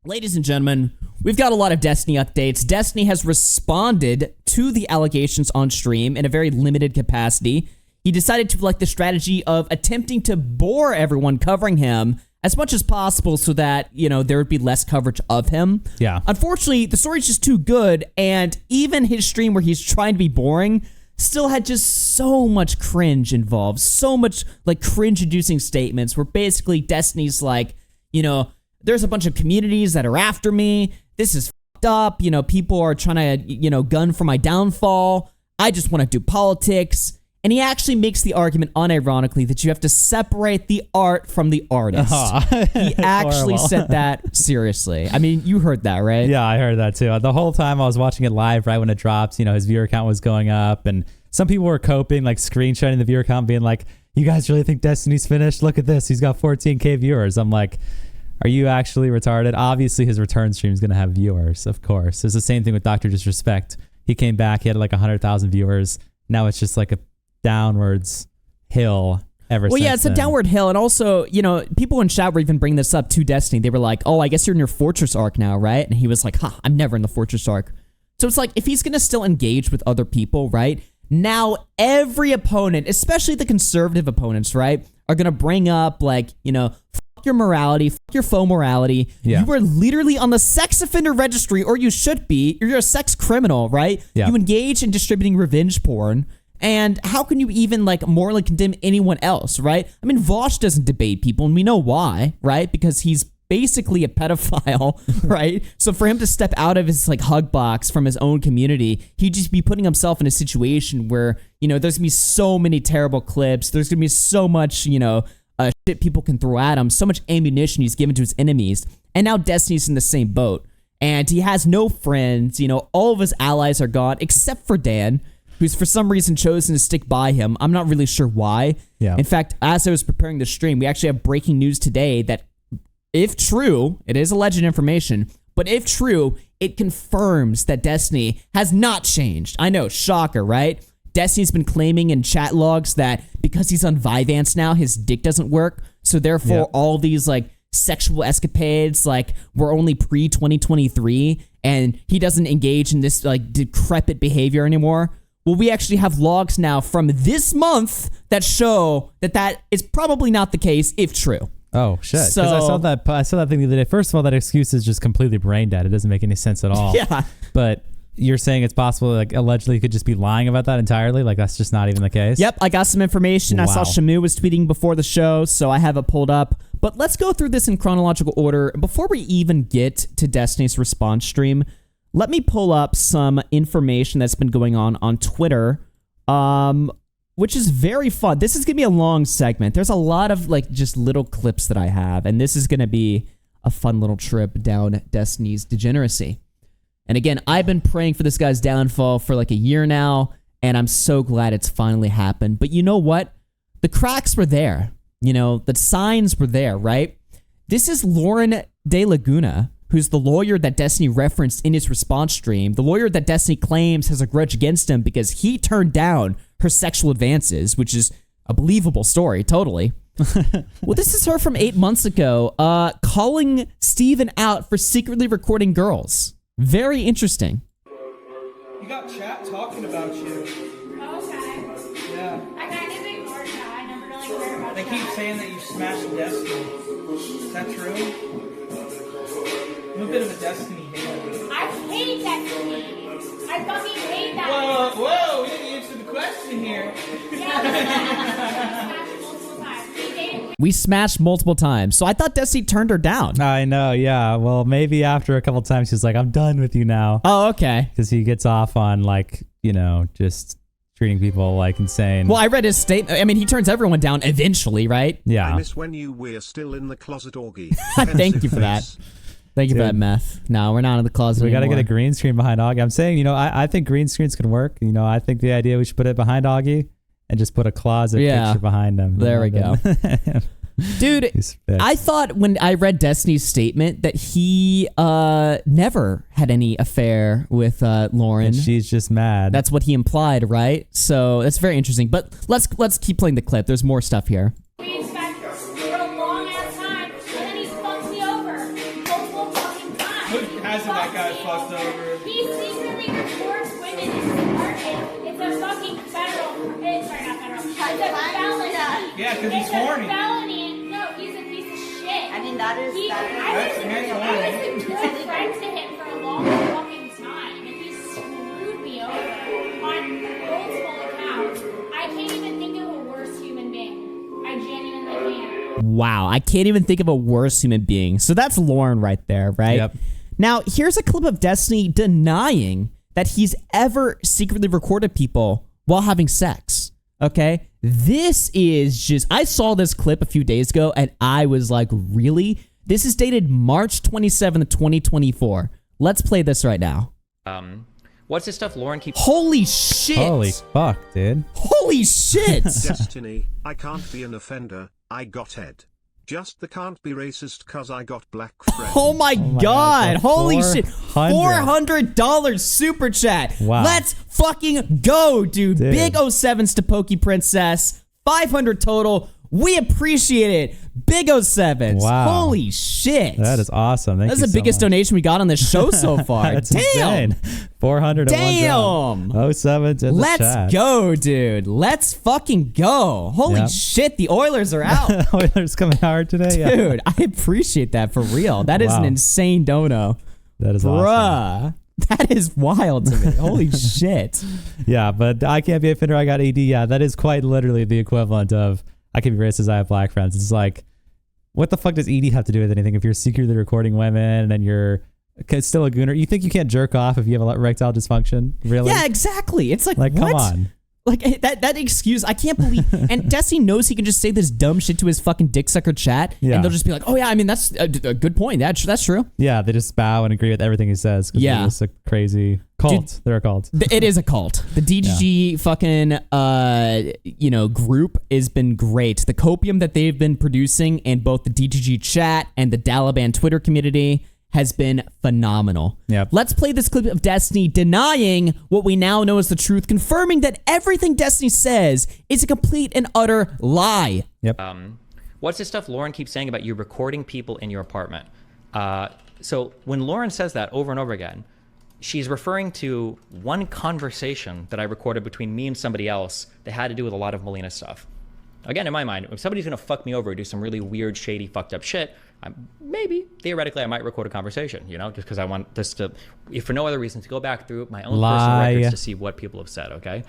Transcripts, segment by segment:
Ladies and gentlemen, we've got a lot of Destiny updates. Destiny has responded to the allegations on stream in a very limited capacity. He decided to elect the strategy of attempting to bore everyone covering him as much as possible so that, there would be less coverage of him. Yeah. Unfortunately, the story's just too good, and even his stream where he's trying to be boring still had just so much cringe involved. So much, cringe-inducing statements where basically Destiny's like, there's a bunch of communities that are after me. This is fucked up. People are trying to, gun for my downfall. I just want to do politics. And he actually makes the argument unironically that you have to separate the art from the artist. He actually said that seriously. I mean, you heard that, right? Yeah, I heard that too. The whole time I was watching it live right when it dropped, his viewer count was going up. And some people were coping, screenshotting the viewer count, being like, you guys really think Destiny's finished? Look at this. He's got 14K viewers. I'm like, are you actually retarded? Obviously, his return stream is going to have viewers, of course. It's the same thing with Dr. Disrespect. He came back, he had 100,000 viewers. Now it's just a downwards hill ever since. Well, yeah, it's then. A downward hill. And also, people in chat were even bringing this up to Destiny. They were like, oh, I guess you're in your Fortress arc now, right? And he was like, I'm never in the Fortress arc. So it's like, if he's going to still engage with other people, right? Now every opponent, especially the conservative opponents, right, are going to bring up fuck your morality, fuck your faux morality. Yeah. You are literally on the sex offender registry, or you should be. You're a sex criminal, right? Yeah. You engage in distributing revenge porn. And how can you even morally condemn anyone else, right? I mean, Vosh doesn't debate people, and we know why, right? Because he's basically a pedophile, right? So for him to step out of his hug box from his own community, he'd just be putting himself in a situation where, there's gonna be so many terrible clips. There's gonna be so much, shit people can throw at him, so much ammunition he's given to his enemies. And now Destiny's in the same boat. And he has no friends, all of his allies are gone, except for Dan, who's for some reason chosen to stick by him. I'm not really sure why. Yeah. In fact, as I was preparing the stream, we actually have breaking news today that if true, it is alleged information, but if true, it confirms that Destiny has not changed. I know, shocker, right? Destiny's been claiming in chat logs that because he's on Vyvanse now, his dick doesn't work. So therefore, all these sexual escapades, were only pre-2023, and he doesn't engage in this decrepit behavior anymore. Well, we actually have logs now from this month that show that is probably not the case if true. Oh shit! Because So, I saw that thing the other day. First of all, that excuse is just completely brain dead. It doesn't make any sense at all. Yeah. But you're saying it's possible, allegedly, he could just be lying about that entirely. That's just not even the case. Yep, I got some information. Wow. I saw Shamu was tweeting before the show, so I have it pulled up. But let's go through this in chronological order. Before we even get to Destiny's response stream, let me pull up some information that's been going on Twitter, which is very fun. This is going to be a long segment. There's a lot of just little clips that I have, and this is going to be a fun little trip down Destiny's Degeneracy. And again, I've been praying for this guy's downfall for a year now, and I'm so glad it's finally happened. But you know what? The cracks were there. The signs were there, right? This is Lauren De Laguna, who's the lawyer that Destiny referenced in his response stream, the lawyer that Destiny claims has a grudge against him because he turned down her sexual advances, which is a believable story, totally. Well, this is her from 8 months ago, calling Steven out for secretly recording girls. Very interesting. You got chat talking about you. Okay. Yeah. I kind of ignored that. I never really cared about They that. keep saying that you smashed Destiny. Is that true? I'm a bit of a Destiny hater. I hate Destiny. I fucking hate that. Whoa, we didn't answer the question here. We smashed multiple times. So I thought Destiny turned her down. I know, yeah. Well, maybe after a couple times, she's like, I'm done with you now. Oh, okay. Because he gets off on, just treating people like insane. Well, I read his statement. I mean, he turns everyone down eventually, right? Yeah. I miss when you were still in the closet, Augie. Thank you for that. Thank you for that, Meth. No, we're not in the closet We got to anymore. get a green screen behind Augie. I'm saying, I think green screens can work. I think the idea we should put it behind Augie and just put a closet picture behind him. There we go. Dude, I thought when I read Destiny's statement that he never had any affair with Lauren. And she's just mad. That's what he implied, right? So that's very interesting. But let's keep playing the clip. There's more stuff here. We expect for a long ass time, and then he fucks me over multiple fucking Hasn't that guy fucked over? He secretly records women in his apartment. It's a fucking federal. Sorry, not federal. It's a felony. Yeah, because he's horny. It's a felony. No, he's a piece of shit. I mean, that is. I was a good friend to him for a long fucking time, and he screwed me over on multiple accounts. I can't even think of a worse human being. I genuinely can't. Wow, I can't even think of a worse human being. So that's Lauren right there, right? Yep. Now, here's a clip of Destiny denying that he's ever secretly recorded people while having sex. Okay? This is just, I saw this clip a few days ago and I was like, really? This is dated March 27th, 2024. Let's play this right now. What's this stuff Lauren keeps... Holy shit. Holy fuck, dude. Holy shit. Destiny, I can't be an offender, I got head. Just the can't be racist cause I got black friends. Oh my god. that's Holy shit. $400. $400 super chat. Wow. Let's fucking go, dude. Big 07s to Pokey Princess. 500 total. We appreciate it. Big 07s. Wow. Holy shit. That is awesome. Thank That's you the so biggest much. donation we got on this show so far. That's Damn. insane. 400 at one Damn. drop. 07 to the Let's chat. go, dude. Let's fucking go. Holy Yep. shit. The Oilers are out. Oilers coming hard today. Yeah. Dude, I appreciate that for real. That is an Wow. insane dono. That is awesome. Bruh. That is wild to me. Holy shit. Yeah, but I can't be a offender. I got AD. Yeah, that is quite literally the equivalent of I can be racist. I have black friends. It's like, what the fuck does ED have to do with anything? If you're secretly recording women and you're still a gooner, you think you can't jerk off if you have erectile dysfunction? Really? Yeah, exactly. It's like Like, what? come on. Like that excuse, I can't believe. And Destiny knows he can just say this dumb shit to his fucking dick sucker chat, Yeah. and they'll just be like, "Oh yeah, I mean that's a good point. That's true." Yeah, they just bow and agree with everything he says. 'Cause Yeah. they're just a crazy cult. Dude, They're a cult. It is a cult. The DGG fucking group has been great. The copium that they've been producing in both the DGG chat and the Dalaban Twitter community has been phenomenal. Yep. Let's play this clip of Destiny denying what we now know is the truth, confirming that everything Destiny says is a complete and utter lie. Yep. What's this stuff Lauren keeps saying about you recording people in your apartment? So when Lauren says that over and over again, she's referring to one conversation that I recorded between me and somebody else that had to do with a lot of Melina stuff. Again, in my mind, if somebody's gonna fuck me over, do some really weird, shady, fucked up shit, maybe, theoretically, I might record a conversation, just because I want this to, if for no other reason, to go back through my own personal records to see what people have said, okay?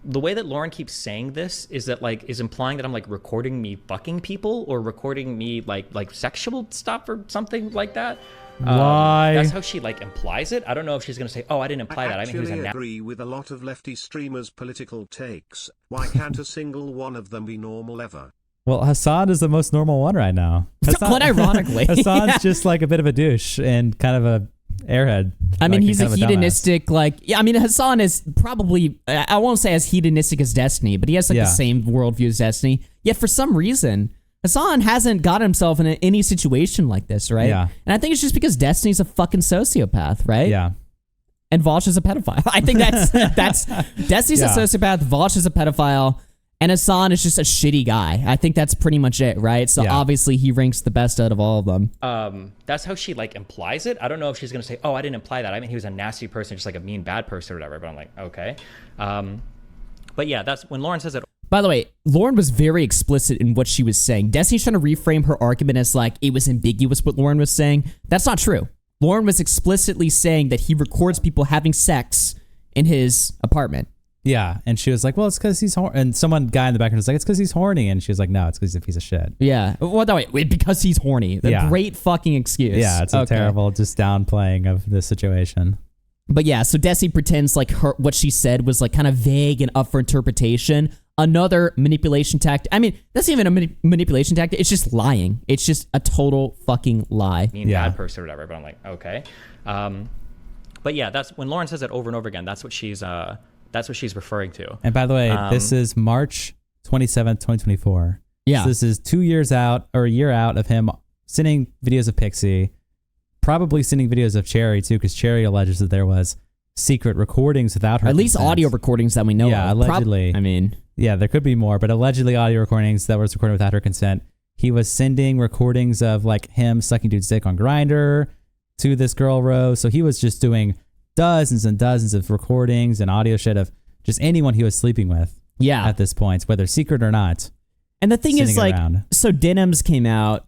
The way that Lauren keeps saying this is that, is implying that I'm, recording me fucking people or recording me, like sexual stuff or something like that. Lie. That's how she, implies it. I don't know if she's going to say, oh, I didn't imply that. I mean, he was actually a agree with a lot of lefty streamers' political takes. Why can't a single one of them be normal ever? Well, Hassan is the most normal one right now. Quite ironically. Hassan's just like a bit of a douche and kind of a airhead. I mean, like, he's a kind of hedonistic, Hassan is probably, I won't say as hedonistic as Destiny, but he has the same worldview as Destiny. Yet for some reason, Hassan hasn't got himself in any situation like this, right? Yeah. And I think it's just because Destiny's a fucking sociopath, right? Yeah. And Vosh is a pedophile. I think that's Destiny's a sociopath, Vosh is a pedophile, and Hassan is just a shitty guy. I think that's pretty much it, right? So obviously he ranks the best out of all of them. That's how she implies it. I don't know if she's gonna say, oh, I didn't imply that. I mean, he was a nasty person, just a mean bad person or whatever. But I'm like, okay. But yeah, that's when Lauren says it. By the way, Lauren was very explicit in what she was saying. Destiny's trying to reframe her argument as it was ambiguous what Lauren was saying. That's not true. Lauren was explicitly saying that he records people having sex in his apartment. Yeah, and she was like, well, it's because he's horny. And guy in the background was like, it's because he's horny. And she was like, no, it's because he's a piece of shit. Yeah. Well, no, wait, because he's horny. The great fucking excuse. Yeah, it's a terrible just downplaying of the situation. But yeah, so Desi pretends what she said was kind of vague and up for interpretation. Another manipulation tactic. I mean, that's not even a manipulation tactic. It's just lying. It's just a total fucking lie. Mean bad person or whatever. But I'm like, okay. But yeah, that's when Lauren says it over and over again. That's what she's referring to. And by the way, this is March 27th, 2024. Yeah. So this is 2 years out or a year out of him sending videos of Pixie, probably sending videos of Cherry too, because Cherry alleges that there was secret recordings without her At least consent. audio recordings that we know of. Yeah, allegedly. Yeah, there could be more, but allegedly audio recordings that was recorded without her consent. He was sending recordings of him sucking dude's dick on Grindr, to this girl, Rose. So he was just doing dozens and dozens of recordings and audio shit of just anyone he was sleeping with. Yeah. At this point, whether secret or not. And the thing is, Sitting like, around. so Denims came out,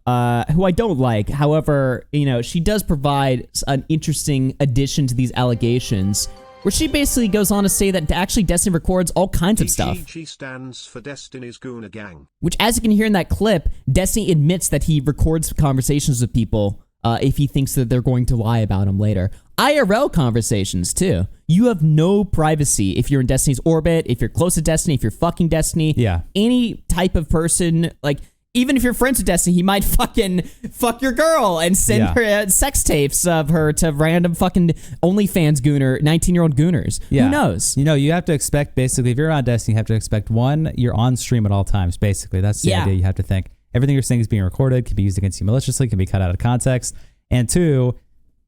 who I don't like. However, you know, she does provide an interesting addition to these allegations, where she basically goes on to say that actually Destiny records all kinds of stuff. DGG stands for Destiny's Gooner Gang. Which, as you can hear in that clip, Destiny admits that he records conversations with people if he thinks that they're going to lie about him later. IRL conversations, too. You have no privacy if you're in Destiny's orbit, if you're close to Destiny, if you're fucking Destiny. Yeah. Any type of person, like, even if you're friends with Destiny, he might fucking fuck your girl and send her sex tapes of her to random fucking OnlyFans gooner, 19-year-old gooners. Yeah. Who knows? You know, you have to expect, basically, if you're on Destiny, you have to expect, one, you're on stream at all times, basically. That's the idea you have to think. Everything you're saying is being recorded, can be used against you maliciously, can be cut out of context. And two,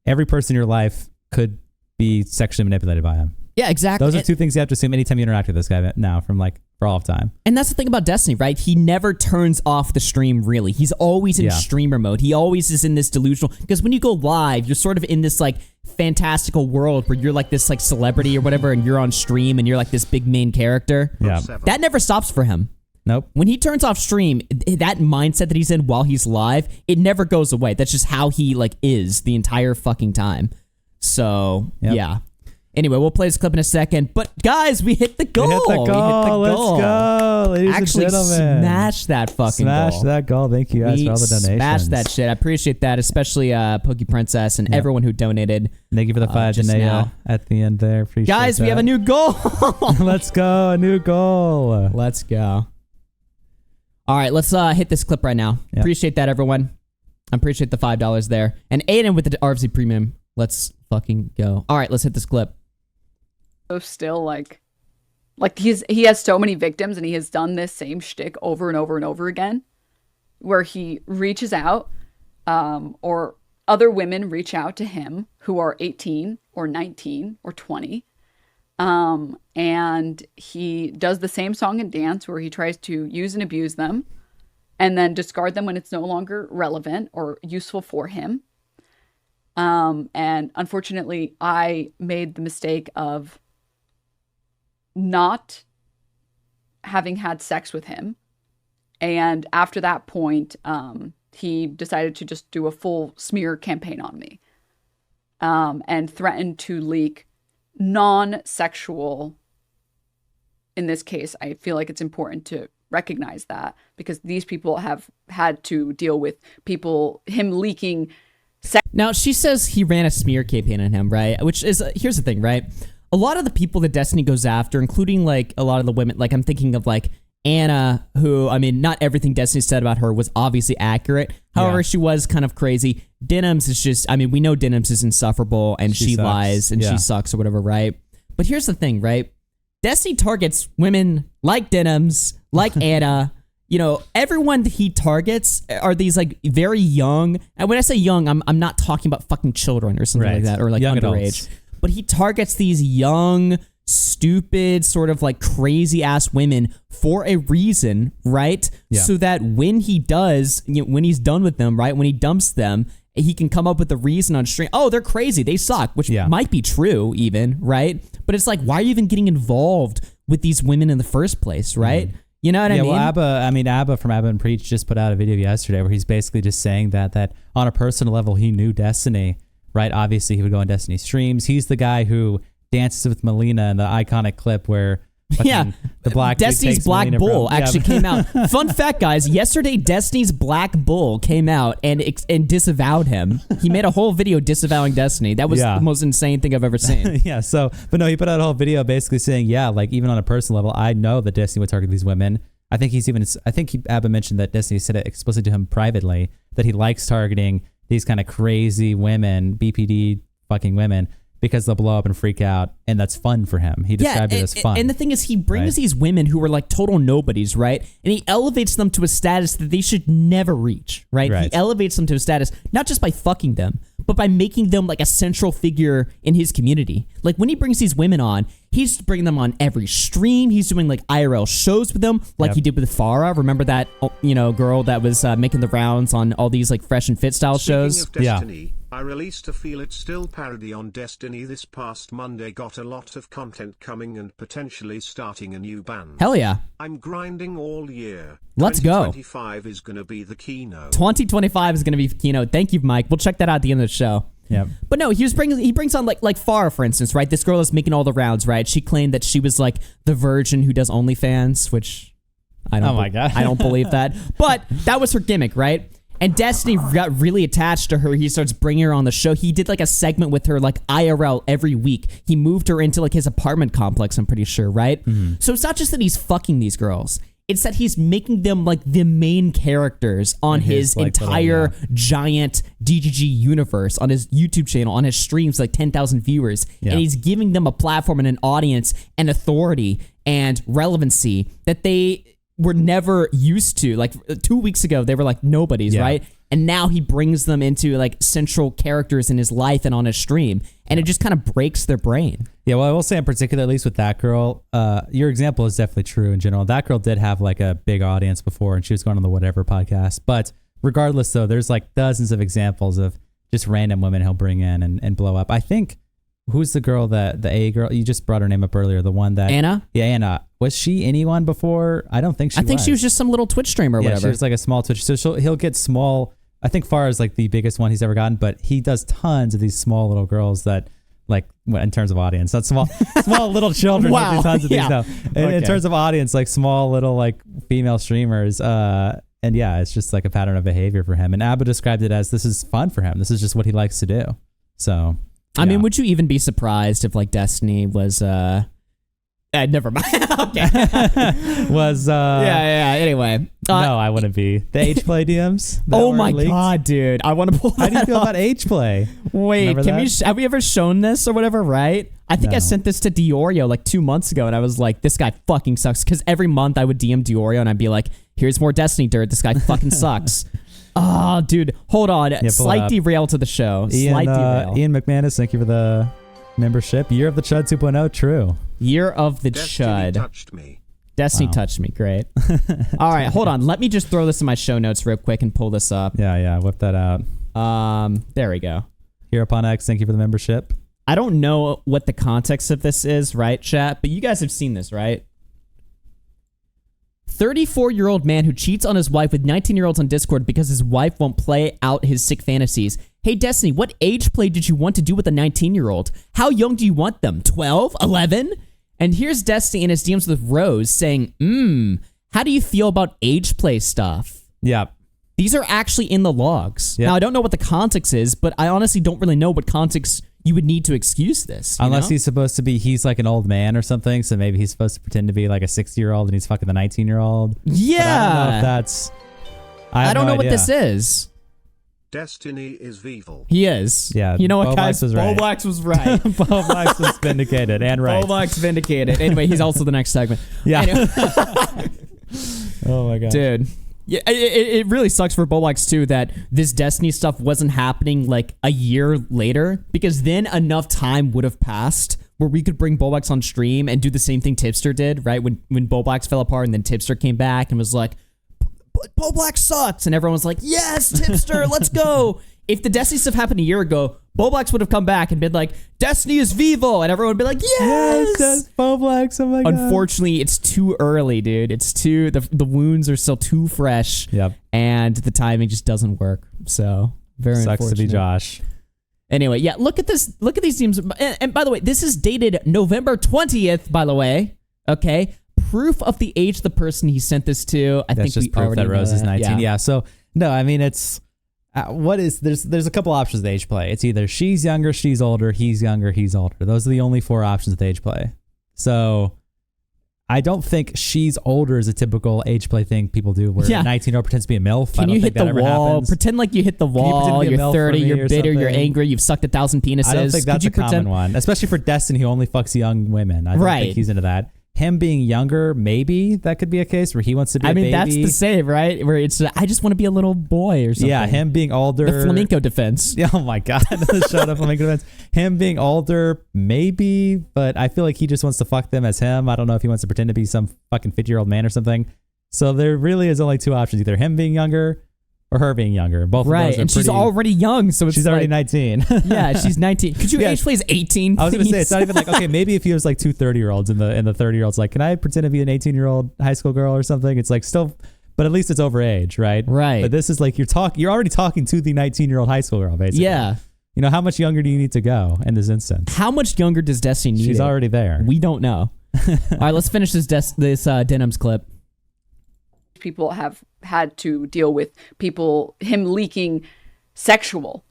every person in your life could be sexually manipulated by him. Yeah, exactly. Those are two things you have to assume anytime you interact with this guy now from like for all of time. And that's the thing about Destiny, right? He never turns off the stream, really. He's always in streamer mode. He always is in this delusional, because when you go live, you're sort of in this like fantastical world where you're like this like celebrity or whatever, and you're on stream and you're like this big main character. Yeah. That never stops for him. Nope. When he turns off stream, that mindset that he's in while he's live, it never goes away. That's just how he like is the entire fucking time. So, yeah. Anyway, we'll play this clip in a second. But guys, we hit the goal. We hit the goal. Let's go, ladies Actually, and gentlemen. smash that fucking goal. Smash that goal. Thank you guys for all the donations. Smash that shit. I appreciate that, especially Pokey Princess and everyone who donated. Thank you for the 5 just Janaea now. at the end there. Appreciate Guys, that. we have a new goal. Let's go. A new goal. Let's go. All right, let's hit this clip right now. Yep. Appreciate that, everyone. I appreciate the $5 there. And Aiden with the RFC Premium. Let's fucking go. All right, let's hit this clip. So still like he has so many victims, and he has done this same shtick over and over and over again, where he reaches out, or other women reach out to him who are 18 or 19 or 20. And he does the same song and dance where he tries to use and abuse them and then discard them when it's no longer relevant or useful for him. And unfortunately, I made the mistake of not having had sex with him. And after that point, he decided to just do a full smear campaign on me, and threatened to leak non-sexual. In this case, I feel like it's important to recognize that, because these people have had to deal with him leaking sex. Now, she says he ran a smear campaign on him, right? Which is, here's the thing, right? A lot of the people that Destiny goes after, including like a lot of the women, like I'm thinking of like Anna, who, I mean, not everything Destiny said about her was obviously accurate. However, she was kind of crazy. Denims is just, I mean, we know Denims is insufferable and she sucks. lies and she sucks or whatever, right? But here's the thing, right? Destiny targets women like Denims, like Anna. You know, everyone that he targets are these like very young. And when I say young, I'm not talking about fucking children or something like that, or like young underage. adults. But he targets these young, stupid, sort of like crazy ass women for a reason, right? Yeah. So that when he does, when he's done with them, right? When he dumps them, he can come up with a reason on stream. Oh, they're crazy. They suck, which might be true even, right? But it's like, why are you even getting involved with these women in the first place, right? Mm-hmm. You know what I mean? Well, Abba from Abba and Preach just put out a video yesterday where he's basically just saying that on a personal level, he knew Destiny, right? Obviously, he would go on Destiny streams. He's the guy who dances with Melina in the iconic clip where the black Destiny's Black Melina Bull actually came out. Fun fact, guys, yesterday Destiny's Black Bull came out and disavowed him. He made a whole video disavowing Destiny. That was the most insane thing I've ever seen. But no, he put out a whole video basically saying, like even on a personal level, I know that Destiny would target these women. I think Abba mentioned that Destiny said it explicitly to him privately that he likes targeting these kind of crazy women, BPD fucking women, because they'll blow up and freak out, and that's fun for him. He described it as fun. And the thing is, he brings these women who are like total nobodies, right? And he elevates them to a status that they should never reach, right? He elevates them to a status, not just by fucking them, but by making them like a central figure in his community. Like when he brings these women on, he's bringing them on every stream. He's doing like IRL shows with them, like he did with Farah. Remember that, girl that was making the rounds on all these like Fresh and Fit style shows? Speaking of Destiny, I released a Feel It Still parody on Destiny this past Monday. Got a lot of content coming and potentially starting a new band. Hell yeah. I'm grinding all year. Let's go. 2025 is gonna be the keynote. 2025 is going to be keynote. Thank you, Mike. We'll check that out at the end of the show. Yeah. But no, he brings on like Farah, for instance, right? This girl is making all the rounds, right? She claimed that she was like the virgin who does OnlyFans, which I don't. Oh my God. I don't believe that. But that was her gimmick, right? And Destiny got really attached to her. He starts bringing her on the show. He did like a segment with her, like IRL every week. He moved her into like his apartment complex, I'm pretty sure, right? Mm-hmm. So it's not just that he's fucking these girls. It's that he's making them like the main characters on his like, entire giant DGG universe, on his YouTube channel, on his streams, like 10,000 viewers. Yeah. And he's giving them a platform and an audience and authority and relevancy that they were never used to. Like 2 weeks ago, they were like nobodies, Yeah. right? And now he brings them into like central characters in his life and on his stream. And it just kind of breaks their brain. Yeah, well, I will say in particular, at least with that girl, your example is definitely true in general. That girl did have like a big audience before, and she was going on the Whatever podcast. But regardless, though, there's like dozens of examples of just random women he'll bring in and blow up. I think, who's the girl the A girl? You just brought her name up earlier, the one that... Anna? Yeah, Anna. Was she anyone before? I don't think she was. I think she was just some little Twitch streamer or Yeah, whatever. she was like a small Twitch. So he'll get small... I think Farah is like the biggest one he's ever gotten, but he does tons of these small little girls that, like, in terms of audience, not small little children. Wow. He'll do tons of these now. In Okay. terms of audience, like small little like female streamers. And yeah, it's just like a pattern of behavior for him. And Abba described it as this is fun for him. This is just what he likes to do. So, I mean, yeah. would you even be surprised if like Destiny was never mind. Okay. was yeah. Anyway. no, I wouldn't be. The H play DMs. that Oh were my leaked? god, dude! I want to pull. How do you that feel up. about H play? Wait, Remember can that? we? Have we ever shown this or whatever? Right? I think I No. sent this to Diorio like 2 months ago, and I was like, "This guy fucking sucks." Because every month I would DM Diorio, and I'd be like, "Here's more Destiny dirt. This guy fucking sucks." Oh, dude, hold on. pull it Slight up. derail to the show. Slight derail. Ian McManus, thank you for the membership. Year of the Chud 2.0, true. Year of the Destiny Chud. touched me. Destiny Wow. touched me. Great. All right, hold on. Let me just throw this in my show notes real quick and pull this up. Yeah, whip that out. There we go. Here upon X, thank you for the membership. I don't know what the context of this is, right, chat? But you guys have seen this, right? 34-year-old man who cheats on his wife with 19-year-olds on Discord because his wife won't play out his sick fantasies. Hey, Destiny, what age play did you want to do with a 19-year-old? How young do you want them? 12? 11? And here's Destiny in his DMs with Rose saying, how do you feel about age play stuff? Yeah. These are actually in the logs. Yep. Now, I don't know what the context is, but I honestly don't really know what context you would need to excuse this. you Unless know? he's supposed to be, he's like an old man or something, so maybe he's supposed to pretend to be like a 60-year-old and he's fucking the 19-year-old. Yeah. But I don't know if that's... I have don't no know what idea. this is. Destiny is evil. He is. Yeah, You know what, Bo guys? Blax was right. Boblax was right. Bo Blax was vindicated and right. Boblax vindicated. Anyway, he's also the next segment. Yeah. Anyway, Oh my god. dude. Yeah, it really sucks for Boblax too that this Destiny stuff wasn't happening like a year later, because then enough time would have passed where we could bring Boblax on stream and do the same thing Tipster did, right? When Boblax fell apart and then Tipster came back and was like, Boblax sucks, and everyone was like, yes, Tipster, let's go. If the Destiny stuff happened a year ago, Boblax would have come back and been like, Destiny is Vivo, and everyone would be like, yes. Yes, Bo Blax. Oh my god. Unfortunately, it's too early, dude. It's too the wounds are still too fresh. Yep. And the timing just doesn't work. So very Sucks to be unfortunate. Josh. Anyway, yeah, look at this. Look at these teams. And by the way, this is dated November 20th, by the way. Okay. Proof of the age of the person he sent this to. I That's think just we proof already that Rose know is 19. that. Yeah. So no, I mean it's there's a couple options with age play. It's either she's younger, she's older, he's younger, he's older. Those are the only four options with age play. So I don't think she's older is a typical age play thing people do where Yeah. a 19-year-old pretends to be a MILF. I Can don't you think hit that the ever wall? happens. Pretend like you hit the you pretend to wall. be a You're MILF for 30. me You're or bitter. You're something? angry. You've sucked 1,000 penises. I don't think that's Could you a common pretend? one, especially for Destiny who only fucks young women. I don't Right. think he's into that. Him being younger, maybe that could be a case where he wants to be a baby. that's the save, right? Where it's, I just want to be a little boy or something. Yeah, him being older. The flamenco defense. Yeah, oh my god, shut up, flamenco defense. Him being older, maybe, but I feel like he just wants to fuck them as him. I don't know if he wants to pretend to be some fucking 50-year-old man or something. So there really is only two options: either him being younger or her being younger. Both Right, of those are and she's pretty- already young, so it's she's already like, 19. yeah, she's 19. Could you Yeah. age plays 18? I was gonna say please? it's not even like, okay, maybe if he was like 2 30-year-olds and the 30-year-olds like, can I pretend to be an 18-year-old high school girl or something? It's like still, but at least it's over age, right? Right. But this is like you're already talking to the 19-year-old high school girl, basically. Yeah. You know, how much younger do you need to go in this instance? How much younger does Destiny need? She's it? already there. We don't know. All right, let's finish this Denims clip. People have had to deal with him leaking sexual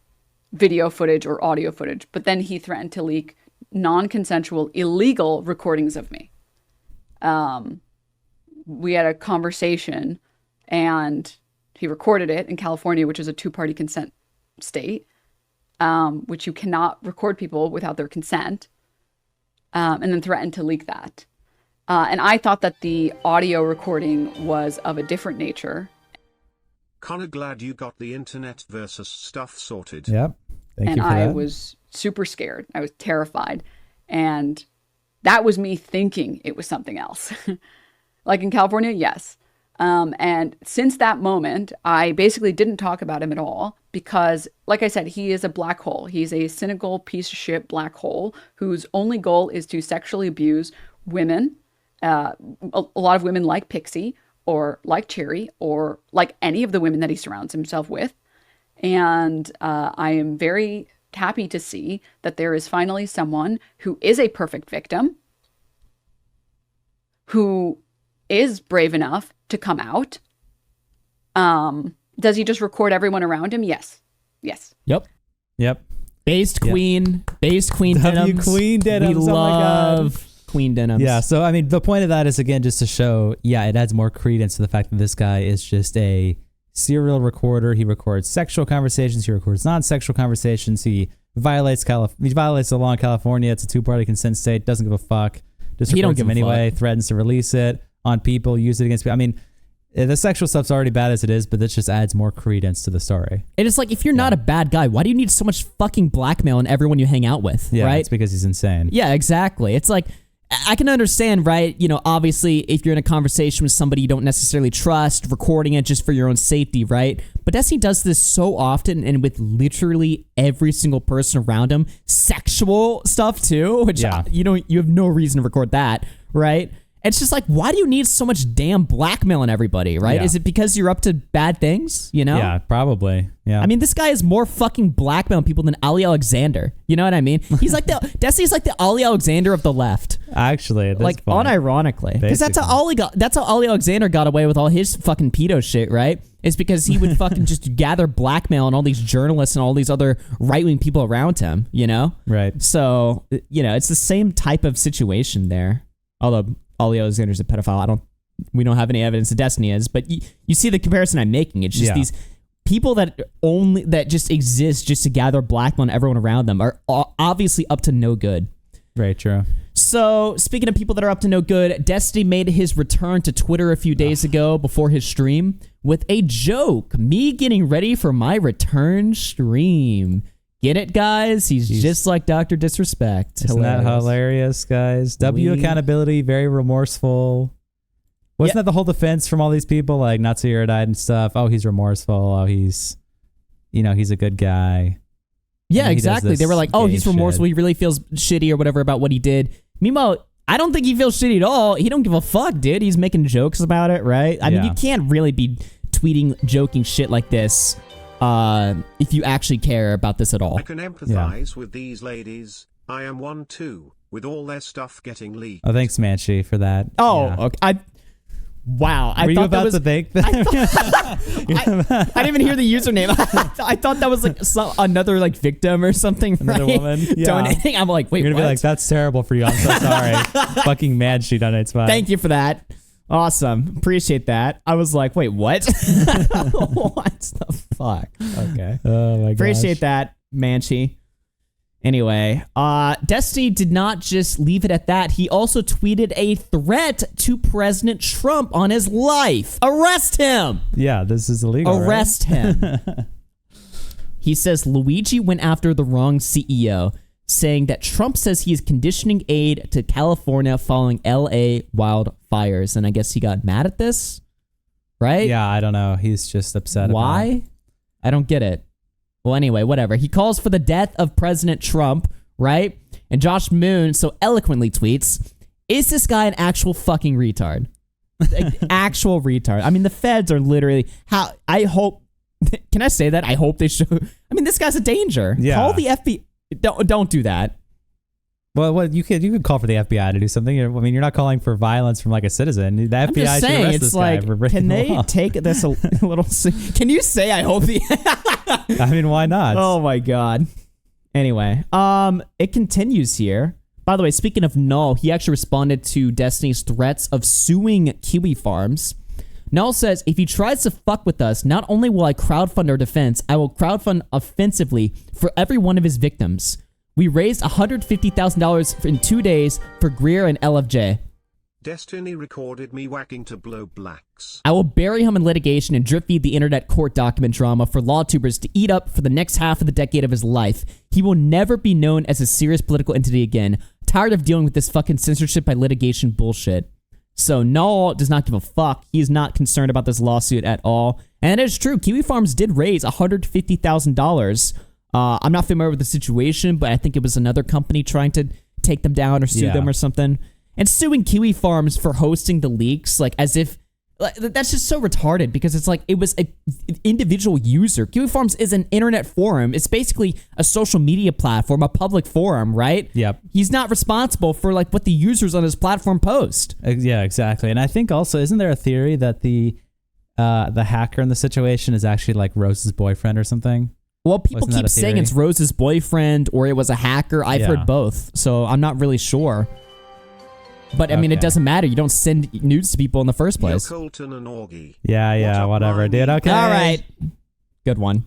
video footage or audio footage, but then he threatened to leak non-consensual, illegal recordings of me. We had a conversation and he recorded it in California, which is a 2-party consent state, which you cannot record people without their consent, and then threatened to leak that. And I thought that the audio recording was of a different nature. Connor, glad you got the internet versus stuff sorted. Yep. Thank And you for I that. was super scared. I was terrified. And that was me thinking it was something else. Like in California, yes. And since that moment, I basically didn't talk about him at all because, like I said, he is a black hole. He's a cynical piece of shit black hole whose only goal is to sexually abuse women. A lot of women like Pixie or like Cherry or like any of the women that he surrounds himself with. And I am very happy to see that there is finally someone who is a perfect victim, who is brave enough to come out. Does he just record everyone around him? Yes. Yes. Yep. Yep. Based Queen W Denims. Queen Denims, We oh my God. love Queen Denims. Yeah, so I mean, the point of that is again just to show, yeah, it adds more credence to the fact that this guy is just a serial recorder. He records sexual conversations. He records non-sexual conversations. He violates the law in California. It's a 2-party consent state. Doesn't give a fuck. Just He don't records give them a anyway. fuck. Threatens to release it on people. Use it against people. I mean, the sexual stuff's already bad as it is, but this just adds more credence to the story. And it's like, if you're not a bad guy, why do you need so much fucking blackmail in everyone you hang out with? Yeah, right? it's because he's insane. Yeah, exactly. It's like, I can understand, right? You know, obviously, if you're in a conversation with somebody you don't necessarily trust, recording it just for your own safety, right? But Destiny does this so often and with literally every single person around him. Sexual stuff too, which Yeah. you have no reason to record that, right? It's just like, why do you need so much damn blackmail in everybody, right? Yeah. Is it because you're up to bad things, you know? Yeah, probably. Yeah. I mean, this guy is more fucking blackmailing people than Ali Alexander. You know what I mean? He's like Destiny's like the Ali Alexander of the left. actually, at this Like point, unironically, because that's how Ali Alexander got away with all his fucking pedo shit, right? It's because he would fucking just gather blackmail on all these journalists and all these other right-wing people around him, you know? Right. So, you know, it's the same type of situation there. Although Ali Alexander's a pedophile, we don't have any evidence that Destiny is, but you see the comparison I'm making. It's just these people that just exist just to gather blackmail on everyone around them are obviously up to no good. Very true. So, speaking of people that are up to no good, Destiny made his return to Twitter a few days ago before his stream with a joke. Me getting ready for my return stream. Get it, guys? He's just like Dr. Disrespect. Isn't that hilarious, guys? Accountability, very remorseful. Wasn't that the whole defense from all these people? Like, Nazi Erudite and stuff. Oh, he's remorseful. Oh, he's a good guy. Yeah, And he does exactly. this They were like, oh, he's gay remorseful. shit. He really feels shitty or whatever about what he did. Meanwhile, I don't think he feels shitty at all. He don't give a fuck, dude. He's making jokes about it, right? I mean, you can't really be tweeting, joking shit like this if you actually care about this at all. I can empathize with these ladies. I am one too, with all their stuff getting leaked. Oh, thanks, Manchi, for that. Oh, Yeah. okay. Wow. Were you about to thank them? I didn't even hear the username. I thought that was like another like victim or something. Another right? woman? Yeah. Donating. I'm like, wait, You're going to what? be like, that's terrible for you. I'm so sorry. Fucking Manchi donates $5. Thank you for that. Awesome. Appreciate that. I was like, wait, what? What the fuck? Okay. Oh, my god. Appreciate that, Manchi. Anyway, Destiny did not just leave it at that. He also tweeted a threat to President Trump on his life. Arrest him! Yeah, this is illegal. Arrest him. He says Luigi went after the wrong CEO, saying that Trump says he is conditioning aid to California following LA wildfires. And I guess he got mad at this, right? Yeah, I don't know. He's just upset. Why? I don't get it. Well, anyway, whatever. He calls for the death of President Trump, right? And Josh Moon so eloquently tweets, is this guy an actual fucking retard? Like, actual retard. I mean, the feds are literally, I hope, can I say that? I hope they show, I mean, this guy's a danger. Yeah. Call the FBI. Don't do that. Well, you could call for the FBI to do something. I mean, you're not calling for violence from like a citizen. The FBI I'm just should saying, arrest it's this like, guy for breaking can the they law. take this a little, can you say I hope the, I mean, why not? oh my God. Anyway, it continues here. By the way, speaking of Null, he actually responded to Destiny's threats of suing Kiwi Farms. Null says, if he tries to fuck with us, not only will I crowdfund our defense, I will crowdfund offensively for every one of his victims. We raised $150,000 in 2 days for Greer and LFJ. Destiny recorded me whacking to blow blacks. I will bury him in litigation and drip feed the internet court document drama for lawtubers to eat up for the next half of the decade of his life. He will never be known as a serious political entity again. Tired of dealing with this fucking censorship by litigation bullshit. So Null does not give a fuck. He is not concerned about this lawsuit at all. And it is true. Kiwi Farms did raise $150,000. I'm not familiar with the situation, but I think it was another company trying to take them down or sue them or something. And suing Kiwi Farms for hosting the leaks, like as if, like, that's just so retarded because it's like it was an individual user. Kiwi Farms is an internet forum. It's basically a social media platform, a public forum, right? Yep. He's not responsible for like what the users on his platform post. Yeah, exactly. And I think also, isn't there a theory that the hacker in the situation is actually like Rose's boyfriend or something? Well, people Wasn't that keep a saying theory? it's Rose's boyfriend or it was a hacker. I've heard both, so I'm not really sure. But I mean, it Okay. doesn't matter. You don't send nudes to people in the first Yo, place. Colton and Augie. Yeah, up, whatever, dude. Marnie? Okay. All right. Good one.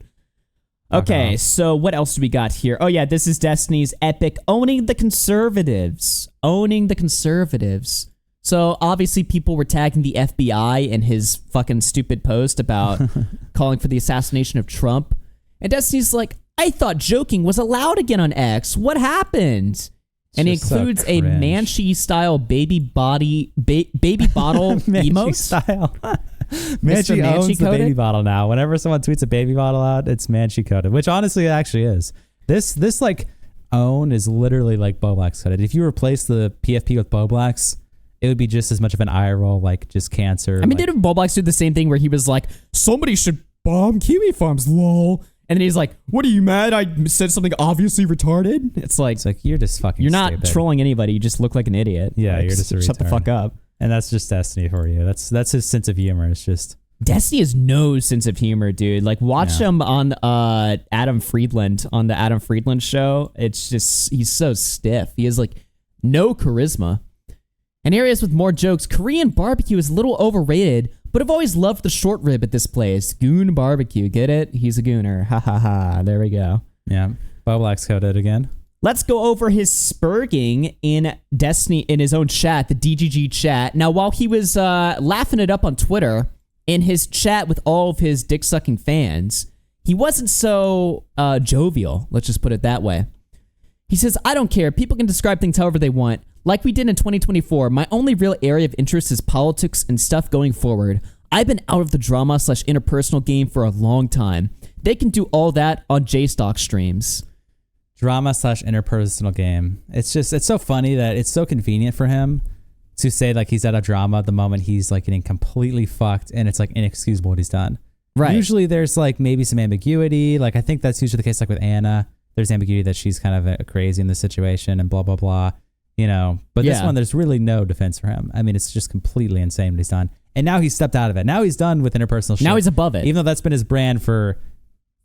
Okay, so what else do we got here? Oh, yeah, this is Destiny's epic owning the conservatives. Owning the conservatives. So obviously people were tagging the FBI in his fucking stupid post about calling for the assassination of Trump. And Destiny's like, I thought joking was allowed again on X. What happened? And it just so includes a cringe. Manchi-style baby bottle Manchi emote. style. Mr. Manchi owns the Manchi-coded? baby bottle now. Whenever someone tweets a baby bottle out, it's Manchi coded, which honestly it actually is. This like own is literally like Boblax coded. If you replace the PFP with Boblax, it would be just as much of an eye roll, like just cancer. I mean, like, didn't Boblax do the same thing where he was like, somebody should bomb Kiwi Farms, lol. And then he's like, what are you mad? I said something obviously retarded? It's like you're just fucking you're not stupid. trolling anybody. You just look like an idiot. Yeah, Like, you're just a shut the retard. fuck up. And that's just Destiny for you. That's his sense of humor. It's just Destiny has no sense of humor, dude. Like, watch him on Adam Friedland, on the Adam Friedland show. It's just, he's so stiff. He has, like, no charisma. And here he is with more jokes. Korean barbecue is a little overrated, but I've always loved the short rib at this place. Goon barbecue, get it? He's a gooner. Ha ha ha. There we go. yeah. Boblax coded again. Let's go over his spurging in Destiny, in his own chat, the DGG chat. Now, while he was laughing it up on Twitter, in his chat with all of his dick-sucking fans, he wasn't so jovial. Let's just put it that way. He says, I don't care. People can describe things however they want. Like we did in 2024, my only real area of interest is politics and stuff going forward. I've been out of the drama/interpersonal game for a long time. They can do all that on JStock streams. Drama/interpersonal game. It's so funny that it's so convenient for him to say like he's out of drama the moment he's like getting completely fucked and it's like inexcusable what he's done. Right. Usually there's like maybe some ambiguity. Like I think that's usually the case like with Anna. There's ambiguity that she's kind of crazy in this situation and blah, blah, blah. You know, but this one, there's really no defense for him. I mean, it's just completely insane what he's done. And now he's stepped out of it. Now he's done with interpersonal shit. Now he's above it. Even though that's been his brand for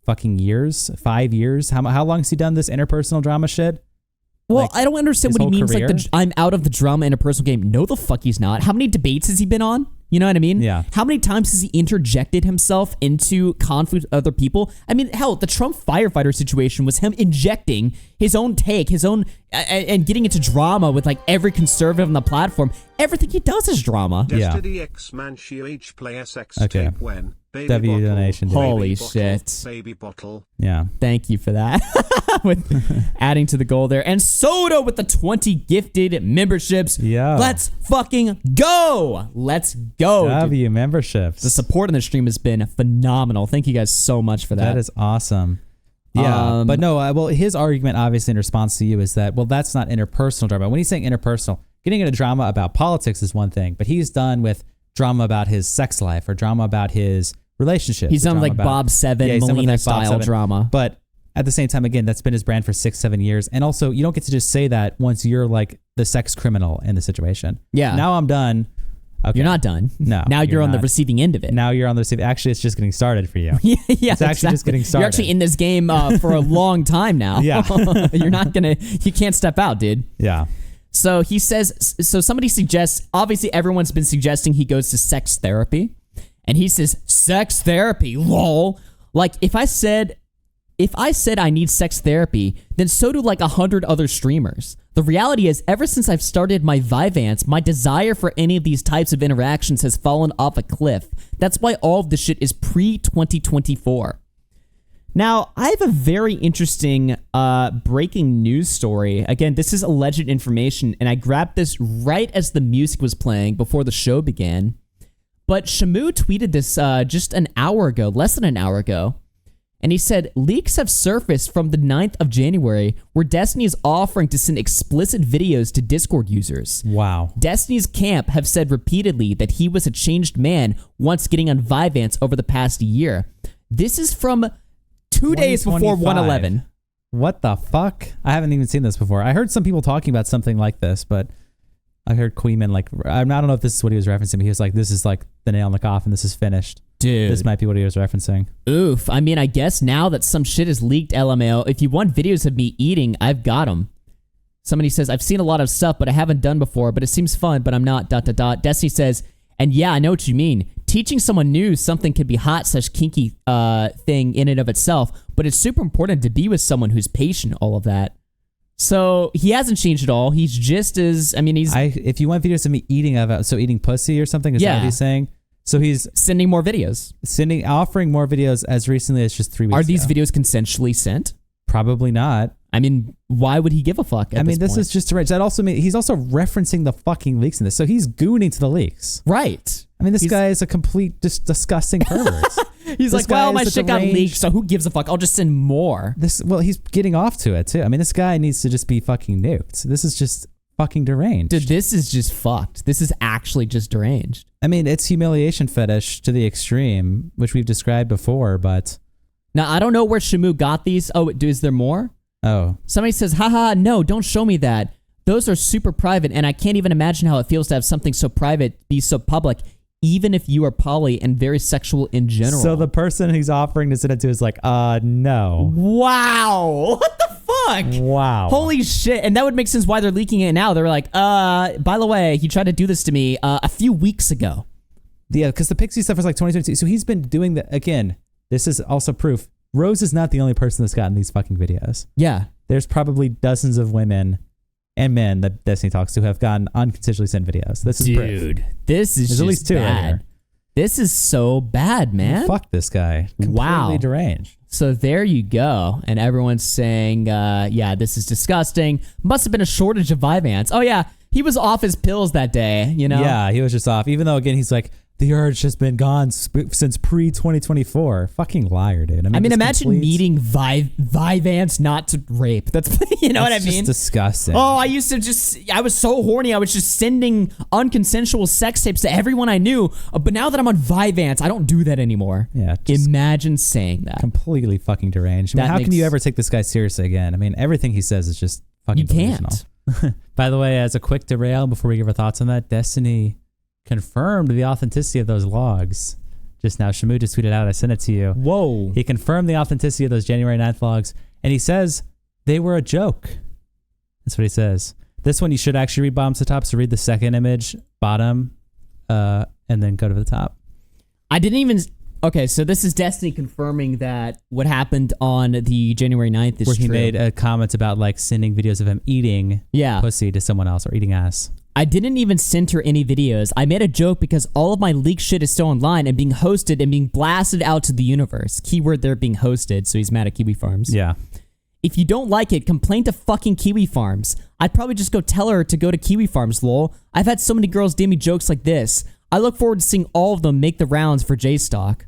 fucking years, 5 years. How long has he done this interpersonal drama shit? Well, Like, I don't understand his what he whole means. Like, career? I'm out of the drama interpersonal game. No, the fuck he's not. How many debates has he been on? You know what I mean? Yeah. How many times has he interjected himself into conflict with other people? I mean, hell, the Trump firefighter situation was him injecting his own take, his own, and getting into drama with like every conservative on the platform. Everything he does is drama. Yeah. Destiny X Manchi H play SX Okay. tape when. Baby W bottle, donation. baby Holy bottle, shit. Baby bottle. Yeah. Thank you for that. With adding to the goal there. And Soda with the 20 gifted memberships. Yeah. Let's fucking go. Let's go. dude. W memberships. The support on the stream has been phenomenal. Thank you guys so much for that. That is awesome. Yeah, but no, well, his argument, obviously, in response to you is that, well, that's not interpersonal drama. When he's saying interpersonal, getting into drama about politics is one thing, but he's done with drama about his sex life or drama about his relationship. He's done like Bob Seven, Melina style drama. But at the same time, again, that's been his brand for 6-7 years. And also, you don't get to just say that once you're like the sex criminal in the situation. Yeah. Now I'm done. Okay. You're not done. No. Now you're on the not. receiving end of it. Now you're on the receiving. Actually, it's just getting started for you. yeah, It's actually just getting started. You're actually in this game for a long time now. Yeah. You're not gonna. You can't step out, dude. Yeah. So he says. So somebody suggests. Obviously, everyone's been suggesting he goes to sex therapy, and he says sex therapy. Lol. Like if I said I need sex therapy, then so do like 100 other streamers. The reality is, ever since I've started my Vyvanse, my desire for any of these types of interactions has fallen off a cliff. That's why all of this shit is pre-2024. Now, I have a very interesting breaking news story. Again, this is alleged information, and I grabbed this right as the music was playing before the show began. But Shamu tweeted this just an hour ago, less than an hour ago. And he said, leaks have surfaced from the 9th of January where Destiny is offering to send explicit videos to Discord users. Wow. Destiny's camp have said repeatedly that he was a changed man once getting on Vyvanse over the past year. This is from 2 days before 111. What the fuck? I haven't even seen this before. I heard some people talking about something like this, but I heard Queeman I don't know if this is what he was referencing, but he was like, this is like the nail in the coffin. This is finished. Dude. This might be what he was referencing. Oof. I mean, I guess now that some shit is leaked, LMAO, if you want videos of me eating, I've got them. Somebody says, I've seen a lot of stuff, but I haven't done before, but it seems fun, but I'm not, ... Destiny says, and yeah, I know what you mean. Teaching someone new something could be hot/kinky thing in and of itself, but it's super important to be with someone who's patient, all of that. So he hasn't changed at all. He's just as, I mean, he's... if you want videos of me eating, eating pussy or something, is that what he's saying? So he's sending more videos. Offering more videos as recently as just 3 weeks ago. Are these videos consensually sent? Probably not. I mean, why would he give a fuck at this point? is just right. That also he's also referencing the fucking leaks in this. So he's gooning to the leaks. Right. I mean, this guy is a complete, just disgusting pervert. He's like, well, my shit got leaked, so who gives a fuck? I'll just send more. He's getting off to it, too. I mean, this guy needs to just be fucking nuked. This is just fucking deranged. Dude, this is just fucked. This is actually just deranged. I mean, it's humiliation fetish to the extreme, which we've described before, but... Now, I don't know where Shamu got these. Oh, is there more? Oh. Somebody says, haha, no, don't show me that. Those are super private, and I can't even imagine how it feels to have something so private be so public, even if you are poly and very sexual in general. So the person he's offering to send it to is like, no. Wow. What the fuck? Wow. Holy shit. And that would make sense why they're leaking it now. They're like, by the way, he tried to do this to me a few weeks ago. Yeah, because the Pixie stuff was like 2022. So he's been doing that. Again, this is also proof. Rose is not the only person that's gotten these fucking videos. Yeah. There's probably dozens of women and men that Destiny talks to have gotten unconsensually sent videos. This is proof. This is There's just at least 2 bad. right here. This is so bad, man. Fuck this guy. Completely deranged. So there you go. And everyone's saying, yeah, this is disgusting. Must have been a shortage of Vyvanse. Oh, yeah. He was off his pills that day, you know? Yeah, he was just off. Even though, again, he's like, the urge has been gone since pre-2024. Fucking liar, dude. I mean imagine needing Vyvanse not to rape. That's, you know what I mean? It's disgusting. Oh, I used to I was so horny. I was just sending unconsensual sex tapes to everyone I knew. But now that I'm on Vyvanse, I don't do that anymore. Yeah. Imagine saying that. Completely fucking deranged. I mean, how can you ever take this guy seriously again? I mean, everything he says is just fucking delusional. By the way, as a quick derail before we give our thoughts on that, Destiny confirmed the authenticity of those logs. Just now, Shamu just tweeted out, I sent it to you. Whoa. He confirmed the authenticity of those January 9th logs, and he says they were a joke. That's what he says. This one you should actually read bottom to top, so read the second image, bottom, and then go to the top. I didn't even... Okay, so this is Destiny confirming that what happened on the January 9th is where true. He made a comment about like sending videos of him eating pussy to someone else or eating ass. I didn't even send her any videos. I made a joke because all of my leaked shit is still online and being hosted and being blasted out to the universe. Keyword there being hosted, so he's mad at Kiwi Farms. Yeah. If you don't like it, complain to fucking Kiwi Farms. I'd probably just go tell her to go to Kiwi Farms, lol. I've had so many girls DM me jokes like this. I look forward to seeing all of them make the rounds for J-Stock.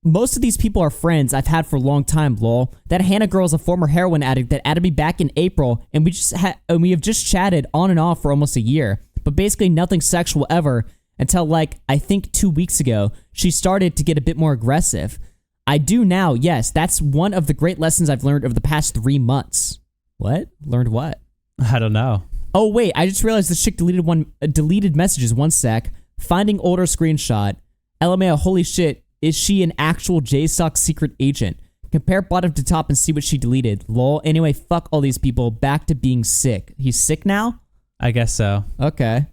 Most of these people are friends I've had for a long time, lol. That Hannah girl is a former heroin addict that added me back in April, and we have just chatted on and off for almost a year. But basically nothing sexual ever until, like, I think 2 weeks ago, she started to get a bit more aggressive. I do now, yes. That's one of the great lessons I've learned over the past 3 months. What? Learned what? I don't know. Oh, wait. I just realized this chick deleted messages. One sec. Finding older screenshot. LMAO, holy shit. Is she an actual J-Stock secret agent? Compare bottom to top and see what she deleted. Lol. Anyway, fuck all these people. Back to being sick. He's sick now? I guess so. Okay.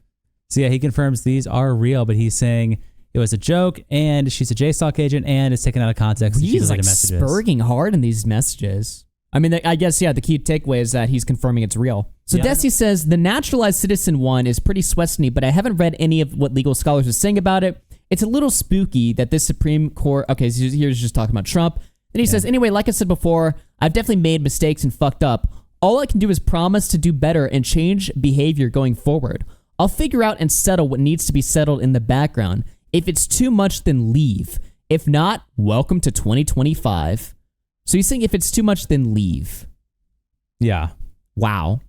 So yeah, he confirms these are real, but he's saying it was a joke, and she's a J-Stock agent, and it's taken out of context. He's like spurging hard in these messages. I mean, I guess, yeah, the key takeaway is that he's confirming it's real. So Yeah. Desi says, the naturalized citizen one is pretty sweaty, but I haven't read any of what legal scholars are saying about it. It's a little spooky that this Supreme Court... Okay, so here's just talking about Trump. Then he says, anyway, like I said before, I've definitely made mistakes and fucked up. All I can do is promise to do better and change behavior going forward. I'll figure out and settle what needs to be settled in the background. If it's too much, then leave. If not, welcome to 2025. So he's saying if it's too much, then leave. Yeah. Wow.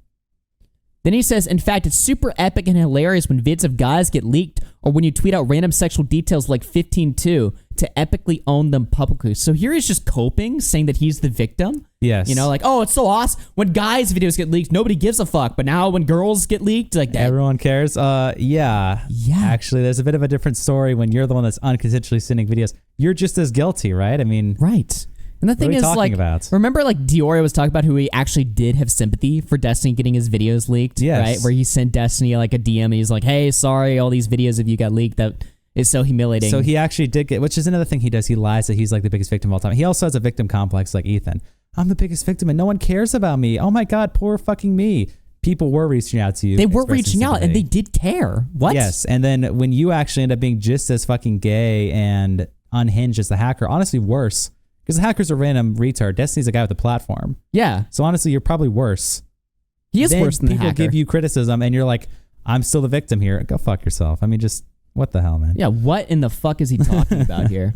Then he says, in fact, it's super epic and hilarious when vids of guys get leaked or when you tweet out random sexual details like 15-2 to epically own them publicly. So here he's just coping, saying that he's the victim. Yes. You know, like, oh, it's so awesome. When guys' videos get leaked, nobody gives a fuck. But now when girls get leaked, like that. Everyone cares. Yeah. Yeah. Actually, there's a bit of a different story when you're the one that's unconsensually sending videos. You're just as guilty, right? I mean... Right. And the thing are we is, talking like, about? remember, like, Dioria was talking about who he actually did have sympathy for Destiny getting his videos leaked, Yes. right? Where he sent Destiny, like, a DM, and he's like, hey, sorry, all these videos of you got leaked. That is so humiliating. So he actually did get, which is another thing he does. He lies that he's, like, the biggest victim of all time. He also has a victim complex like Ethan. I'm the biggest victim, and no one cares about me. Oh, my God, poor fucking me. People were reaching out to you. They were expressing reaching out, and sympathy. they did care. What? Yes, and then when you actually end up being just as fucking gay and unhinged as the hacker, honestly worse, because the hacker's a random retard. Destiny's a guy with a platform. Yeah. So honestly, you're probably worse. He is Then worse than the people hacker. give you criticism, and you're like, I'm still the victim here. Go fuck yourself. I mean, just what the hell, man? Yeah, what in the fuck is he talking about here?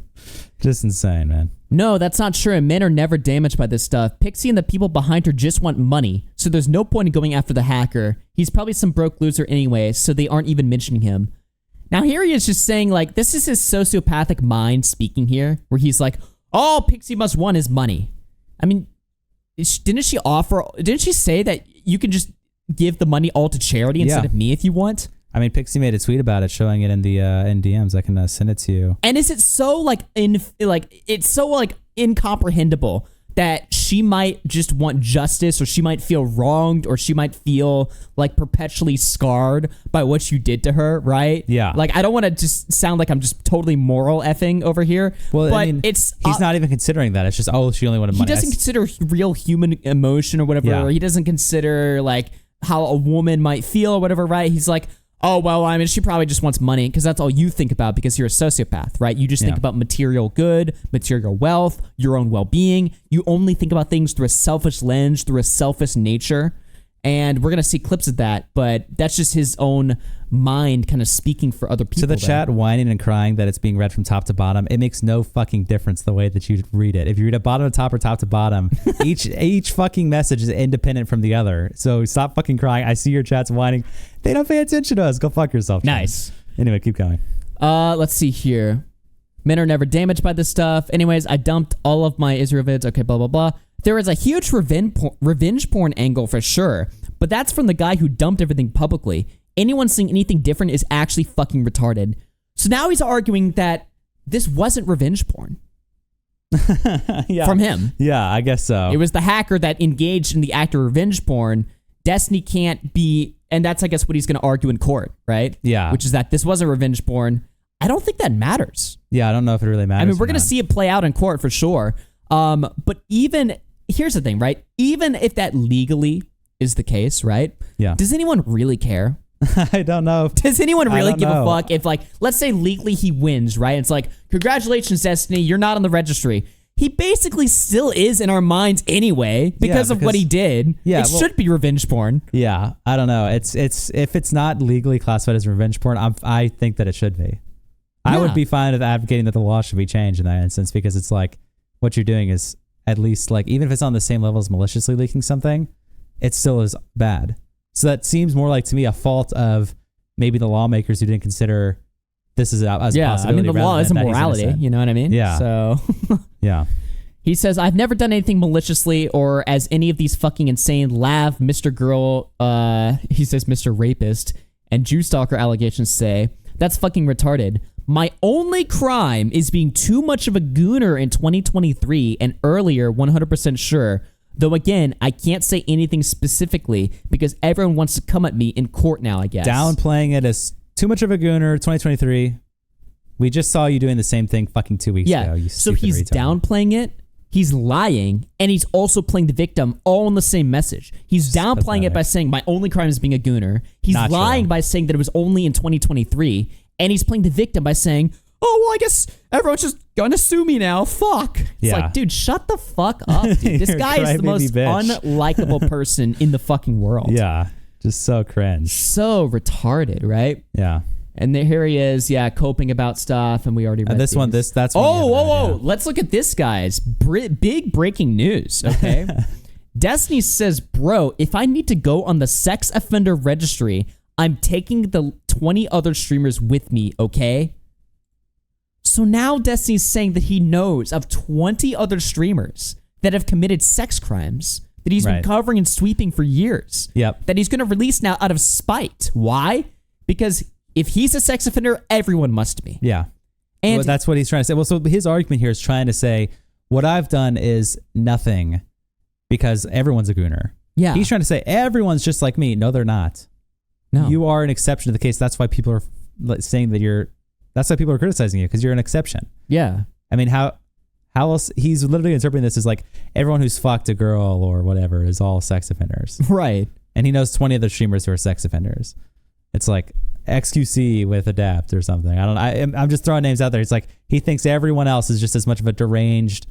Just insane, man. No, that's not true. Men are never damaged by this stuff. Pixie and the people behind her just want money, so there's no point in going after the hacker. He's probably some broke loser anyway, so they aren't even mentioning him. Now here he is just saying, like, this is his sociopathic mind speaking here, where he's like, all Pixie must want is money. I mean, didn't she say that you can just give the money all to charity instead of me if you want? I mean, Pixie made a tweet about it, showing it in the in DMs. I can send it to you. And is it so it's so incomprehensible that she might just want justice, or she might feel wronged, or she might feel like perpetually scarred by what you did to her, right? Yeah. Like, I don't want to just sound like I'm just totally moral effing over here. Well, but I mean, he's not even considering that. It's just, oh, she only wanted money. He doesn't consider real human emotion or whatever. Yeah. Or he doesn't consider like how a woman might feel or whatever, right? He's like, oh, well, I mean, she probably just wants money, because that's all you think about because you're a sociopath, right? You just think about material good, material wealth, your own well-being. You only think about things through a selfish lens, through a selfish nature. And we're going to see clips of that, but that's just his own mind kind of speaking for other people. So the chat whining and crying that it's being read from top to bottom, it makes no fucking difference the way that you read it. If you read it bottom to top or top to bottom, each fucking message is independent from the other. So stop fucking crying. I see your chats whining. They don't pay attention to us. Go fuck yourself. Chat. Nice. Anyway, keep going. Let's see here. Men are never damaged by this stuff. Anyways, I dumped all of my Israel vids. Okay, blah, blah, blah. There is a huge revenge porn angle for sure, but that's from the guy who dumped everything publicly. Anyone saying anything different is actually fucking retarded. So now he's arguing that this wasn't revenge porn. Yeah. From him. Yeah, I guess so. It was the hacker that engaged in the act of revenge porn. Destiny can't be, and that's, I guess, what he's going to argue in court, right? Yeah. Which is that this wasn't revenge porn. I don't think that matters. Yeah, I don't know if it really matters. I mean, we're going to see it play out in court for sure. But even, here's the thing, right? Even if that legally is the case, right? Yeah. Does anyone really care? I don't know. Does anyone really give know. a fuck if, like, let's say legally he wins, right? It's like, congratulations, Destiny, you're not on the registry. He basically still is in our minds anyway because of what he did. Yeah, it should be revenge porn. Yeah, I don't know. It's if it's not legally classified as revenge porn, I think that it should be. I would be fine with advocating that the law should be changed in that instance because it's like what you're doing is at least like even if it's on the same level as maliciously leaking something, it still is bad. So that seems more like to me a fault of maybe the lawmakers who didn't consider this as a possibility. I mean, the law is a morality, you know what I mean? Yeah. So, yeah. He says, I've never done anything maliciously or as any of these fucking insane lav Mr. Girl, he says Mr. Rapist, and Jew Stalker allegations say, that's fucking retarded. My only crime is being too much of a gooner in 2023 and earlier 100% sure. Though again, I can't say anything specifically because everyone wants to come at me in court now, I guess. Downplaying it as too much of a gooner, 2023. We just saw you doing the same thing fucking 2 weeks ago. You so he's retard. downplaying it, he's lying, and he's also playing the victim all in the same message. He's downplaying it by saying, my only crime is being a gooner. He's Not lying true. by saying that it was only in 2023, and he's playing the victim by saying, oh, well, I guess everyone's just gonna sue me now. Fuck. It's Yeah. like, dude, shut the fuck up, dude. This You're a guy is the crybaby most bitch. unlikable person in the fucking world. Yeah. Just so cringe. So retarded, right? Yeah. And here he is, coping about stuff, and we already read This one, these. that's one. Oh, you whoa, haven't whoa. read, yeah. Let's look at this, guys. Big breaking news, okay? Destiny says, bro, if I need to go on the sex offender registry, I'm taking the 20 other streamers with me, okay? So now Destiny's saying that he knows of 20 other streamers that have committed sex crimes that he's been covering and sweeping for years. Yep. That he's going to release now out of spite. Why? Because if he's a sex offender, everyone must be. Yeah. And well, that's what he's trying to say. Well, so his argument here is trying to say, what I've done is nothing because everyone's a gooner. yeah. He's trying to say everyone's just like me. No, they're not. No. You are an exception to the case. That's why people are saying that that's why people are criticizing you because you're an exception. Yeah. I mean, how else? He's literally interpreting this as like everyone who's fucked a girl or whatever is all sex offenders. Right. And he knows 20 other streamers who are sex offenders. It's like XQC with Adapt or something. I don't know. I'm just throwing names out there. It's like he thinks everyone else is just as much of a deranged,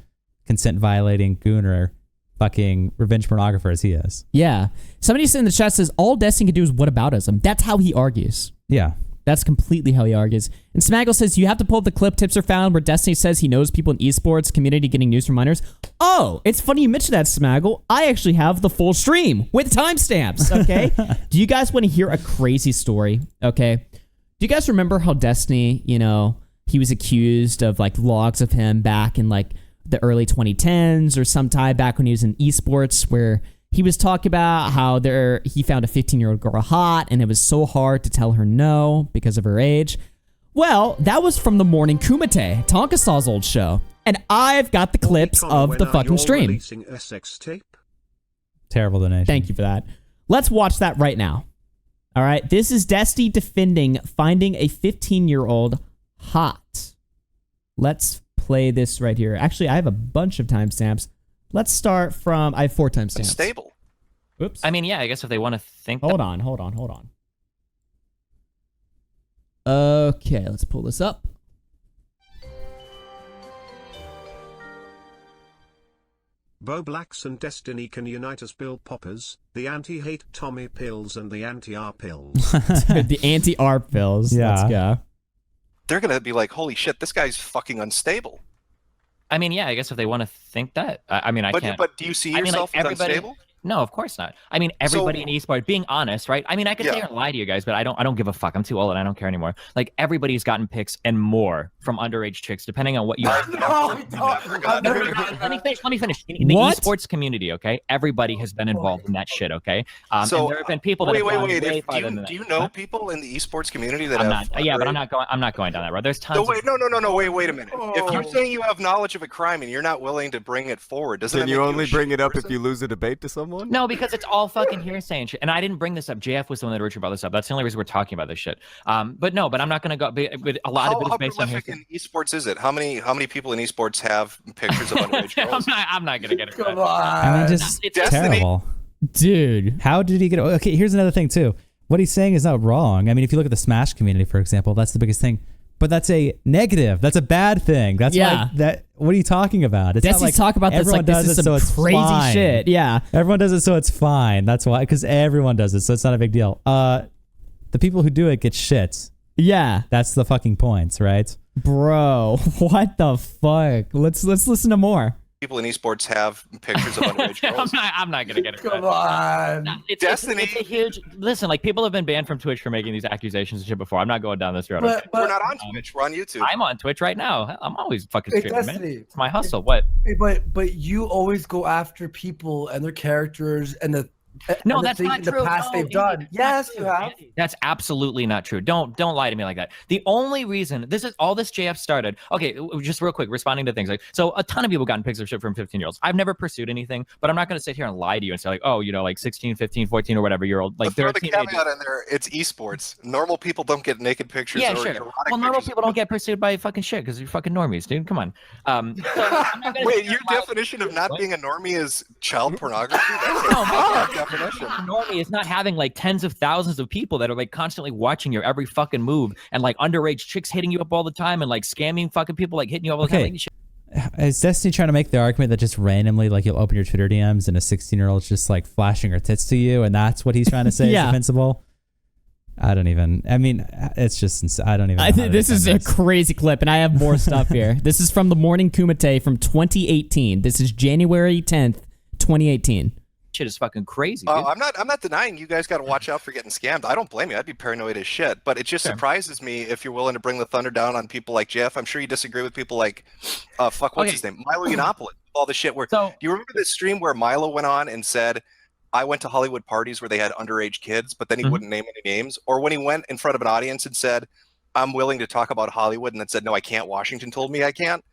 consent violating gooner, fucking revenge pornographer as he is. Yeah. Somebody in the chat says, all Destiny can do is whataboutism. That's how he argues. Yeah. That's completely how he argues. And Smaggle says, you have to pull up the clip tips are found where Destiny says he knows people in esports community getting news from minors. Oh, it's funny you mentioned that, Smaggle. I actually have the full stream with timestamps, okay? Do you guys want to hear a crazy story, okay? Do you guys remember how Destiny, he was accused of like logs of him back in like the early 2010s or sometime back when he was in esports where he was talking about how he found a 15-year-old girl hot and it was so hard to tell her no because of her age. Well, that was from the Morning Kumite, Tonka Saw's old show. And I've got the clips of the fucking stream. Releasing SX tape? Terrible donation. Thank you for that. Let's watch that right now. All right, this is Destiny defending finding a 15-year-old hot. Let's play this right here. Actually, I have a bunch of timestamps. Let's start from, I have 4 timestamps. Unstable. Oops. I mean, yeah, I guess if they want to think. Hold on. Okay, let's pull this up. Bo Blacks and Destiny can unite as Bill Poppers, the anti-hate Tommy Pills and the anti-R Pills. The anti-R pills. Yeah. Let's go. They're going to be like, holy shit, this guy's fucking unstable. I mean, yeah, I guess if they want to think that. I mean, I can't. But do you see I mean, like, yourself as everybody- unstable? No, of course not. I mean, everybody in esports, being honest, right? I mean, I could sit here and lie to you guys, but I don't give a fuck. I'm too old and I don't care anymore. Like, everybody's gotten pics and more from underage chicks, depending on what you. Let me finish. In the What? esports community, okay, everybody has been involved in that shit, okay. So and there have been people that wait, have wait, gone wait. way Do farther than you that. know people in the esports community that I'm have? not. Yeah, but I'm not going down that road. There's tons. No, wait, no. Wait a minute. If you're saying you have knowledge of a crime and you're not willing to bring it forward, doesn't Can that you make only a bring shitty it up person? if you lose a debate to someone? No, because it's all fucking hearsay and shit. And I didn't bring this up. JF was the one that originally brought this up. That's the only reason we're talking about this shit. But I'm not going to go. But a lot of it is How based on prolific hearsay. in esports is it? How many people in esports have pictures of underage girls? I'm not going to get it. I mean, just It's Destiny- terrible. Dude. How did he get? Okay, here's another thing too. What he's saying is not wrong. I mean, if you look at the Smash community, for example, that's the biggest thing. But that's a negative. That's a bad thing. That's why that. What are you talking about? It's Destiny's talk about this like this is some crazy shit. Yeah. Everyone does it, so it's fine. That's why, because everyone does it, so it's not a big deal. The people who do it get shit. Yeah. That's the fucking points, right? Bro, what the fuck? Let's listen to more. People in esports have pictures of underage girls. I'm not gonna get it. Come on. Destiny. It's a huge. Listen, like people have been banned from Twitch for making these accusations and shit before. I'm not going down this road. But We're not on Twitch. We're on YouTube. I'm on Twitch right now. I'm always fucking Hey, streaming, man. Destiny. It's my hustle. What? but you always go after people and their characters and the No, and the that's things not in the true. past No, they've done. it's not Yes, true. you have. That's absolutely not true. Don't lie to me like that. The only reason this JF started. Okay, just real quick, responding to things like so. A ton of people gotten pics of shit from 15-year-olds. I've never pursued anything, but I'm not going to sit here and lie to you and say like, oh, you know, like 16, 15, 14 or whatever year old. Like Throw they're the teenagers. caveat in there. It's esports. Normal people don't get naked pictures. Yeah, or sure. erotic Well, normal pictures. people don't get pursued by fucking shit because you're fucking normies, dude. Come on. So I'm not gonna Wait, sit here your and lie. definition of not What? being a normie is child pornography? That's a No, my fucked up definition. normie is not having like tens of thousands of people that are like constantly watching your every fucking move and like underage chicks hitting you up all the time and like scamming fucking people like hitting you up all the time. Okay. Like, shit. Is Destiny trying to make the argument that just randomly, like, you'll open your Twitter DMs and a 16-year-old's just like flashing her tits to you, and that's what he's trying to say Yeah. is invincible? I don't even. I mean, it's just. I don't even. Know how to This is a defend this. crazy clip, and I have more stuff here. This is from the Morning Kumite from 2018. This is January 10th, 2018. Shit is fucking crazy. Dude. I'm not denying you guys got to watch out for getting scammed. I don't blame you. I'd be paranoid as shit. But it just Sure. surprises me if you're willing to bring the thunder down on people like Jeff. I'm sure you disagree with people like, what's his name? Milo Yiannopoulos. All the shit where. So- Do you remember this stream where Milo went on and said, I went to Hollywood parties where they had underage kids, but then he wouldn't name any names? Or when he went in front of an audience and said, I'm willing to talk about Hollywood, and then said, no, I can't. Washington told me I can't.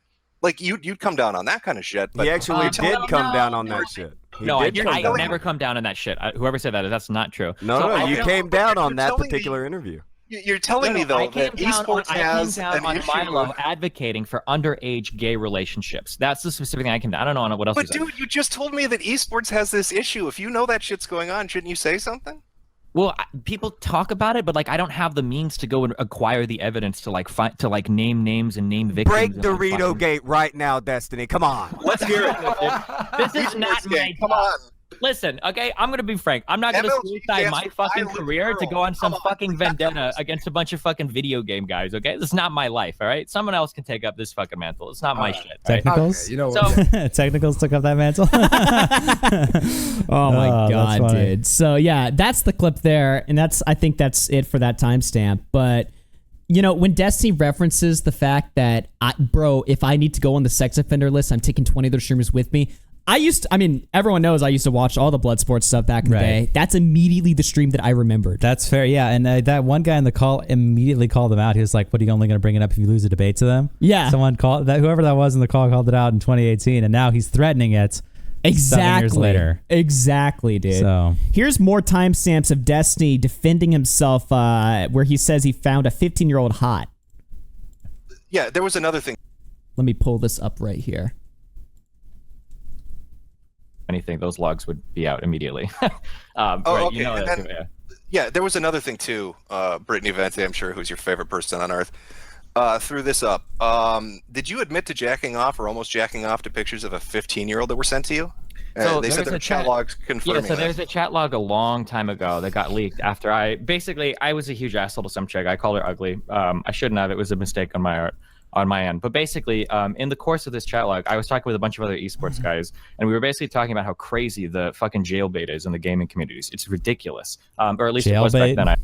Like, you'd come down on that kind of shit. But He actually did no, come no, down on no. that shit. He No, I did come I down. never come down on that shit. Whoever said that, that's not true. No, So no, I you know- came down on You're that telling me- particular interview. You're telling me, though, I came that down esports has on an issue. Milo advocating for underage gay relationships. That's the specific thing I came down. I don't know what else. But he said. dude, you just told me that esports has this issue. If you know that shit's going on, shouldn't you say something? Well, people talk about it, but like I don't have the means to go and acquire the evidence to like name names and name victims. Break and, the like, Dorito fucking- Gate right now, Destiny. Come on. Let's hear it. This is not my. Come on. Listen, okay, I'm gonna be frank. I'm not gonna MLG suicide stands my for fucking violent career to girl. go on some Come on. fucking vendetta against a bunch of fucking video game guys. Okay, this is not my life. All right, someone else can take up this fucking mantle. It's not my shit. All right? Technicals. Okay, you know So what? Technicals took up that mantle. Oh my Oh, that's god, funny. dude. So yeah, that's the clip there, and I think that's it for that timestamp. But you know, when Destiny references the fact that bro, if I need to go on the sex offender list, I'm taking 20 other streamers with me. Everyone knows I used to watch all the Bloodsport stuff back in the Right. day. That's immediately the stream that I remembered. That's fair, yeah. And that one guy in the call immediately called him out. He was like, "What, are you only going to bring it up if you lose a debate to them?" Yeah. Someone called that. Whoever that was in the call called it out in 2018, and now he's threatening it. Exactly. 7 years later. Exactly, dude. So Here's more timestamps of Destiny defending himself, where he says he found a 15-year-old hot. Yeah, there was another thing. Let me pull this up right here. anything, those logs would be out immediately. Okay. You know And that then- too, yeah. Yeah, there was another thing too. Brittany Vente, I'm sure, who's your favorite person on earth, threw this up. Did you admit to jacking off or almost jacking off to pictures of a 15-year-old that were sent to you? So they said there's their a chat chat- logs confirming Yeah, so that. there's a chat log a long time ago that got leaked after I was a huge asshole to some chick. I called her ugly. I shouldn't have. It was a mistake on my end. But basically, in the course of this chat log, I was talking with a bunch of other esports guys, and we were basically talking about how crazy the fucking jailbait is in the gaming communities. It's ridiculous. Or at least it was back Jailbait? then.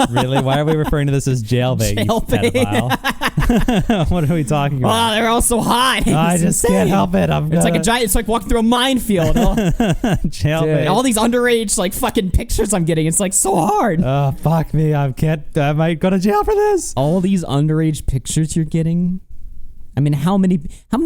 really, why are we referring to this as jailbait? Jailbait. You pedophile? What are we talking Wow, about? they're all so hot. I It's just insane. can't help it. It's like a giant. It's like walking through a minefield. jailbait. All these underage like fucking pictures I'm getting. It's like so hard. Oh, fuck me. I might go to jail for this. All these underage pictures you're getting. I mean, how many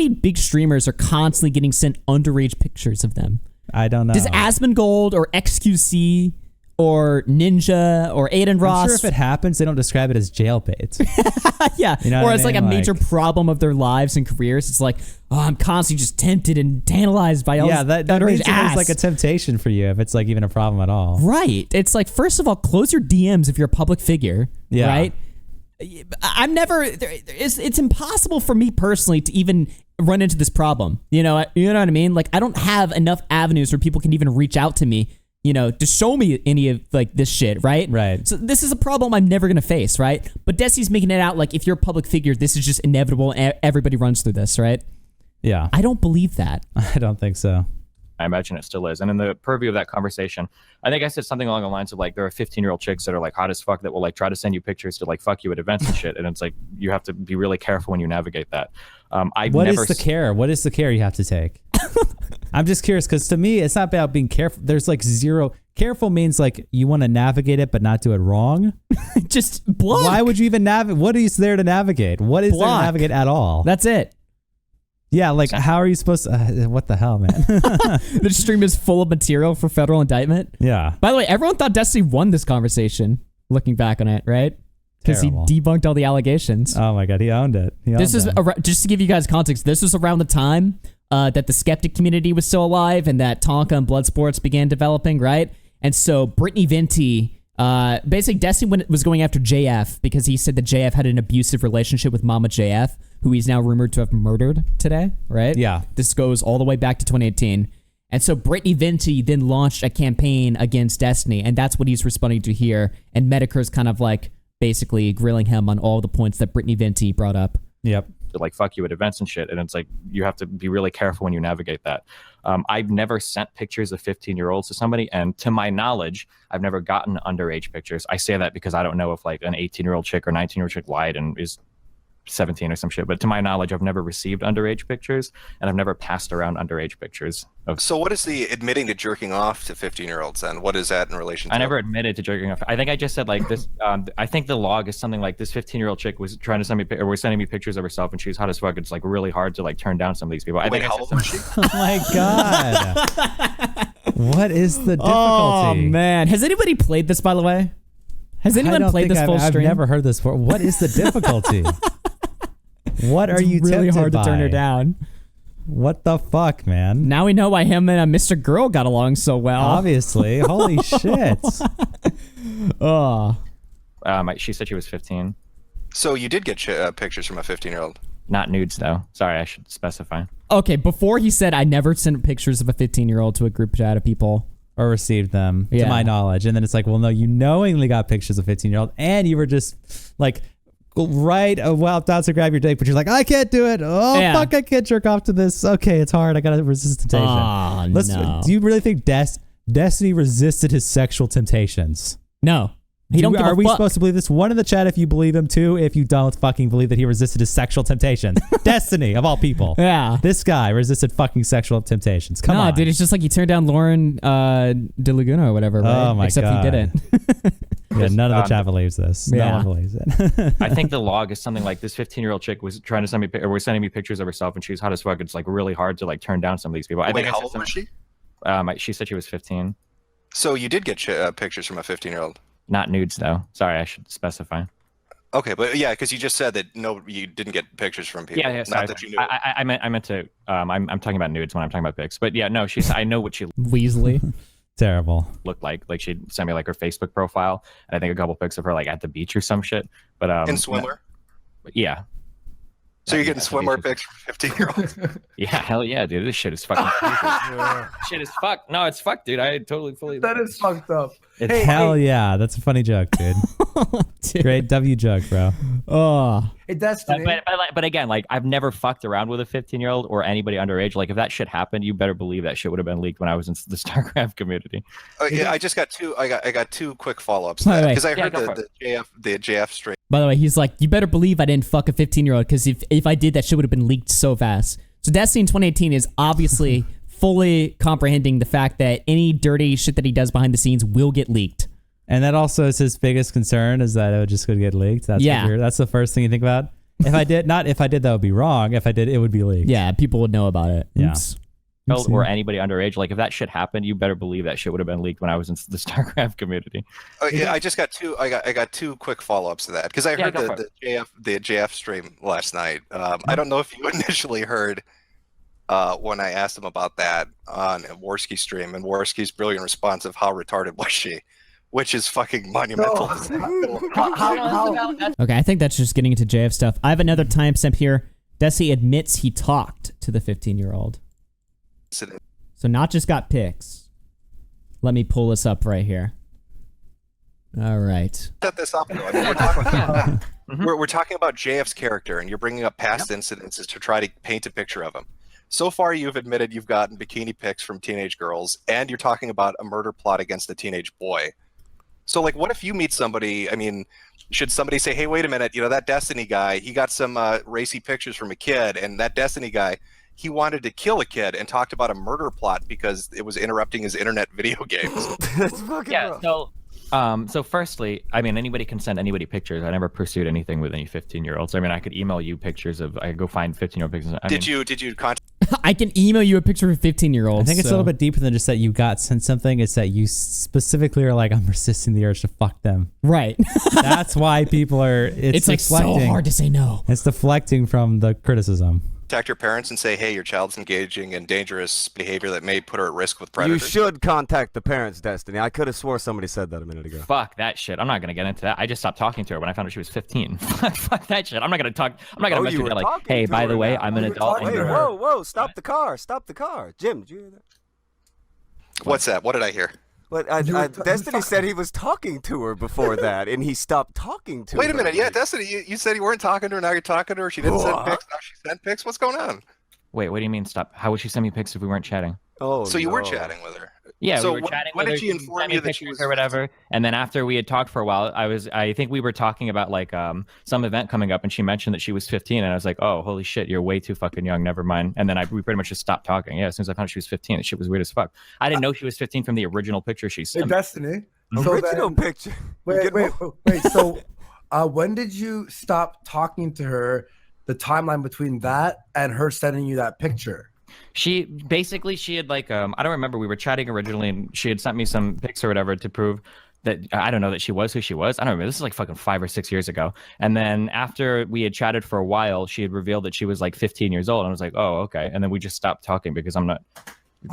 big streamers are constantly getting sent underage pictures of them? I don't know. Does Asmongold or XQC or Ninja or Aiden Ross. I'm sure if it happens, they don't describe it as jailbait. Yeah, You know or what I it's like a mean? major problem of their lives and careers. It's like, oh, I'm constantly just tempted and tantalized by all Yeah, this that underage means ass. it's like a temptation for you if it's like even a problem at all. Right. It's like, first of all, close your DMs if you're a public figure. Yeah. Right. I'm never. It's impossible for me personally to even run into this problem. You know what I mean? Like, I don't have enough avenues where people can even reach out to me, to show me any of like this shit, right? Right. So this is a problem I'm never gonna face, right? But Desi's making it out like if you're a public figure, this is just inevitable. Everybody runs through this, right? Yeah. I don't believe that. I don't think so. I imagine it still is. And in the purview of that conversation, I think I said something along the lines of like, there are 15-year-old chicks that are like hot as fuck that will like try to send you pictures to like fuck you at events and shit. And it's like, you have to be really careful when you navigate that. What is the care? What is the care you have to take? I'm just curious because to me, it's not about being careful. There's like zero. Careful means like you want to navigate it, but not do it wrong. Just block. Why would you even navigate? What is there to navigate? What is there to navigate at all? That's it. Yeah, like how are you supposed to? What the hell, man? The stream is full of material for federal indictment. Yeah. By the way, everyone thought Destiny won this conversation. Looking back on it, right? Because he Terrible. debunked all the allegations. Oh my god, he owned it. This is just to give you guys context. This was around the time that the skeptic community was still alive and that Tonka and Bloodsports began developing, right? And so Brittany Venti, basically Destiny was going after JF because he said that JF had an abusive relationship with Mama JF, who he's now rumored to have murdered today, right? Yeah. This goes all the way back to 2018. And so Brittany Venti then launched a campaign against Destiny, and that's what he's responding to here. And Medicare's kind of like basically grilling him on all the points that Brittany Venti brought up. Yep. To like fuck you at events and shit. And it's like, you have to be really careful when you navigate that. I've never sent pictures of 15-year-olds to somebody. And to my knowledge, I've never gotten underage pictures. I say that because I don't know if like an 18-year-old chick or 19-year-old chick lied and is 17 or some shit. But to my knowledge, I've never received underage pictures and I've never passed around underage pictures. So what is the admitting to jerking off to 15-year-olds then? What is that in relation to? I never admitted to jerking off. I think I just said like this. I think the log is something like this 15-year-old chick was trying to send me, or was sending me pictures of herself and she was hot as fuck. It's like really hard to like turn down some of these people. I Wait, think how old was she? Oh my god. What is the difficulty? Oh man, has anybody played this? By the way, has anyone played this full stream? I've never heard this before. What is the difficulty? What are you really tempted hard to turn by? her down. What the fuck, man? Now we know why him and Mr. Girl got along so well. Obviously. Holy shit. Oh. She said she was 15. So you did get pictures from a 15-year-old? Not nudes though. Sorry, I should specify. Okay, before he said I never sent pictures of a 15-year-old to a group chat of people. Or received them, Yeah. to my knowledge. And then it's like, well, no, you knowingly got pictures of 15-year-old and you were just like about to grab your dick, but you're like, I can't do it. Oh, Yeah. fuck, I can't jerk off to this. Okay, it's hard. I gotta resist temptation. Oh, no. Do you really think Destiny resisted his sexual temptations? No. Are we supposed to believe this? One in the chat if you believe him, two if you don't fucking believe that he resisted his sexual temptations. Destiny, of all people. Yeah. This guy resisted fucking sexual temptations. Come on. dude, it's just like he turned down Lauren De Laguna or whatever, right? Oh my Except God. he didn't. Yeah, none of the chat believes this. No Yeah. one believes it. I think the log is something like this 15-year-old chick was trying to send me, or was sending me pictures of herself and she was hot as fuck. It's like really hard to like turn down some of these people. I Wait, think how old was she? She said she was 15. So you did get pictures from a 15-year-old? Not nudes though. Sorry, I should specify. Okay, but yeah, because you just said that no, you didn't get pictures from people. Yeah, sorry. Not that you knew. I meant to. I'm talking about nudes when I'm talking about pics. But yeah, no, I know what she Weasley. Terrible. looked like. Like she'd send me like her Facebook profile, and I think a couple pics of her like at the beach or some shit. But In swimwear? Yeah. So you're getting swimwear pics from 15-year-olds? Yeah, hell yeah, dude. This shit is fucking crazy. Shit is fuck. No, it's fuck, dude. I totally fully. That is fucked up. It's hell yeah. That's a funny joke, dude. Great W joke, bro. Oh. Hey, Destiny. But again, like I've never fucked around with a 15-year-old or anybody underage. Like if that shit happened, you better believe that shit would have been leaked when I was in the StarCraft community. Yeah, I just got two. I got two quick follow-ups Wait, wait. because I heard go the JF stream. By the way, he's like, you better believe I didn't fuck a 15-year-old because if I did, that shit would have been leaked so fast. So Destiny in 2018 is obviously fully comprehending the fact that any dirty shit that he does behind the scenes will get leaked. And that also is his biggest concern is that it would just go get leaked. That's that's the first thing you think about. If I did, that would be wrong. If I did, it would be leaked. Yeah, people would know about it. Yeah. Oops. or anybody underage, like if that shit happened, you better believe that shit would have been leaked when I was in the StarCraft community. Yeah, I just got two. I got two quick follow-ups to that because I heard the JF stream last night. I don't know if you initially heard when I asked him about that on Warski's stream, and Warski's brilliant response of how retarded was she, which is fucking monumental. Okay, I think that's just getting into JF stuff. I have another timestamp here. Desi admits he talked to the 15-year-old. So not just got pics. Let me pull this up right here. All right. Set this up. Though. I mean, we're talking about JF's character, and you're bringing up past incidences to try to paint a picture of him. So far, you've admitted you've gotten bikini pics from teenage girls, and you're talking about a murder plot against a teenage boy. So, like, what if you meet somebody? I mean, should somebody say, "Hey, wait a minute, you know that Destiny guy? He got some racy pictures from a kid, and that Destiny guy, he wanted to kill a kid and talked about a murder plot because it was interrupting his internet video games." That's fucking rough. So firstly, I mean, anybody can send anybody pictures. I never pursued anything with any 15-year-olds. I mean, I could email you pictures of. I could go find 15-year-old pictures. Did you contact? I can email you a picture of a 15-year-old. I think it's a little bit deeper than just that you got sent something. It's that you specifically are like, I'm resisting the urge to fuck them. Right. That's why people are. It's like so hard to say no. It's deflecting from the criticism. Contact your parents and say, "Hey, your child's engaging in dangerous behavior that may put her at risk with predators." You should contact the parents, Destiny. I could have swore somebody said that a minute ago. Fuck that shit. I'm not gonna get into that. I just stopped talking to her when I found out she was 15. Fuck that shit. I'm not gonna talk. I'm not gonna mess with her like, "Hey, by the way, I'm an adult." Wait, whoa! Stop the car! Stop the car! Jim, did you hear that? What's that? What did I hear? But Destiny said he was talking to her before that, and he stopped talking to her. Wait a minute. Yeah, Destiny, you said you weren't talking to her. Now you're talking to her. She didn't send pics. Now she sent pics. What's going on? Wait, what do you mean stop? How would she send me pics if we weren't chatting? Oh, so you were chatting with her? Yeah, so we were chatting when with her. Did she inform you that she was or whatever? And then after we had talked for a while, I think we were talking about like some event coming up, and she mentioned that she was 15, and I was like, oh, holy shit, you're way too fucking young. Never mind. And then we pretty much just stopped talking. Yeah, as soon as I found out she was 15, that shit was weird as fuck. I didn't know she was 15 from the original picture she sent. Destiny. Original picture. Wait. So, when did you stop talking to her? The timeline between that and her sending you that picture. She had like I don't remember, we were chatting originally and she had sent me some pics or whatever to prove that I don't know that she was who she was. I don't remember. This is like fucking 5 or 6 years ago. And then after we had chatted for a while, she had revealed that she was like 15 years old. And I was like, oh, okay. And then we just stopped talking because I'm not.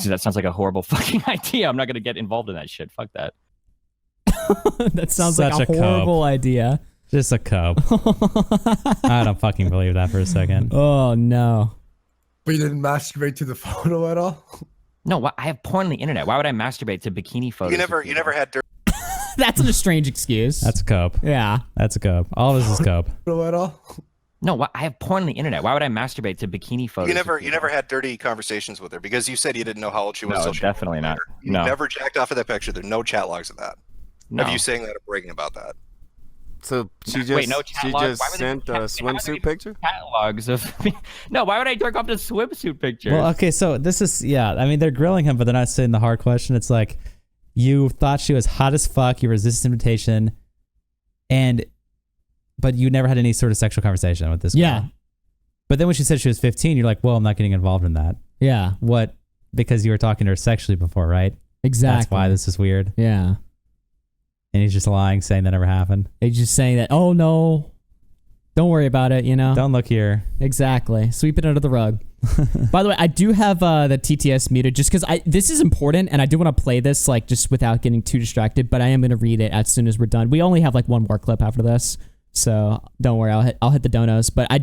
That sounds like a horrible fucking idea. I'm not gonna get involved in that shit. Fuck that. That sounds like a horrible idea. Just a cub. I don't fucking believe that for a second. Oh no. But you didn't masturbate to the photo at all? No, I have porn on the internet. Why would I masturbate to bikini photos? You never had dirt. That's a strange excuse. That's a cub. Yeah. That's a cub. All of this is cub. At all? No, I have porn on the internet. Why would I masturbate to bikini photos? You never had dirty conversations with her because you said you didn't know how old she was. No, definitely not. You never jacked off of that picture. There's no chat logs of that. No. Of you saying that or bragging about that. So she just sent a swimsuit picture? Catalogs of no. Why would I jerk off to swimsuit pictures? Well, okay, so this is I mean, they're grilling him, but they're not saying the hard question. It's like you thought she was hot as fuck. You resisted invitation, but you never had any sort of sexual conversation with this girl. Yeah. But then when she said she was 15, you're like, well, I'm not getting involved in that. Yeah. What? Because you were talking to her sexually before, right? Exactly. That's why this is weird. Yeah. And he's just lying, saying that never happened. He's just saying that, oh no, don't worry about it, Don't look here. Exactly. Sweep it under the rug. By the way, I do have the TTS muted just because this is important and I do want to play this like just without getting too distracted, but I am going to read it as soon as we're done. We only have like one more clip after this, so don't worry, I'll hit the donos. But I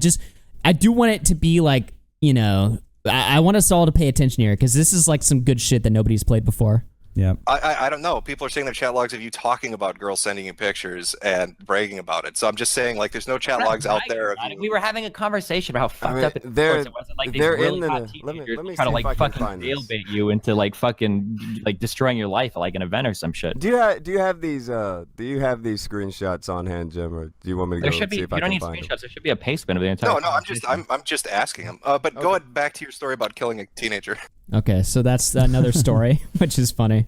do want it to be like, I want us all to pay attention here because this is like some good shit that nobody's played before. Yeah. I don't know. People are saying there are chat logs of you talking about girls sending you pictures and bragging about it. So I'm just saying, like, there's no chat logs out there. Of you. We were having a conversation about how fucked up it was. It wasn't like they're really in hot the. Let me trying to see if I like can fucking find this. jailbait you into like fucking like destroying your life at like an event or some shit. Do you have these screenshots on hand, Jim, or do you want me to There go should be. see You if I don't can need find screenshots. them? There should be a pastebin of the entire. No, I'm just asking him. But going back to your story about killing a teenager. Okay, so that's another story, which is funny.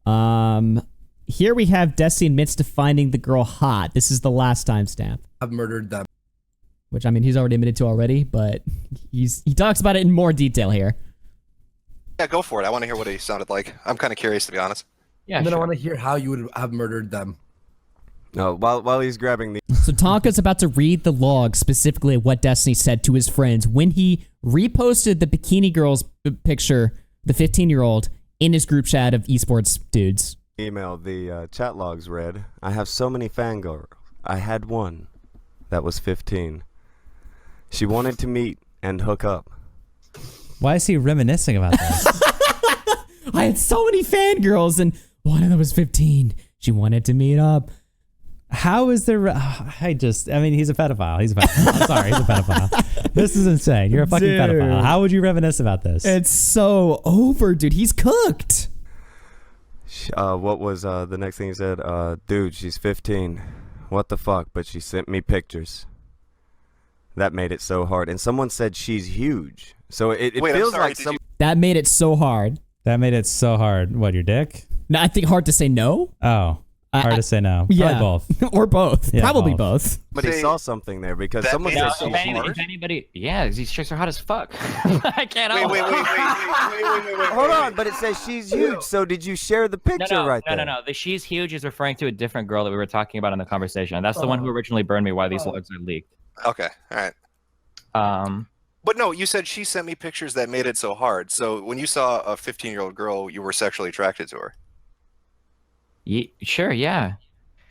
Here we have Desi admits to finding the girl hot. This is the last timestamp. I've murdered them. Which, I mean, he's already admitted to already, but he talks about it in more detail here. Yeah, go for it. I want to hear what he sounded like. I'm kind of curious, to be honest. Yeah, And then sure. I want to hear how you would have murdered them. No, while he's grabbing the So Tonka's about to read the log specifically of what Destiny said to his friends when he reposted the bikini girl's picture, the 15-year-old, in his group chat of esports dudes. email, the chat logs read, I have so many fangirls. I had one that was 15. She wanted to meet and hook up. Why is he reminiscing about this? I had so many fangirls, and one of them was 15. She wanted to meet up. How is there? I mean, he's a pedophile. He's a pedophile. I'm sorry, he's a pedophile. This is insane. You're a fucking Dude. pedophile. How would you reminisce about this? It's so over, dude. He's cooked. What was the next thing he said? Dude, she's 15. What the fuck? But she sent me pictures. That made it so hard. And someone said she's huge. So it Wait, I'm feels sorry, like did some. you- That made it so hard. That made it so hard. What, your dick? No, I think hard to say no. Oh, hard to say no. Yeah, Probably both. or both. Yeah, Probably both. both. But he Say- saw something there because That someone made said it she's so huge. If anybody, yeah, these chicks are hot as fuck. I can't help Wait. Hold on, but it says she's huge. So did you share the picture no, there? no. The she's huge is referring to a different girl that we were talking about in the conversation. That's the one who originally burned me why these logs are leaked. Okay, all right. But no, you said she sent me pictures that made it so hard. So when you saw a 15-year-old girl, you were sexually attracted to her. Sure, yeah.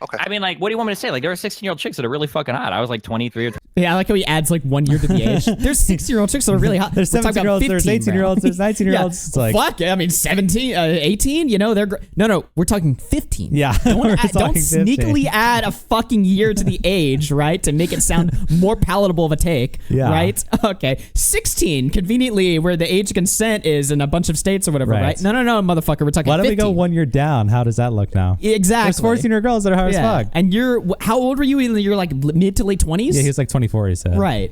Okay. I mean, like, what do you want me to say? Like, there are 16-year-old chicks that are really fucking hot. I was like 23 or Yeah, I like how he adds like 1 year to the age. There's 6-year-old chicks that are really hot. There's We're talking about 17-year-olds, there's 15, bro. 18-year-olds, there's 19-year-olds. Yeah. It's like, Fuck, I mean 17, 18, you know, they're no, we're talking 15. Yeah, Don't, we're don't talking 15. sneakily add a fucking year to the age, right? To make it sound more palatable of a take, Yeah. right? Okay. 16, conveniently where the age of consent is in a bunch of states or whatever, Right. right? No, motherfucker, we're talking why don't 15. we go 1 year down? How does that look now? Exactly. There's 14-year girls that are hard as fuck. And how old were you? You're like mid to late 20s? Yeah, he was like 24, he said. Right.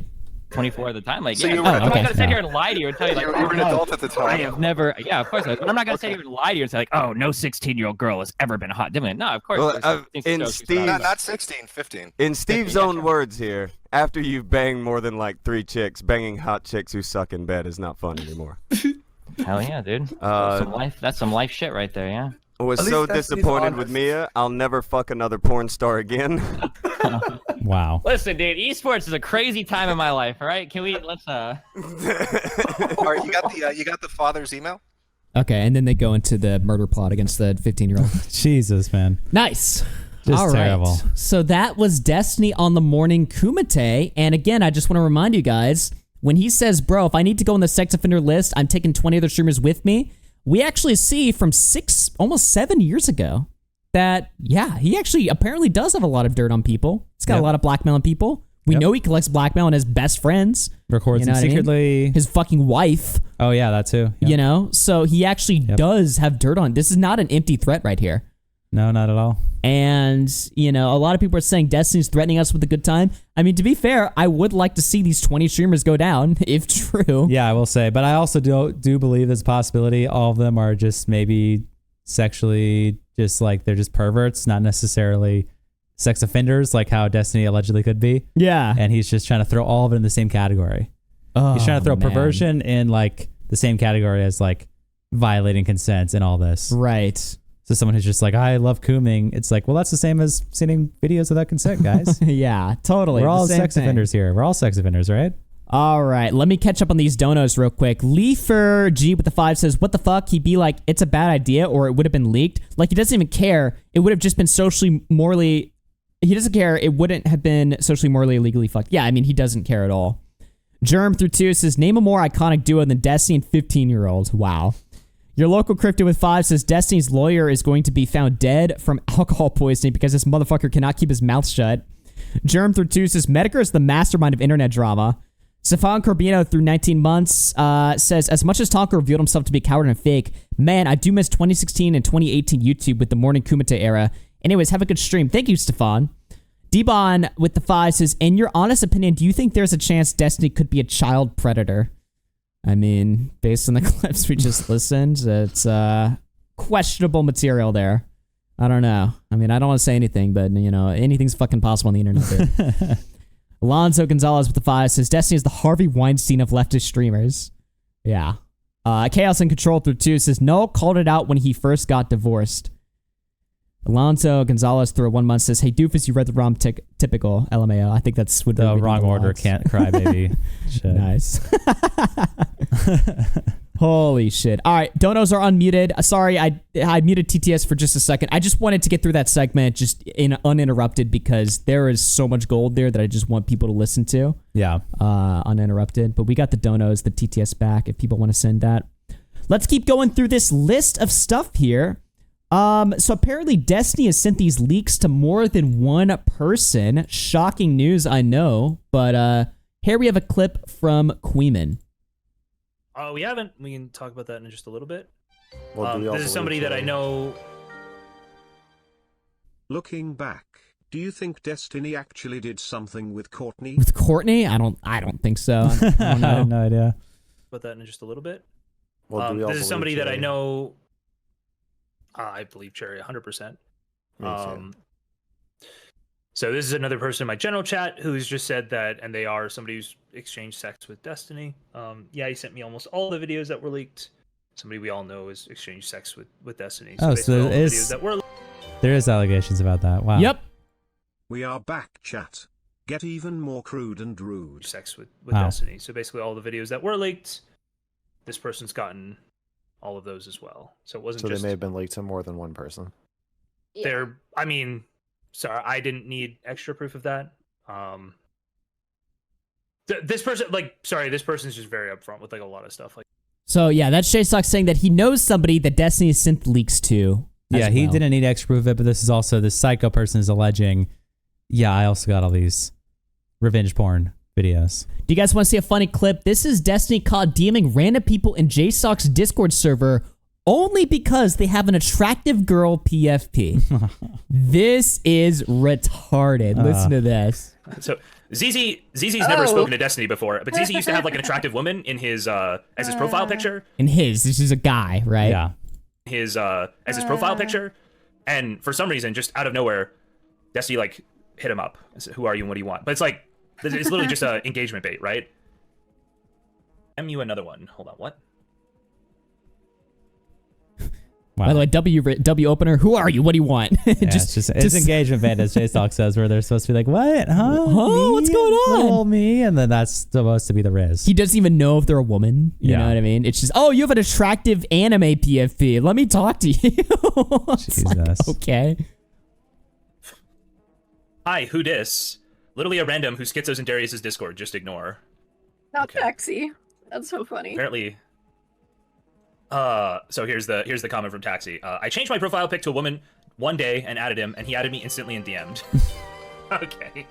24 at the time. Like, So yeah, you I'm were- not okay. gonna sit here and lie to you and tell you like, You were an oh, adult at the time. I have never. Yeah, of course. But I'm not gonna sit here and lie to you and say like, oh, no 16-year-old girl has ever been hot. Definitely. No, of course. Well, there's things to in show she's Steve- hot. Not 16, 15. In Steve's own words here, after you've banged more than like 3 chicks, banging hot chicks who suck in bed is not fun anymore. Hell yeah, dude. That's some life shit right there. Yeah. I was At so least Destiny's disappointed with honest. Mia, I'll never fuck another porn star again. Wow. Listen, dude, esports is a crazy time in my life. All right, let's All right, you got the father's email? Okay, and then they go into the murder plot against the 15-year-old. Jesus, man. Nice. Just All right. terrible. So that was Destiny on the morning Kumite. And again, I just want to remind you guys, when he says, bro, if I need to go on the sex offender list, I'm taking 20 other streamers with me. We actually see from almost 7 years ago that, yeah, he actually apparently does have a lot of dirt on people. He's got a Yep. lot of blackmail on people. We Yep. know he collects blackmail on his best friends. Records You know them what I mean? secretly. His fucking wife, Oh, yeah, that too. Yep. you know? So he actually does have dirt on. This is not an empty threat right here. No, not at all. And, you know, a lot of people are saying Destiny's threatening us with a good time. I mean, to be fair, I would like to see these 20 streamers go down, if true. Yeah, I will say. But I also do believe there's a possibility all of them are just maybe sexually, just like they're just perverts, not necessarily sex offenders, like how Destiny allegedly could be. Yeah. And he's just trying to throw all of it in the same category. He's trying to throw perversion in like the same category as like violating consent and all this. Right. So someone who's just like, I love cooming. It's like, well, that's the same as sending videos without consent, guys. Yeah, totally. We're The all same sex thing. offenders here. We're all sex offenders, right? All right, let me catch up on these donos real quick. Leafer G with the 5 says, what the fuck? He'd be like, it's a bad idea or it would have been leaked. Like, he doesn't even care. It would have just been he doesn't care. It wouldn't have been socially, morally, legally fucked. Yeah, I mean, he doesn't care at all. Germ through 2 says, name a more iconic duo than Destiny and 15-year-olds. Wow. Your local crypto with 5 says Destiny's lawyer is going to be found dead from alcohol poisoning because this motherfucker cannot keep his mouth shut. Germ through 2 says Medicare is the mastermind of internet drama. Stefan Corbino through 19 months says, as much as Tonka revealed himself to be a coward and a fake, man, I do miss 2016 and 2018 YouTube with the morning Kumite era. Anyways, have a good stream. Thank you, Stefan. D-Bon with the 5 says, in your honest opinion, do you think there's a chance Destiny could be a child predator? I mean, based on the clips we just listened, it's questionable material there. I don't know. I mean, I don't want to say anything, but, you know, anything's fucking possible on the internet there. Alonzo Gonzalez with the 5 says, Destiny is the Harvey Weinstein of leftist streamers. Yeah. Chaos and Control through 2 says, no, called it out when he first got divorced. Alonso Gonzalez through 1 month says, hey, Doofus, you read the wrong typical LMAO. I think that's with the wrong order. Can't cry, baby. Shit. Nice. Holy shit. All right, donos are unmuted. Sorry, I muted TTS for just a second. I just wanted to get through that segment just uninterrupted because there is so much gold there that I just want people to listen to. Yeah. Uninterrupted. But we got the donos, the TTS back if people want to send that. Let's keep going through this list of stuff here. So apparently Destiny has sent these leaks to more than one person. Shocking news, I know. But here we have a clip from Queeman. We haven't. We can talk about that in just a little bit. Well, this is somebody that I know. Looking back, do you think Destiny actually did something with Courtney? With Courtney? I don't think so. I don't know. I have no idea. About that in just a little bit. Well, this is somebody that I know. I believe Cherry 100%. So this is another person in my general chat who's just said that, and they are somebody who's exchanged sex with Destiny. Yeah, he sent me almost all the videos that were leaked. Somebody we all know has exchanged sex with Destiny. So basically all the is, videos that were there is allegations about that. Wow. Yep. We are back, chat. Get even more crude and rude. Sex with Destiny. So basically all the videos that were leaked, this person's gotten all of those as well. So it wasn't So just... they may have been leaked to more than one person. They're... I mean... Sorry, I didn't need extra proof of that. This person, this person's just very upfront with like a lot of stuff. Like, so yeah, that's Jay Sox saying that he knows somebody that Destiny has sent leaks to. Yeah, he didn't need extra proof of it, but this is also the psycho person is alleging. Yeah, I also got all these revenge porn videos. Do you guys want to see a funny clip? This is Destiny caught DMing random people in Jay Sox Discord server only because they have an attractive girl PFP. This is retarded. Listen to this. So ZZ's never spoken to Destiny before, but ZZ used to have like an attractive woman in his as his profile picture. This is a guy, right? Yeah. His as his profile picture, and for some reason, just out of nowhere, Destiny like hit him up. Said, who are you and what do you want? But it's literally just a engagement bait, right? MU another one. Hold on, what? Wow. By the way, W opener, who are you? What do you want? Yeah, it's engagement bait, as J-Stock says, where they're supposed to be like, what? Huh? Me? What's going on? Little me? And then that's supposed to be the Riz. He doesn't even know if they're a woman. You know what I mean? It's just, oh, you have an attractive anime PFP. Let me talk to you. Jesus. Like, okay. Hi, who dis? Literally a random who schizos in Darius's Discord. Just ignore. Not Taxi. That's so funny. Apparently. So here's the comment from Taxi. I changed my profile pic to a woman one day and added him, and he added me instantly and DM'd. Okay.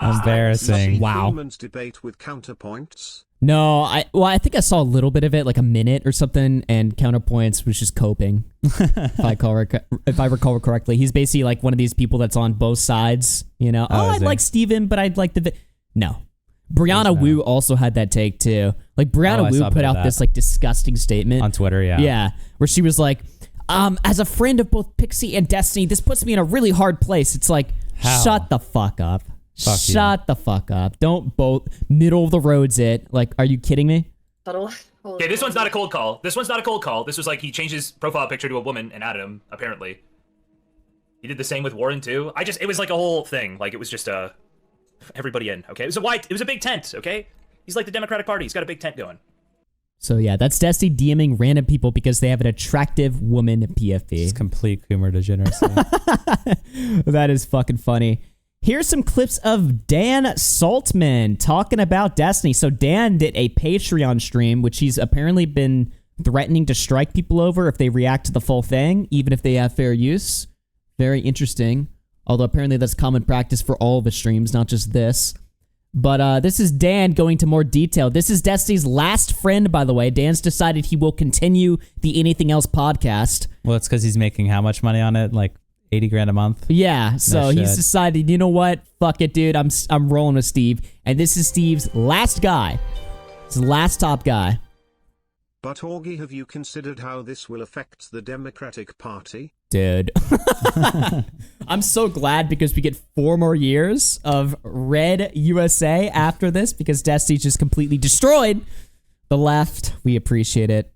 Embarrassing. Wow. Debate with counterpoints. No, I think I saw a little bit of it, like a minute or something, and Counterpoints was just coping. if I recall correctly, he's basically like one of these people that's on both sides. You know, I'd like Steven, but I'd like the no. Brianna Wu also had that take too. Like Brianna Wu put out this like disgusting statement on Twitter, yeah, where she was like, as a friend of both Pixie and Destiny, this puts me in a really hard place. It's like, shut the fuck up. Shut the fuck up. Don't both middle of the roads it. Like, are you kidding me? Okay, this one's not a cold call. This one's not a cold call. This was like he changed his profile picture to a woman and added him, apparently. He did the same with Warren too. It was like a whole thing. Like it was just everybody in, okay? It was a big tent, okay? He's like the Democratic Party. He's got a big tent going. So yeah, that's Destiny DMing random people because they have an attractive woman PFP. It's complete humor degeneracy. That is fucking funny. Here's some clips of Dan Saltman talking about Destiny. So Dan did a Patreon stream, which he's apparently been threatening to strike people over if they react to the full thing, even if they have fair use. Very interesting. Although apparently that's common practice for all of his streams, not just this. But this is Dan going to more detail. This is Destiny's last friend, by the way. Dan's decided he will continue the Anything Else podcast. Well, it's because he's making how much money on it? Like 80 grand a month? Yeah, so he's decided, you know what? Fuck it, dude. I'm rolling with Steve. And this is Steve's last guy. His last top guy. But Augie, have you considered how this will affect the Democratic Party? Dude. I'm so glad because we get 4 more years of Red USA after this because Destiny's just completely destroyed The left, we appreciate it.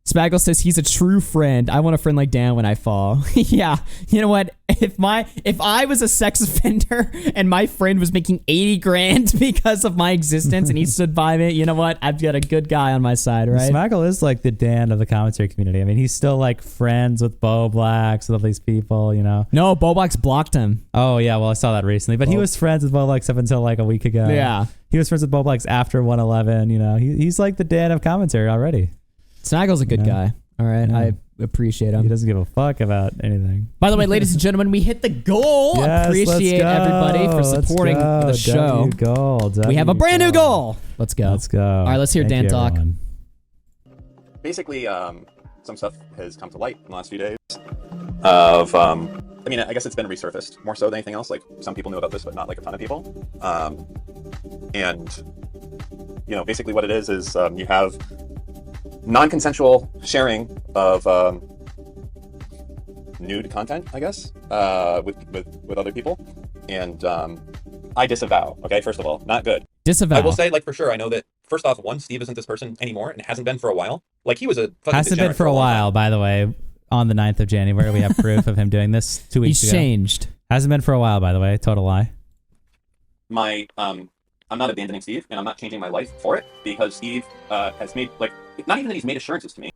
Spaggle says he's a true friend. I want a friend like Dan when I fall. Yeah. You know what? If I was a sex offender and my friend was making 80 grand because of my existence and he stood by me, you know what? I've got a good guy on my side, right? Smaggle is like the Dan of the commentary community. I mean, he's still like friends with Bo Blacks and all these people, you know? No, Bo Blacks blocked him. Oh, yeah. Well, I saw that recently. But he was friends with Bo Blacks up until like a week ago. Yeah. He was friends with Bo Blacks after 111. You know, he's like the Dan of commentary already. Snaggle's a good guy. All right. Yeah. I appreciate him. He doesn't give a fuck about anything. By the way, ladies and gentlemen, we hit the goal. Yes, Appreciate everybody for supporting the show. We have a brand new goal. Let's go. Let's go. All right, let's hear Dan talk. Everyone. Basically, some stuff has come to light in the last few days of, I mean, I guess it's been resurfaced more so than anything else. Like, some people knew about this, but not like a ton of people. And, you know, basically what it is you have non-consensual sharing of nude content, I guess, with other people. And I disavow, okay, first of all, not good. Disavow. I will say, like, for sure, I know that, first off, one, Steve isn't this person anymore, and hasn't been for a while. Like, he was a fucking Hasn't been for a while, by the way. On the 9th of January, we have proof of him doing this 2 weeks ago. He's changed. Hasn't been for a while, by the way. Total lie. I'm not abandoning Steve, and I'm not changing my life for it, because Steve has made, like, not even that he's made assurances to me.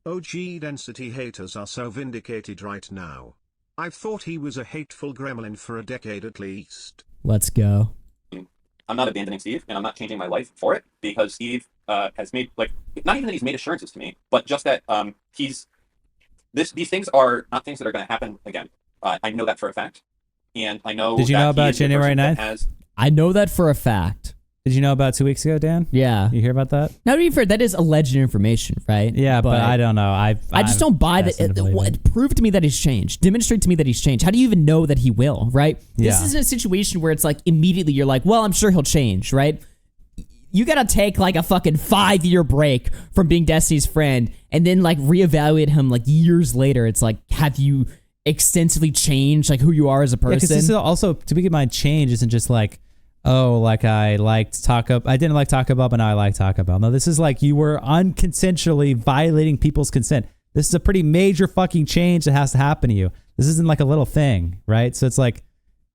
OG density haters are so vindicated right now. I've thought he was a hateful gremlin for a decade at least. Let's go. I'm not abandoning Steve, and I'm not changing my life for it, because Steve has made, like, not even that he's made assurances to me, but just that these things are not things that are going to happen again. I know that for a fact, and I know. Did you know about January 9th? I know that for a fact. Did you know about 2 weeks ago, Dan? Yeah. You hear about that? Now, to be fair, that is alleged information, right? Yeah, but I don't know. I just don't buy that. Prove to me that he's changed. Demonstrate to me that he's changed. How do you even know that he will, right? This is a situation where it's like immediately you're like, well, I'm sure he'll change, right? You gotta take like a fucking 5-year break from being Destiny's friend and then like reevaluate him like years later. It's like, have you extensively changed like who you are as a person? Yeah, 'cause this is also, to keep in mind, change isn't just like, oh, like I didn't like Taco Bell, but now I like Taco Bell. No, this is like you were unconsensually violating people's consent. This is a pretty major fucking change that has to happen to you. This isn't like a little thing, right? So it's like,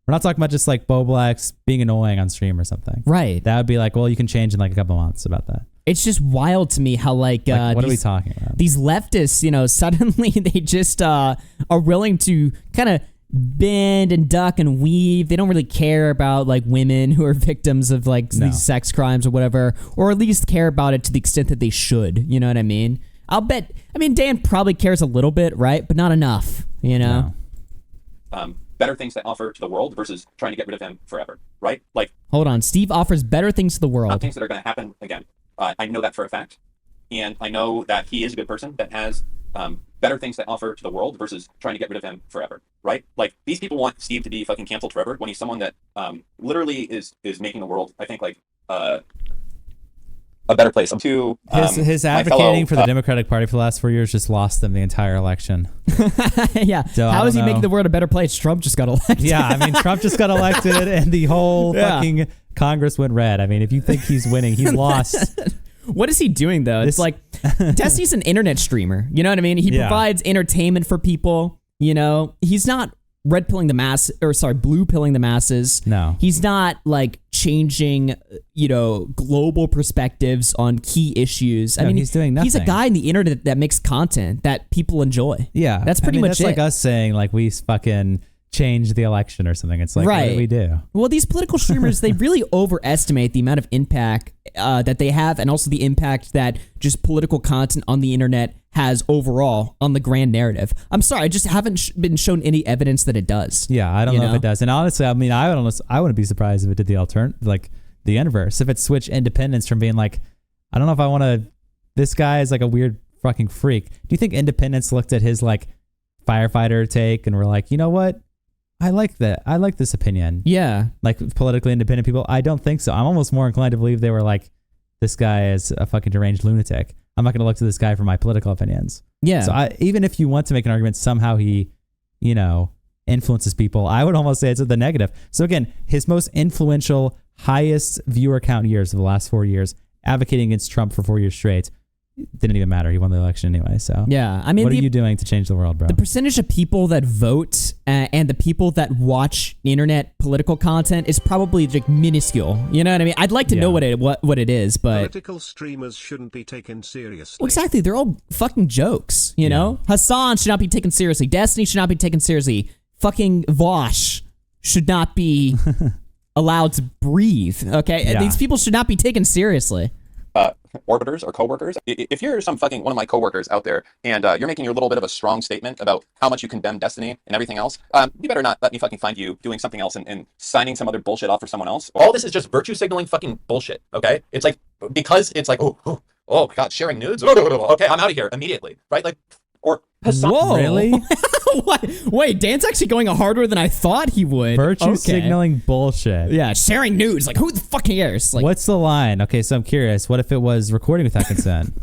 we're not talking about just like Bo Blacks being annoying on stream or something. Right. That would be like, well, you can change in like a couple months about that. It's just wild to me how like what are we talking about? These leftists, you know, suddenly they just are willing to kind of bend and duck and weave. They don't really care about like women who are victims of like these sex crimes or whatever, or at least care about it to the extent that they should. You know what I mean? Dan probably cares a little bit, right? But not enough, you know? No. Better things to offer to the world versus trying to get rid of him forever, right? Like, hold on, Steve offers better things to the world. Not things that are going to happen again. I know that for a fact, and I know that he is a good person that has better things to offer to the world versus trying to get rid of him forever, right? Like, these people want Steve to be fucking canceled forever when he's someone that literally is making the world, I think, like a better place. His advocating for the Democratic Party for the last 4 years just lost them the entire election. Yeah. So how is he making the world a better place? Trump just got elected. Yeah, I mean, Trump just got elected and the whole fucking Congress went red. I mean, if you think he's winning, he's lost. What is he doing, though? It's like, Destiny's an internet streamer. You know what I mean? He provides entertainment for people. You know, he's not blue pilling the masses. No. He's not like changing, you know, global perspectives on key issues. I mean, he's doing nothing. He's a guy in the internet that makes content that people enjoy. Yeah. That's pretty much that's it. Like us saying like we fucking changed the election or something. It's like, what do we do? Well, these political streamers, they really overestimate the amount of impact that they have, and also the impact that just political content on the internet has overall on the grand narrative. I'm sorry, I just haven't been shown any evidence that it does. Yeah, I don't know if it does. And honestly, I mean, I wouldn't be surprised if it did the inverse. If it switched independence from being like, I don't know if I want to, this guy is like a weird fucking freak. Do you think independents looked at his like firefighter take and were like, you know what? I like that. I like this opinion. Yeah. Like politically independent people. I don't think so. I'm almost more inclined to believe they were like, this guy is a fucking deranged lunatic. I'm not going to look to this guy for my political opinions. Yeah. So even if you want to make an argument, somehow he, you know, influences people, I would almost say it's the negative. So again, his most influential, highest viewer count years of the last 4 years, advocating against Trump for 4 years straight. Didn't even matter. He won the election anyway. So yeah, I mean, what are you doing to change the world, bro? The percentage of people that vote and the people that watch internet political content is probably like minuscule. You know what I mean? I'd like to know what it is, but Political streamers shouldn't be taken seriously. well, exactly, they're all fucking jokes. You know, Hassan should not be taken seriously. Destiny should not be taken seriously. Fucking Vosh should not be allowed to breathe. Okay, these people should not be taken seriously. Orbiters or coworkers. If you're some fucking one of my coworkers out there and you're making your little bit of a strong statement about how much you condemn Destiny and everything else, you better not let me fucking find you doing something else and signing some other bullshit off for someone else. All this is just virtue signaling fucking bullshit, okay? It's like, because it's like, oh my God, sharing nudes? Okay, I'm out of here immediately, right? Like, or Hassan. Whoa. Really? What? Wait, Dan's actually going harder than I thought he would. Virtue signaling bullshit. Yeah, sharing nudes. Like, who the fuck cares? Like, what's the line? Okay, so I'm curious. What if it was recording without consent?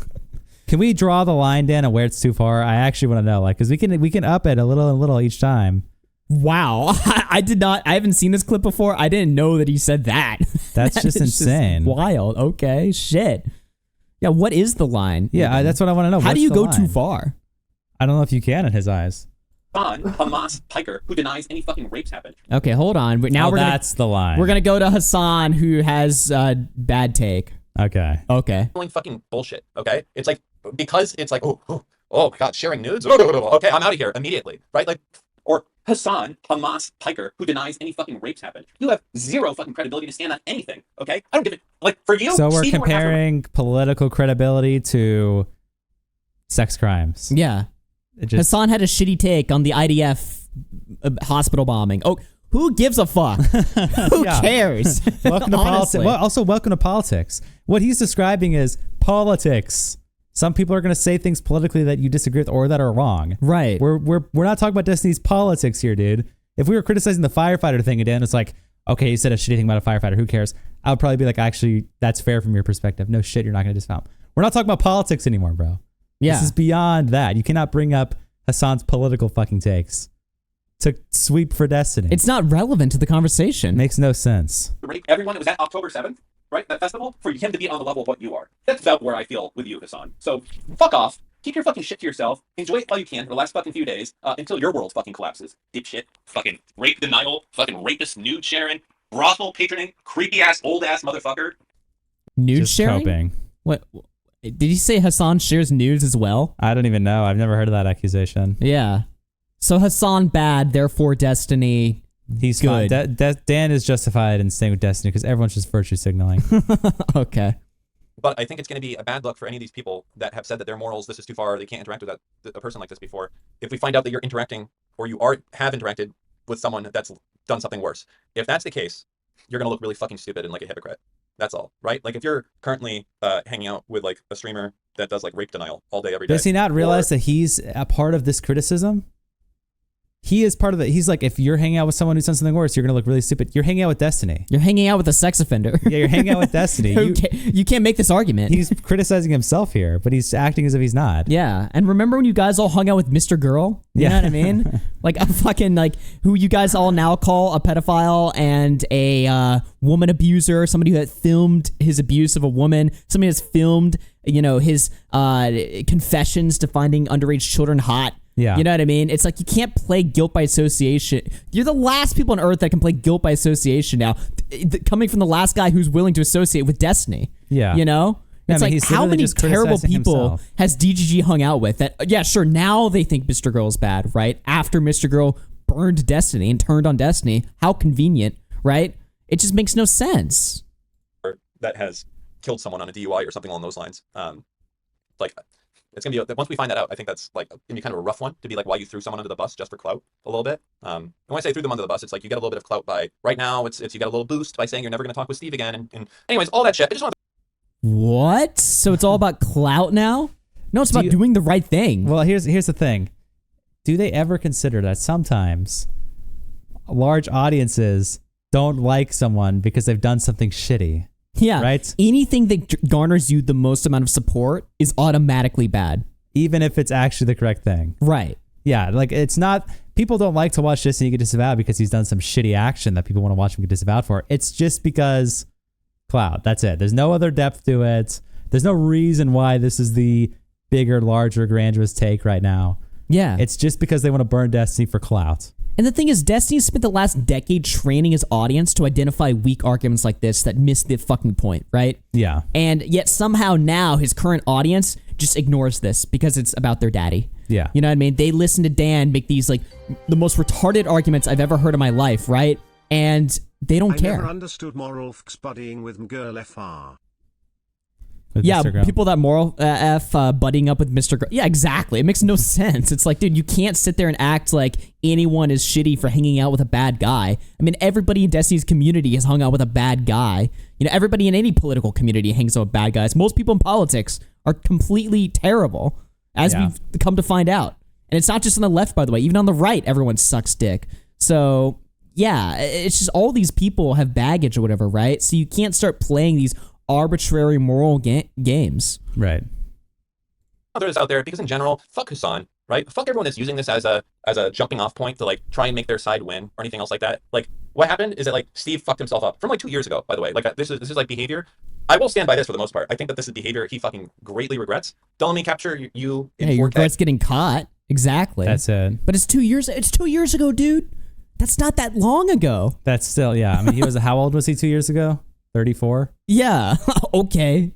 Can we draw the line, Dan, and where it's too far? I actually want to know, like, because we can up it a little each time. Wow, I haven't seen this clip before. I didn't know that he said that. That's just insane. Wild. Okay, shit. Yeah, what is the line? Yeah, that's what I want to know. How do you go too far? I don't know if you can in his eyes. Hamas piker who denies any fucking rapes happened. Okay, hold on. Now that's the line. We're gonna go to Hassan, who has bad take. Okay. Fucking bullshit. Okay, it's like, because it's like, oh my God, sharing nudes. Okay, I'm out of here immediately, right? Like, or Hassan, Hamas piker who denies any fucking rapes happened. You have zero fucking credibility to stand on anything. Okay, I don't give it. Like, for you. So we're comparing political credibility to sex crimes. Yeah. Hassan had a shitty take on the IDF hospital bombing. Oh, who gives a fuck? Who cares? Welcome to politics. Well, also, welcome to politics. What he's describing is politics. Some people are going to say things politically that you disagree with or that are wrong. Right. We're not talking about Destiny's politics here, dude. If we were criticizing the firefighter thing, and Dan was like, okay, you said a shitty thing about a firefighter. Who cares? I would probably be like, actually, that's fair from your perspective. No shit, you're not going to disavow. We're not talking about politics anymore, bro. Yeah. This is beyond that. You cannot bring up Hassan's political fucking takes to sweep for Destiny. It's not relevant to the conversation. Makes no sense. Everyone that was at October 7th, right, that festival, for him to be on the level of what you are. That's about where I feel with you, Hassan. So fuck off. Keep your fucking shit to yourself. Enjoy it while you can for the last fucking few days until your world fucking collapses. Dipshit. Fucking rape denial. Fucking rapist nude sharing. Brothel patroning. Creepy ass old ass motherfucker. Nude Just sharing? coping. What? Did you say Hassan shares nudes as well? I don't even know. I've never heard of that accusation. Yeah. So Hassan bad, therefore Destiny He's good. fine. Dan is justified in staying with Destiny because everyone's just virtue signaling. Okay. But I think it's going to be a bad look for any of these people that have said that their morals, this is too far, they can't interact with a person like this before. If we find out that you're interacting or you have interacted with someone that's done something worse. If that's the case, you're going to look really fucking stupid and like a hypocrite. That's all, right? Like if you're currently hanging out with like a streamer that does like rape denial all day, every day. Does he not realize that he's a part of this criticism? He is part of it. He's like, if you're hanging out with someone who's done something worse, you're going to look really stupid. You're hanging out with Destiny. You're hanging out with a sex offender. Yeah, you're hanging out with Destiny. You can't make this argument. He's criticizing himself here, but he's acting as if he's not. Yeah. And remember when you guys all hung out with Mr. Girl? You know what I mean? Like a fucking, like, who you guys all now call a pedophile and a woman abuser, somebody who had filmed his abuse of a woman, somebody that's filmed, you know, his confessions to finding underage children hot. Yeah. You know what I mean? It's like you can't play guilt by association. You're the last people on earth that can play guilt by association now. Coming from the last guy who's willing to associate with Destiny. Yeah. You know? It's like, how many terrible people has DGG hung out with that? Yeah, sure, now they think Mr. Girl is bad, right? After Mr. Girl burned Destiny and turned on Destiny. How convenient, right? It just makes no sense. That has killed someone on a DUI or something along those lines. Like, it's gonna be, once we find that out, I think that's like gonna be kind of a rough one to be like why you threw someone under the bus just for clout a little bit. And when I say threw them under the bus, it's like you get a little bit of clout by right now. It's you got a little boost by saying you're never gonna talk with Steve again. And anyways, all that shit. I just want. What? So it's all about clout now? No, it's about doing the right thing. Well, here's the thing. Do they ever consider that sometimes large audiences don't like someone because they've done something shitty? Yeah. Right? Anything that garners you the most amount of support is automatically bad. Even if it's actually the correct thing. Right. Yeah, like it's not, people don't like to watch Destiny get disavowed because he's done some shitty action that people want to watch him get disavowed for. It's just because Clout. That's it. There's no other depth to it. There's no reason why this is the bigger, larger, grandiose take right now. Yeah. It's just because they want to burn Destiny for clout. And the thing is, Destiny spent the last decade training his audience to identify weak arguments like this that miss the fucking point, right? Yeah. And yet somehow now his current audience just ignores this because it's about their daddy. Yeah. You know what I mean? They listen to Dan make these like the most retarded arguments I've ever heard in my life, right? And they don't care. I never understood Moral F's buddying with MGirl FR. With Yeah, Mr. Girl. people that moral F buddying up with Mr. Yeah, exactly. It makes no sense. It's like, dude, you can't sit there and act like anyone is shitty for hanging out with a bad guy. I mean, everybody in Destiny's community has hung out with a bad guy. You know, everybody in any political community hangs out with bad guys. Most people in politics are completely terrible, as we've come to find out. And it's not just on the left, by the way. Even on the right, everyone sucks dick. So, yeah, it's just all these people have baggage or whatever, right? So you can't start playing these arbitrary moral games. Right. Others out there, because in general, fuck Hassan, right? Fuck everyone that's using this as a jumping off point to like try and make their side win or anything else like that. Like what happened is that like Steve fucked himself up from like 2 years ago, by the way. Like this is like behavior. I will stand by this for the most part. I think that this is behavior he fucking greatly regrets. Don't let me capture you in Yeah, he 4K. regrets getting caught. Exactly. That's it. But it's 2 years. It's 2 years ago, dude. That's not that long ago. That's still, yeah. I mean, he was, how old was he 2 years ago? 34? Yeah. Okay.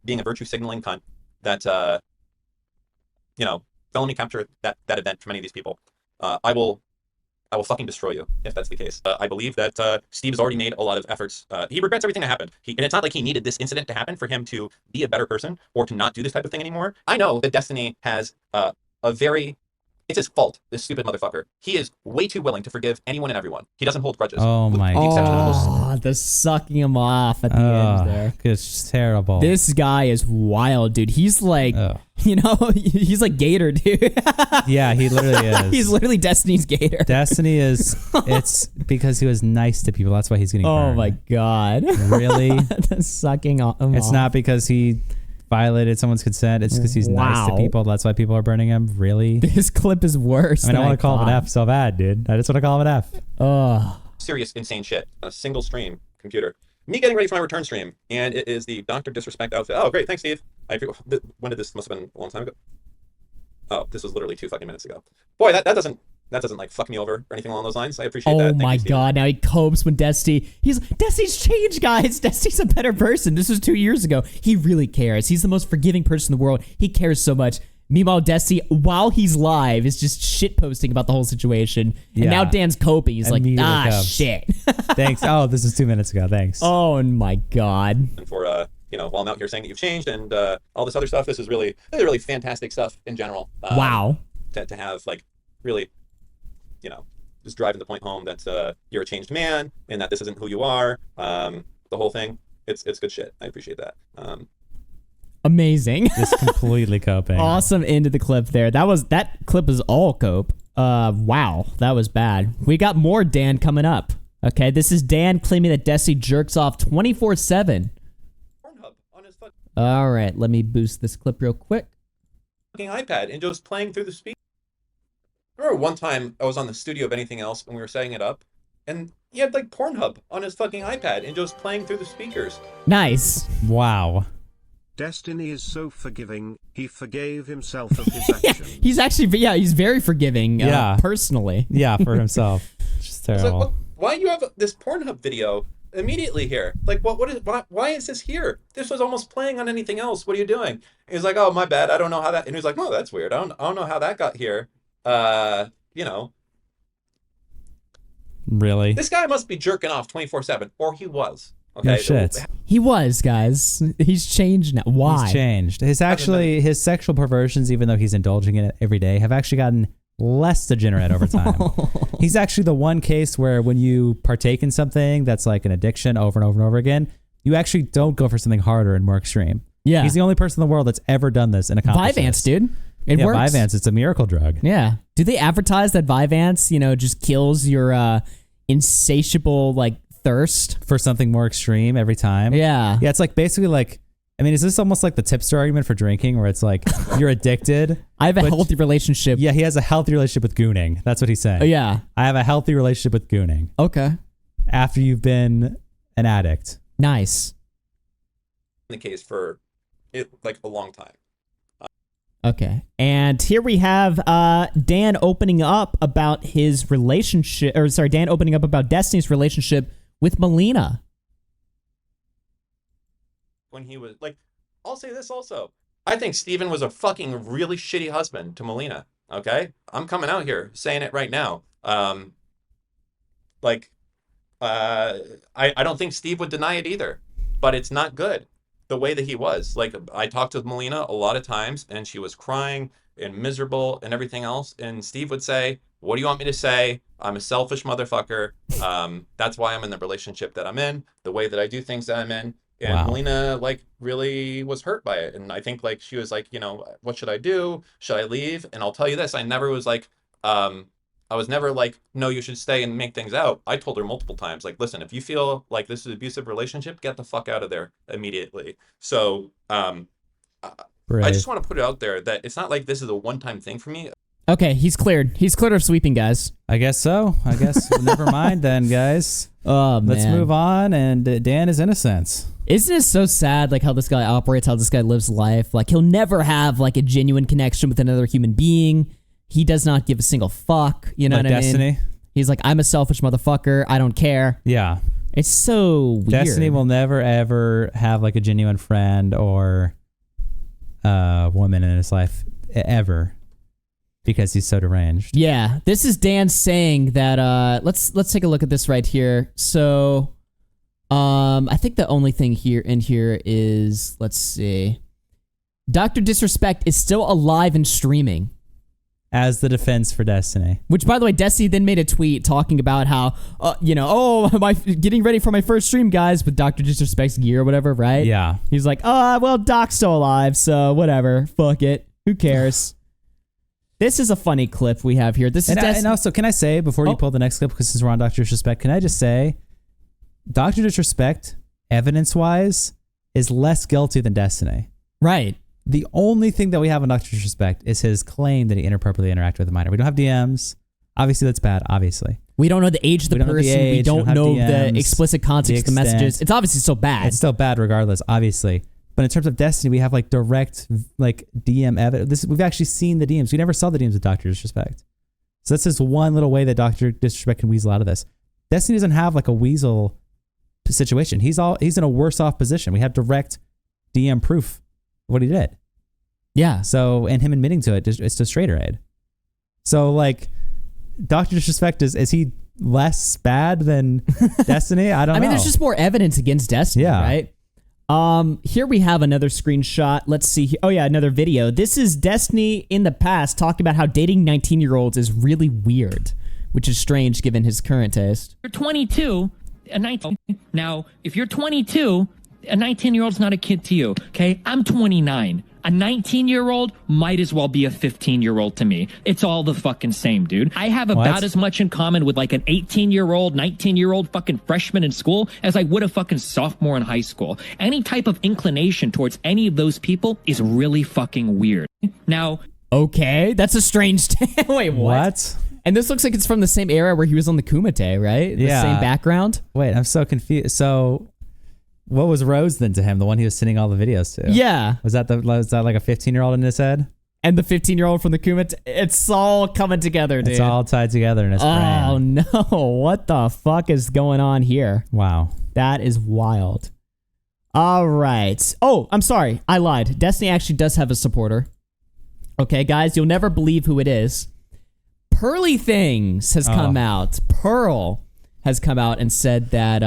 Being a virtue signaling cunt that don't let me capture that event from any of these people. I will fucking destroy you if that's the case. I believe that Steve has already made a lot of efforts. He regrets everything that happened. And it's not like he needed this incident to happen for him to be a better person or to not do this type of thing anymore. I know that Destiny has it's his fault, this stupid motherfucker. He is way too willing to forgive anyone and everyone. He doesn't hold grudges. Oh my God. The sucking him off at the end there. It's terrible. This guy is wild, dude. He's like, he's like Gator, dude. Yeah, he literally is. He's literally Destiny's Gator. Destiny is, it's because he was nice to people. That's why he's getting burned. Oh my God. Really? The sucking him off. It's not because he violated someone's consent. It's because he's nice to people. That's why people are burning him. Really? This clip is worse. I mean, I want to call him an F so bad, dude. I just want to call him an F. Oh. Serious, insane shit. A single stream computer. Me getting ready for my return stream, and it is the Dr. Disrespect outfit. Oh, great. Thanks, Steve. When did this? Must have been a long time ago. Oh, this was literally 2 fucking minutes ago. Boy, that doesn't like fuck me over or anything along those lines. I appreciate that. Oh my God. Now he copes when Destiny's changed, guys. Destiny's a better person. This was 2 years ago. He really cares. He's the most forgiving person in the world. He cares so much. Meanwhile, Destiny, while he's live, is just shit posting about the whole situation. And now Dan's coping. He's like, shit. Thanks. Oh, this is 2 minutes ago. Thanks. Oh my God. And for while I'm out here saying that you've changed and all this other stuff, this is really fantastic stuff in general. Wow. To have like really, just driving the point home that you're a changed man and that this isn't who you are. The whole thing, it's good shit. I appreciate that. Amazing. Just completely coping. Awesome end of the clip there. That clip is all cope. Wow, that was bad. We got more Dan coming up. Okay, this is Dan claiming that Desi jerks off 24/7. All right, let me boost this clip real quick. Fucking iPad and just playing through the speaker. I remember one time I was on the Studio of Anything Else when we were setting it up, and he had like Pornhub on his fucking iPad and just playing through the speakers. Nice. Wow. Destiny is so forgiving, he forgave himself of his actions. He's actually, he's very forgiving personally. Yeah, for himself. Just terrible. Like, why do you have this Pornhub video immediately here? Like, why is this here? This was almost playing on anything else. What are you doing? He's like, oh, my bad. I don't know how that, and he's like, oh, that's weird. I don't know how that got here. Really? This guy must be jerking off 24/7, or he was. Okay. No shit. He was, guys. He's changed now. Why? He's changed. His sexual perversions, even though he's indulging in it every day, have actually gotten less degenerate over time. He's actually the one case where when you partake in something that's like an addiction over and over and over again, you actually don't go for something harder and more extreme. Yeah. He's the only person in the world that's ever done this and accomplished Vyvanse, dude. It works. Vyvanse, it's a miracle drug. Yeah. Do they advertise that Vyvanse, just kills your insatiable thirst for something more extreme every time? Yeah. Yeah, it's like basically like, I mean, is this almost like the tipster argument for drinking where it's like you're addicted? I have a healthy relationship. Yeah, he has a healthy relationship with gooning. That's what he's saying. Yeah. I have a healthy relationship with gooning. Okay. After you've been an addict. Nice. The case for it like a long time. Okay. And here we have Dan opening up about his relationship, or sorry, Dan opening up about Destiny's relationship with Melina. When he was like, I'll say this also. I think Steven was a fucking really shitty husband to Melina. Okay? I'm coming out here saying it right now. I don't think Steve would deny it either, but it's not good the way that he was. Like, I talked with Melina a lot of times and she was crying and miserable and everything else. And Steve would say, what do you want me to say? I'm a selfish motherfucker. That's why I'm in the relationship that I'm in, the way that I do things that I'm in. And Wow. Melina like really was hurt by it. And I think like she was like, you know, what should I do? Should I leave? And I'll tell you this, I never was like, I was never like, no, you should stay and make things out. I told her multiple times, like, listen, if you feel like this is an abusive relationship, get the fuck out of there immediately. So I just want to put it out there that it's not like this is a one-time thing for me. Okay, he's cleared. He's cleared of sweeping, guys. I guess so. I guess never mind then, guys. Oh, man. Let's move on. And Dan is innocent. Isn't it so sad, like, how this guy operates, how this guy lives life? Like, he'll never have, like, a genuine connection with another human being. He does not give a single fuck. You know Like what I mean? Destiny? He's like, I'm a selfish motherfucker. I don't care. Yeah. It's so weird. Destiny will never, ever have, like, a genuine friend or woman in his life, ever. Because he's so deranged. Yeah, this is Dan saying that. Let's take a look at this right here. So, I think the only thing here is, let's see, Dr. Disrespect is still alive and streaming as the defense for Destiny. Which, by the way, Destiny then made a tweet talking about how, am I getting ready for my first stream, guys, with Dr. Disrespect's gear or whatever, right? Yeah. He's like, well, Doc's still alive, so whatever, fuck it, who cares? This is a funny clip we have here. This is and also, can I say, before you pull the next clip, because since we're on Dr. Disrespect, can I just say, Dr. Disrespect, evidence-wise, is less guilty than Destiny. Right. The only thing that we have on Dr. Disrespect is his claim that he inappropriately interacted with a minor. We don't have DMs. Obviously, that's bad, obviously. We don't know the age of the person. We don't know the explicit context of the messages. It's obviously still bad. It's still bad regardless, obviously. But in terms of Destiny, we have like direct like DM evidence. We've actually seen the DMs. We never saw the DMs with Dr. Disrespect. So that's just one little way that Dr. Disrespect can weasel out of this. Destiny doesn't have like a weasel situation. He's in a worse off position. We have direct DM proof of what he did. Yeah. So, and him admitting to it, it's just straighter aid. So like, Dr. Disrespect, is he less bad than Destiny? I don't know. I mean, there's just more evidence against Destiny, right? Here we have another screenshot. Let's see. Oh yeah, another video. This is Destiny in the past talking about how dating 19-year-olds is really weird, which is strange given his current taste. You're 22, a 19. Now, if you're 22, a 19-year-old's not a kid to you, okay? I'm 29. A 19-year-old might as well be a 15-year-old to me. It's all the fucking same, dude. I have about as much in common with like an 18-year-old, 19-year-old fucking freshman in school as I would a fucking sophomore in high school. Any type of inclination towards any of those people is really fucking weird. Now... Okay, that's a strange... Wait, what? And this looks like it's from the same era where he was on the Kumite, right? The same background? Wait, I'm so confused. So... what was Rose then to him? The one he was sending all the videos to? Yeah. Was that like a 15-year-old in his head? And the 15-year-old from the Kumite? It's all coming together, dude. It's all tied together in his brain. Oh, no. What the fuck is going on here? Wow. That is wild. All right. Oh, I'm sorry. I lied. Destiny actually does have a supporter. Okay, guys, you'll never believe who it is. Pearly Things has come out. Pearl has come out and said that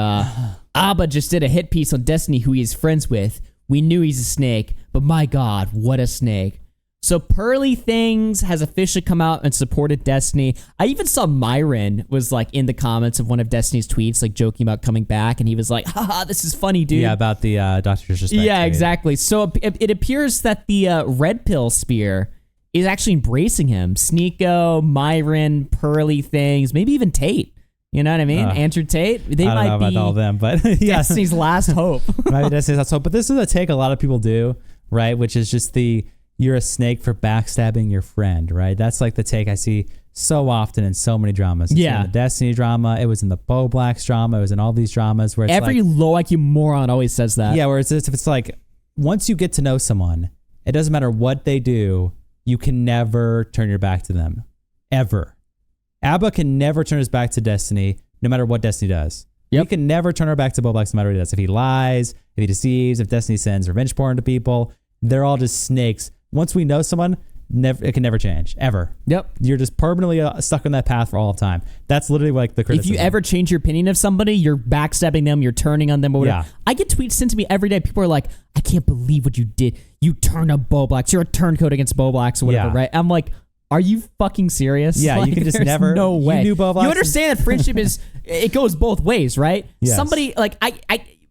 Abba just did a hit piece on Destiny who he's friends with. We knew he's a snake, but my God, what a snake. So Pearly Things has officially come out and supported Destiny. I even saw Myron was like in the comments of one of Destiny's tweets, like joking about coming back, and he was like, haha, this is funny, dude. Yeah, about the Dr. Disrespect. Yeah, exactly. So it appears that the Red Pill Spear is actually embracing him. Sneeko, Myron, Pearly Things, maybe even Tate. You know what I mean? Andrew Tate. They I don't might know about be all of them, but yeah. Destiny's last hope. Might be Destiny's last hope. But this is a take a lot of people do, right? Which is just you're a snake for backstabbing your friend, right? That's like the take I see so often in so many dramas. It's in the Destiny drama. It was in the Bo Blacks drama. It was in all these dramas where it's every like, low IQ moron always says that. Yeah, where it's if it's like once you get to know someone, it doesn't matter what they do, you can never turn your back to them. Ever. Abba can never turn his back to Destiny, no matter what Destiny does. We can never turn our back to Bo Blacks no matter what he does. If he lies, if he deceives, if Destiny sends revenge porn to people, they're all just snakes. Once we know someone, it can never change, ever. Yep. You're just permanently stuck on that path for all time. That's literally like the criticism. If you ever change your opinion of somebody, you're backstabbing them, you're turning on them, or whatever. Yeah. I get tweets sent to me every day. People are like, I can't believe what you did. You turned on Bo Blacks. You're a turncoat against Bo Blacks or whatever, right? I'm like, are you fucking serious? Yeah, like, you can just there's never. No way. You knew Bo Blacks. You understand that friendship is, it goes both ways, right? Yes. Somebody, like,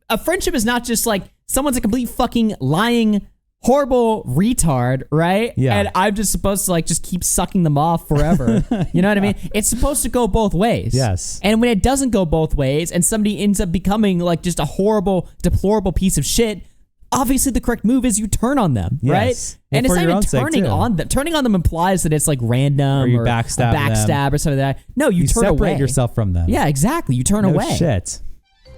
a friendship is not just like someone's a complete fucking lying, horrible retard, right? Yeah. And I'm just supposed to like just keep sucking them off forever. You know what I mean? It's supposed to go both ways. Yes. And when it doesn't go both ways and somebody ends up becoming like just a horrible, deplorable piece of shit, obviously the correct move is you turn on them, Yes. right? And And it's for not your even own sake, turning too. on them. Turning on them implies that it's like random Or you a backstab them. or something like that. No, you turn separate away. yourself from them. Yeah, exactly. You turn No away. shit.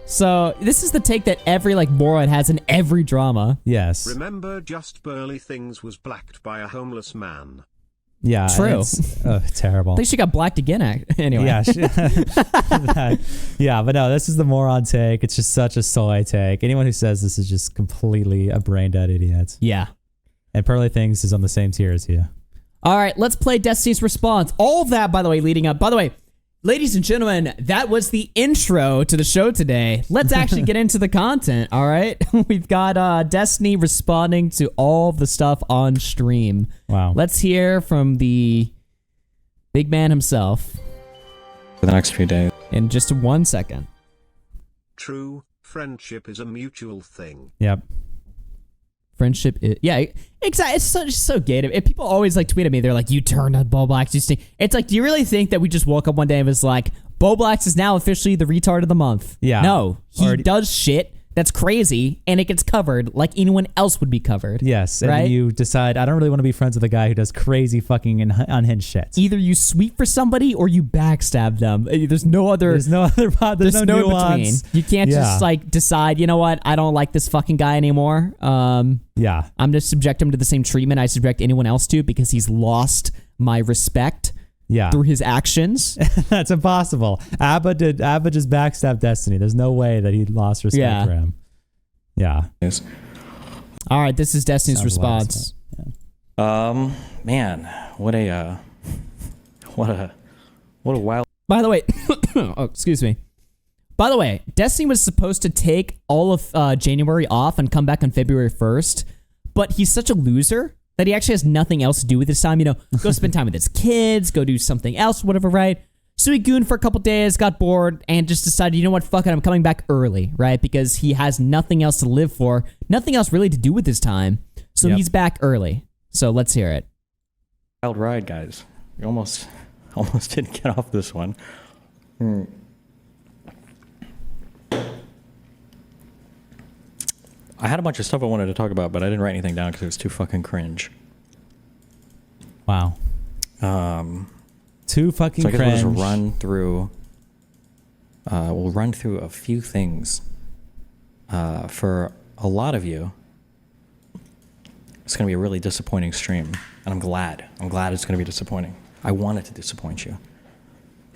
So this is the take that every like moron has in every drama. Yes. Remember, Just Burly Things was blacked by a homeless man. Yeah. True. It's terrible. At least she got blacked again. Anyway. Yeah. Yeah, but no, this is the moron take. It's just such a soy take. Anyone who says this is just completely a brain dead idiot. Yeah. And Pearly Things is on the same tier as you. All right, let's play Destiny's Response. All of that, by the way, leading up. By the way, ladies and gentlemen, that was the intro to the show today. Let's actually get into the content, all right? We've got Destiny responding to all the stuff on stream. Wow. Let's hear from the big man himself For the next few days. in just 1 second. True, friendship is a mutual thing. Yep. Friendship is, yeah, exactly. It's so gay. If people always like tweet at me, they're like, you turned on Bo Blacks. It's like, do you really think that we just woke up one day and was like, Bo Blacks is now officially the retard of the month? Yeah. No, he Or- does shit that's crazy and it gets covered like anyone else would be covered. Yes. And Right? then you decide, I don't really want to be friends with a guy who does crazy fucking unhinged shit. Either you sweep for somebody or you backstab them. There's no other. There's no other. There's no between. nuance. You can't Yeah. just like decide. You know what? I don't like this fucking guy anymore. Yeah. I'm just subject him to the same treatment I subject anyone else to because he's lost my respect. Yeah. Through his actions. That's impossible. Abba just backstabbed Destiny. There's no way that he lost respect Yeah. for him. Yeah. All right, this is Destiny's Sounds response. Man, what a wild. By the way, oh, excuse me. By the way, Destiny was supposed to take all of January off and come back on February 1st, but he's such a loser that he actually has nothing else to do with his time. You know, go spend time with his kids, go do something else, whatever, right? So he gooned for a couple days, got bored, and just decided, you know what, fuck it, I'm coming back early, right? Because he has nothing else to live for, nothing else really to do with his time. So Yep. he's back early. So let's hear it. Wild ride, guys. You almost didn't get off this one. I had a bunch of stuff I wanted to talk about, but I didn't write anything down because it was too fucking cringe. Wow. Too fucking So I guess cringe. we'll just run through. We'll run through a few things. For a lot of you, it's going to be a really disappointing stream, and I'm glad. I'm glad it's going to be disappointing. I want it to disappoint you.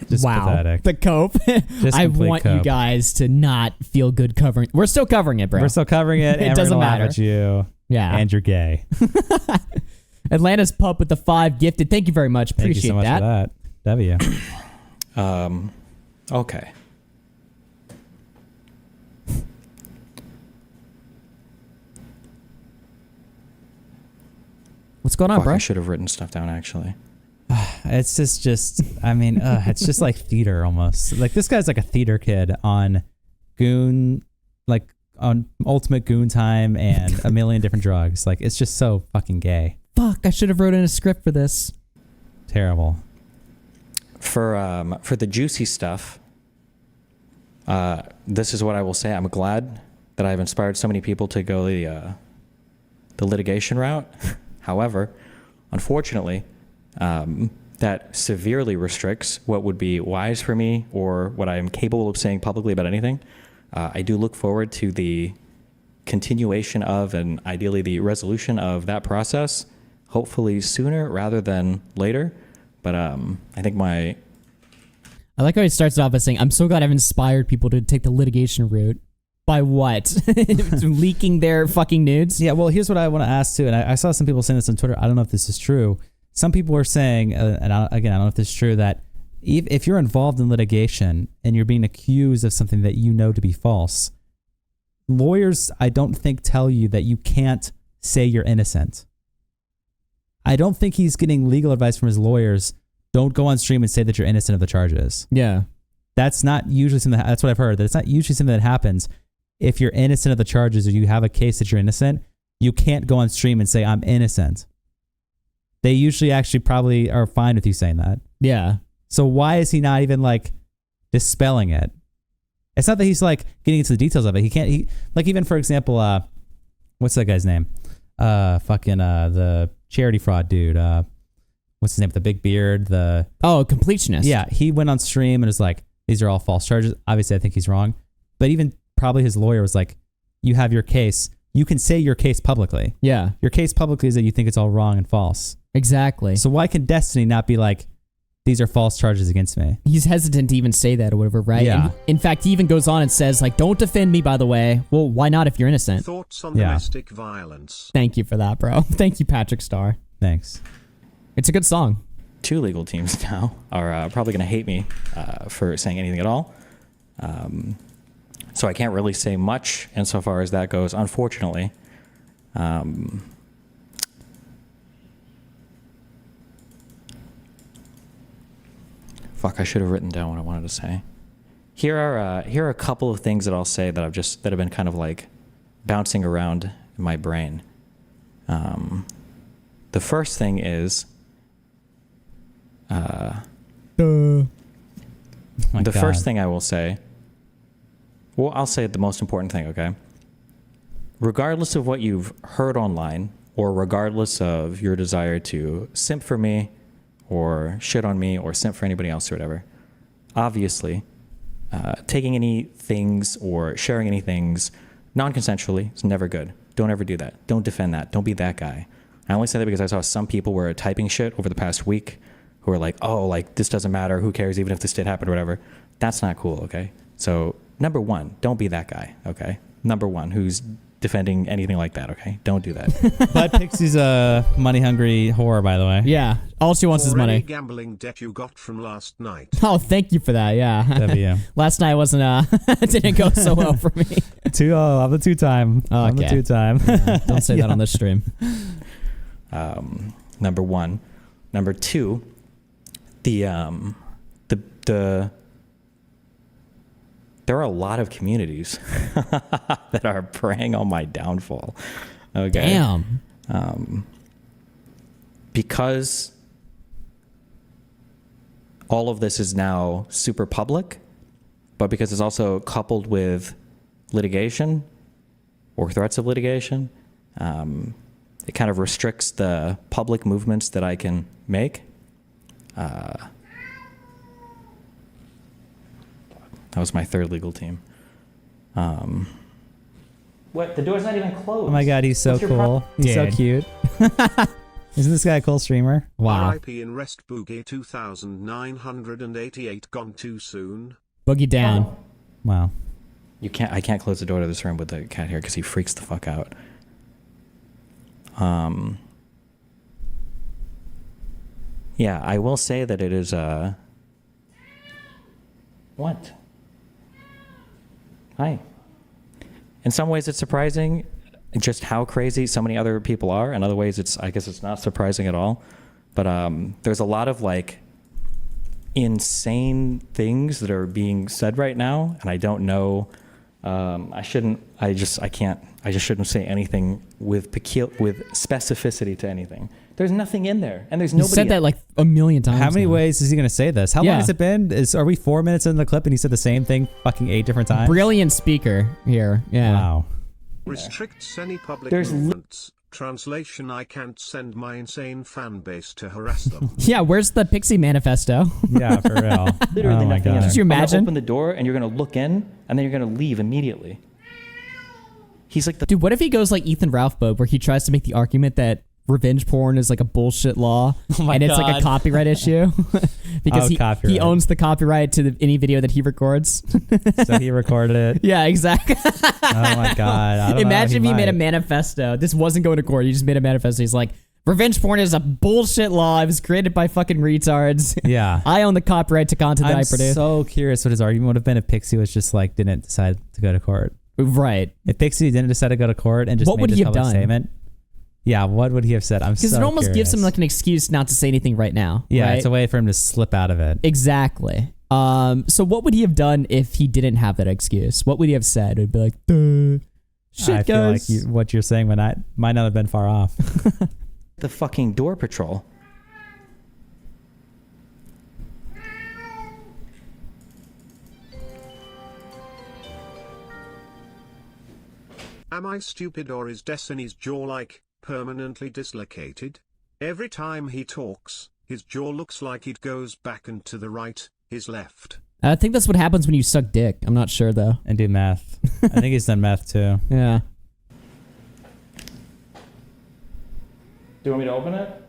Just wow. pathetic. The cope. Just I complete want you cope. guys to not feel good covering. We're still covering it, bro. We're still covering it, It and doesn't we're gonna laugh matter. at you. Yeah. And you're gay. Atlanta's pup with the 5 gifted. Thank you very much. Thank you Appreciate so much that. for that. W. Okay. What's going on, Fuck, bro? I should have written stuff down, actually. It's just I mean, it's just like theater almost. Like this guy's like a theater kid on Goon, like on Ultimate Goon Time and a million different drugs. Like it's just so fucking gay. Fuck, I should have wrote in a script for this. Terrible. For the juicy stuff, this is what I will say. I'm glad that I've inspired so many people to go the litigation route. However, unfortunately, that severely restricts what would be wise for me or what I am capable of saying publicly about anything. I do look forward to the continuation of and ideally the resolution of that process, hopefully sooner rather than later. But I think I like how he starts it off by saying, I'm so glad I've inspired people to take the litigation route. By what? Leaking their fucking nudes? Yeah, well, here's what I want to ask too. And I saw some people saying this on Twitter. I don't know if this is true. Some people were saying, and again, I don't know if this is true, that if you're involved in litigation and you're being accused of something that you know to be false, lawyers, I don't think, tell you that you can't say you're innocent. I don't think he's getting legal advice from his lawyers. Don't go on stream and say that you're innocent of the charges. Yeah. That's not usually something, that's what I've heard, that it's not usually something that happens. If you're innocent of the charges or you have a case that you're innocent, you can't go on stream and say, I'm innocent. They usually actually probably are fine with you saying that. Yeah. So why is he not even like dispelling it? It's not that he's like getting into the details of it. Like even for example, what's that guy's name? The charity fraud dude. What's his name? The big beard, completionist. Yeah. He went on stream and was like, these are all false charges. Obviously I think he's wrong, but even probably his lawyer was like, you have your case. You can say your case publicly. Yeah. Your case publicly is that you think it's all wrong and false. Exactly. So why can Destiny not be like, these are false charges against me? He's hesitant to even say that or whatever, right? Yeah. And in fact, he even goes on and says, like, don't defend me, by the way. Well, why not if you're innocent? Thoughts on domestic violence. Thank you for that, bro. Thank you, Patrick Starr. Thanks. It's a good song. 2 legal teams now are probably going to hate me for saying anything at all. So I can't really say much insofar as that goes, unfortunately. Fuck, I should have written down what I wanted to say. Here are a couple of things that I'll say that that have been kind of like bouncing around in my brain. The first thing is the first thing I will say. Well, I'll say the most important thing, okay? Regardless of what you've heard online, or regardless of your desire to simp for me, or shit on me, or simp for anybody else or whatever, obviously, taking any things or sharing any things non-consensually is never good. Don't ever do that. Don't defend that. Don't be that guy. I only say that because I saw some people were typing shit over the past week who were like, oh, like, this doesn't matter. Who cares? Even if this did happen or whatever. That's not cool, okay? So, number one, don't be that guy, okay? Number one, who's defending anything like that, okay? Don't do that. But Pixie's a money-hungry whore, by the way. Yeah. All she wants is money. Any gambling debt you got from last night. Oh, thank you for that, yeah. W. Last night wasn't, didn't go so well for me. I'm the two-time. Okay. I'm the two-time. Don't say that on this stream. Number one. Number two, there are a lot of communities that are preying on my downfall. Okay. Damn. Because all of this is now super public, but because it's also coupled with litigation or threats of litigation, it kind of restricts the public movements that I can make. That was my third legal team. What? The door's not even closed. Oh my god, he's so cool. He's so cute. Isn't this guy a cool streamer? Wow. RIP in Rest Boogie 2988 gone too soon. Boogie down. Wow. I can't close the door to this room with the cat here because he freaks the fuck out. Yeah, I will say that it is what? Hi. In some ways it's surprising just how crazy so many other people are. In other ways I guess it's not surprising at all. But there's a lot of like insane things that are being said right now, and I don't know. I just shouldn't say anything with specificity to anything. There's nothing in there, and there's nobody. You said that like a million times. How many now. ways is he going to say this? How long has it been? Are we 4 minutes in the clip and he said the same thing fucking 8 different times? Brilliant speaker here. Yeah. Wow. Restricts any public There's movements. Translation: I can't send my insane fan base to harass them. Yeah, where's the Pixie manifesto? Yeah, for real. Literally Oh my nothing in God. there. Could you I'm gonna imagine? open the door and you're gonna look in and then you're gonna leave immediately. He's like the Dude, what if he goes like Ethan Ralph mode, where he tries to make the argument that revenge porn is like a bullshit law, my and it's like a God. copyright issue because Oh, he copyright. owns the copyright to any video that he records. So he recorded it. Yeah, exactly. Oh my God. I don't Imagine if know, he made a might. manifesto. This wasn't going to court. He just made a manifesto. He's like, revenge porn is a bullshit law. It was created by fucking retards. Yeah. I own the copyright to content that I I'm produce. so curious what his argument would have been if Pixie was just like didn't decide to go to court. Right. If Pixie didn't decide to go to court and just What made would this he have public done? statement. Yeah, what would he have said? I'm so Because it almost gives him curious. like an excuse not to say anything right now. Yeah, right? it's a way for him to slip out of it. Exactly. So what would he have done if he didn't have that excuse? What would he have said? It would be like, duh. Shit, I feel guys. like what you're saying might not have been far off. the fucking door patrol. Am I stupid, or is Destiny's jaw like permanently dislocated? Every time he talks, his jaw looks like it goes back and to the right, his left. I think that's what happens when you suck dick. I'm not sure though. And do meth. I think he's done meth too. Yeah. Do you want me to open it?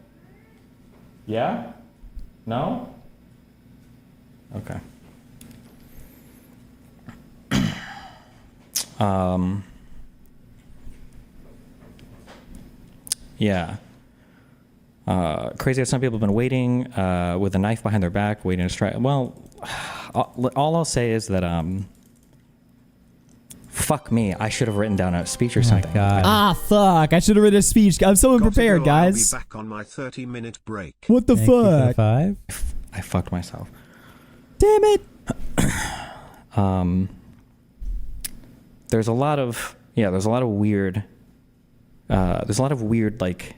Yeah? No? Okay. Yeah. Crazy how some people have been waiting with a knife behind their back, waiting to strike. Well, all I'll say is that fuck me, I should have written down a speech or something. Ah, fuck. I should have written a speech. I'm so unprepared, guys. I'll be back on my 30-minute break. What the Thank you for the fuck? 5. I fucked myself. Damn it. There's a lot of weird like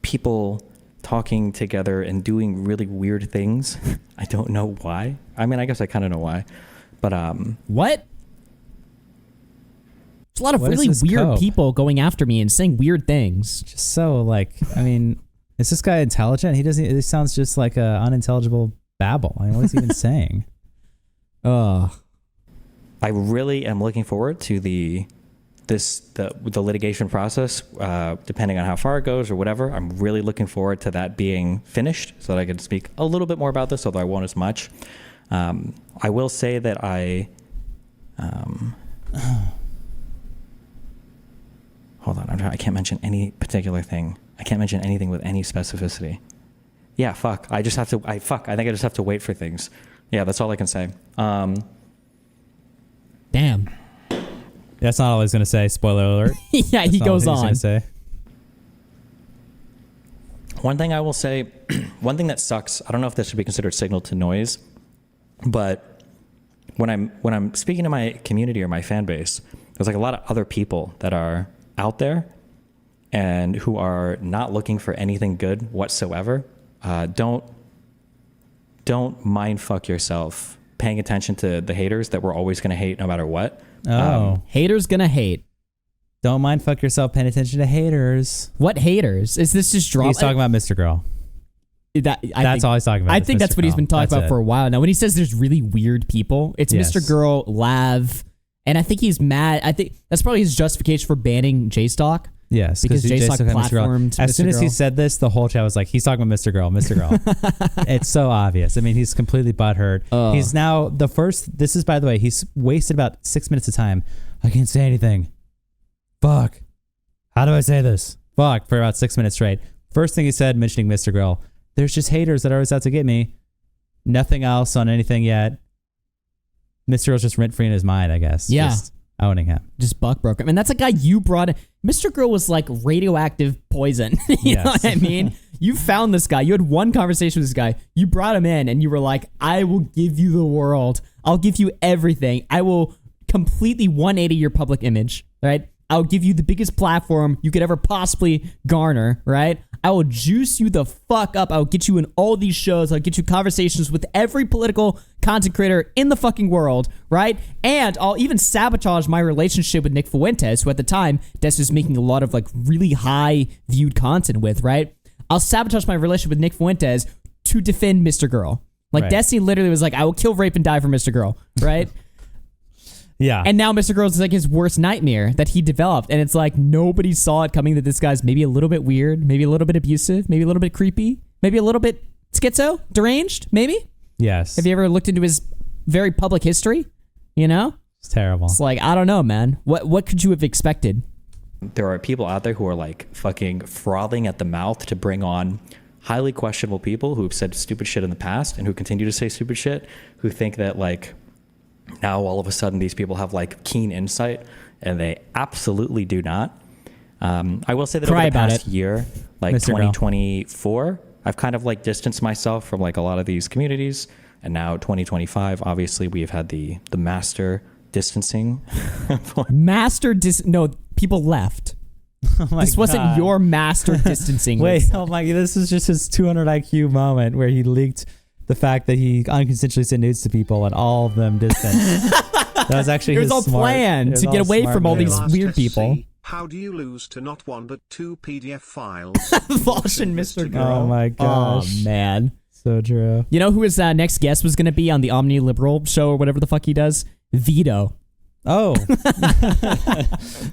people talking together and doing really weird things. I don't know why. I mean, I guess I kind of know why, but What? There's a lot of What is really this weird cope? people going after me and saying weird things. Just so like, I mean, is this guy intelligent? He sounds just like a unintelligible babble. I mean, what is he even saying? Ugh. I really am looking forward to the litigation process, depending on how far it goes or whatever. I'm really looking forward to that being finished so that I can speak a little bit more about this, although I won't as much. I will say that hold on, I can't mention any particular thing. I can't mention anything with any specificity. Yeah, fuck. I think I just have to wait for things. Yeah, that's all I can say. Damn. That's not all he's gonna say. Spoiler alert. Yeah, he That's not goes what he's on. gonna say. One thing I will say, one thing that sucks, I don't know if this should be considered signal to noise, but when I'm speaking to my community or my fan base, there's like a lot of other people that are out there and who are not looking for anything good whatsoever. Don't mind fuck yourself paying attention to the haters that we're always going to hate no matter what. Haters gonna hate. Don't mind fuck yourself paying attention to haters. What haters? Is this just drama? He's talking about Mr. Girl. That's all he's talking about. I is think Mr. that's what he's Girl. been talking That's about it. for a while now. When he says there's really weird people, it's Yes. Mr. Girl, Lav, and I think he's mad. I think that's probably his justification for banning JStock. Yes, because JStock Mr. Girl. platformed As soon Mr. as he Girl. said this, the whole chat was like, he's talking about Mr. Girl, Mr. Girl. It's so obvious. I mean, he's completely butthurt. He's now this is, by the way, he's wasted about 6 minutes of time. I can't say anything. Fuck. How do I say this? Fuck, for about 6 minutes straight. First thing he said, mentioning Mr. Girl. There's just haters that are always out to get me. Nothing else on anything yet. Mr. Girl's just rent free in his mind, I guess. Yeah. Just owning him. Just buck broke him. And that's a guy you brought in. Mr. Girl was like radioactive poison. You know what I mean? You found this guy. You had one conversation with this guy. You brought him in and you were like, I will give you the world. I'll give you everything. I will completely 180 your public image, right? I'll give you the biggest platform you could ever possibly garner, right? I will juice you the fuck up. I'll get you in all these shows. I'll get you conversations with every political content creator in the fucking world, right? And I'll even sabotage my relationship with Nick Fuentes, who at the time Destiny was making a lot of like really high viewed content with, right? I'll sabotage my relationship with Nick Fuentes to defend Mr. Girl. Like, Right. Destiny literally was like, I will kill, rape, and die for Mr. Girl, right? Yeah. And now Mr. Girl is like his worst nightmare that he developed. And it's like nobody saw it coming that this guy's maybe a little bit weird, maybe a little bit abusive, maybe a little bit creepy, maybe a little bit schizo, deranged, maybe? Yes. Have you ever looked into his very public history? You know? It's terrible. It's like, I don't know, man. What could you have expected? There are people out there who are like fucking frothing at the mouth to bring on highly questionable people who have said stupid shit in the past and who continue to say stupid shit, who think that like now all of a sudden these people have like keen insight, and they absolutely do not. I will say that Cry over the about past it. year, like Mr. Girl. 2024, I've kind of like distanced myself from like a lot of these communities. And now 2025, obviously we have had the master distancing. No, people left. Oh my This wasn't God. your master distancing. Wait, oh my, this is just his 200 IQ moment where he leaked the fact that he unconsensually sent nudes to people and all of them distanced. That was actually It was his all smart, planned it was to get all away smart from all move. these weird people. How do you lose to not one but two PDF files? Vosh and Mr. Girl. Oh my gosh. Oh, man. So true. You know who his next guest was going to be on the Omni Liberal show or whatever the fuck he does? Vito. Oh.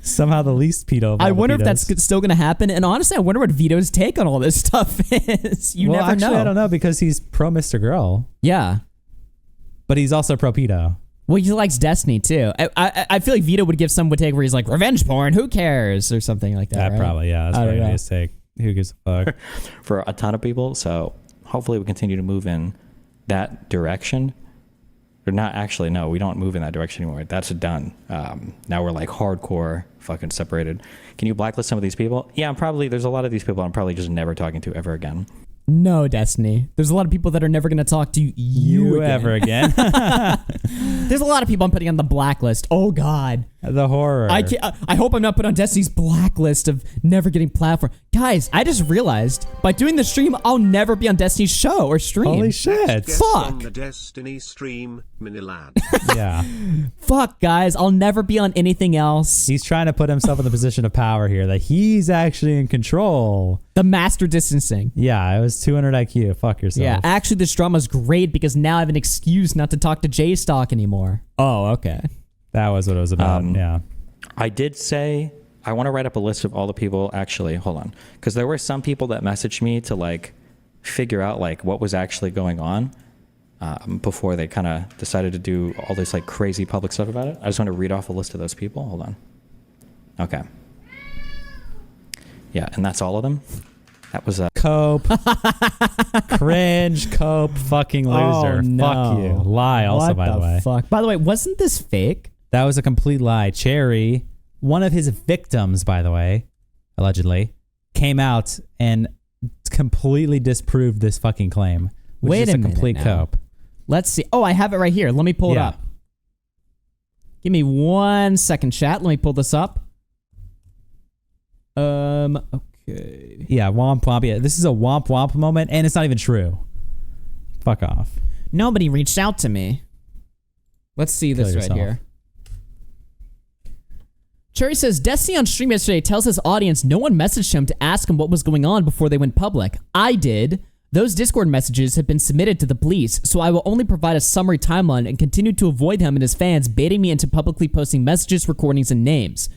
Somehow the least pedo of all I the wonder if pedos. that's still going to happen. And honestly, I wonder what Vito's take on all this stuff is. You well, never actually, know. I don't know because he's pro Mr. Girl, Yeah. but he's also pro pedo. Well, he likes Destiny too. I feel like Vito would give some take where he's like, revenge porn, who cares? Or something like that. That right? probably, yeah. That's I don't probably know. his take. Who gives a fuck? For a ton of people. So hopefully we continue to move in that direction. Or not actually, no, we don't move in that direction anymore. That's done. Now we're like hardcore fucking separated. Can you blacklist some of these people? Yeah, there's a lot of these people I'm probably just never talking to ever again. No, Destiny. There's a lot of people that are never going to talk to you again. ever again. There's a lot of people I'm putting on the blacklist. Oh, God. The horror. I hope I'm not put on Destiny's blacklist of never getting platform. Guys, I just realized by doing the stream, I'll never be on Destiny's show or stream. Holy shit. Guest on Fuck. the Destiny stream, Minilad. Yeah. Fuck, guys. I'll never be on anything else. He's trying to put himself in the position of power here, that he's actually in control. The master distancing. Yeah, it was 200 IQ. Fuck yourself. Yeah, actually, this drama's great because now I have an excuse not to talk to J-Stock anymore. Oh, okay. That was what it was about. Yeah. I did say I want to write up a list of all the people. Actually, hold on, because there were some people that messaged me to like figure out like what was actually going on before they kind of decided to do all this like crazy public stuff about it. I just want to read off a list of those people. Hold on. Okay. Yeah, and that's all of them. That was a Cope. Cringe, cope, fucking loser. Oh, no. Fuck you. Lie also, What by the way. Fuck? By the way, wasn't this fake? That was a complete lie. Cherry, one of his victims, by the way, allegedly, came out and completely disproved this fucking claim. Which Wait is a minute complete now. cope. Let's see. Oh, I have it right here. Let me pull it Yeah. up. Give me 1 second, chat. Let me pull this up. Okay. Yeah, womp womp. Yeah, this is a womp womp moment, and it's not even true. Fuck off. Nobody reached out to me. Let's see Kill this right yourself. here. Cherry says, Destiny on stream yesterday tells his audience no one messaged him to ask him what was going on before they went public. I did. Those Discord messages have been submitted to the police, so I will only provide a summary timeline and continue to avoid him and his fans baiting me into publicly posting messages, recordings, and names.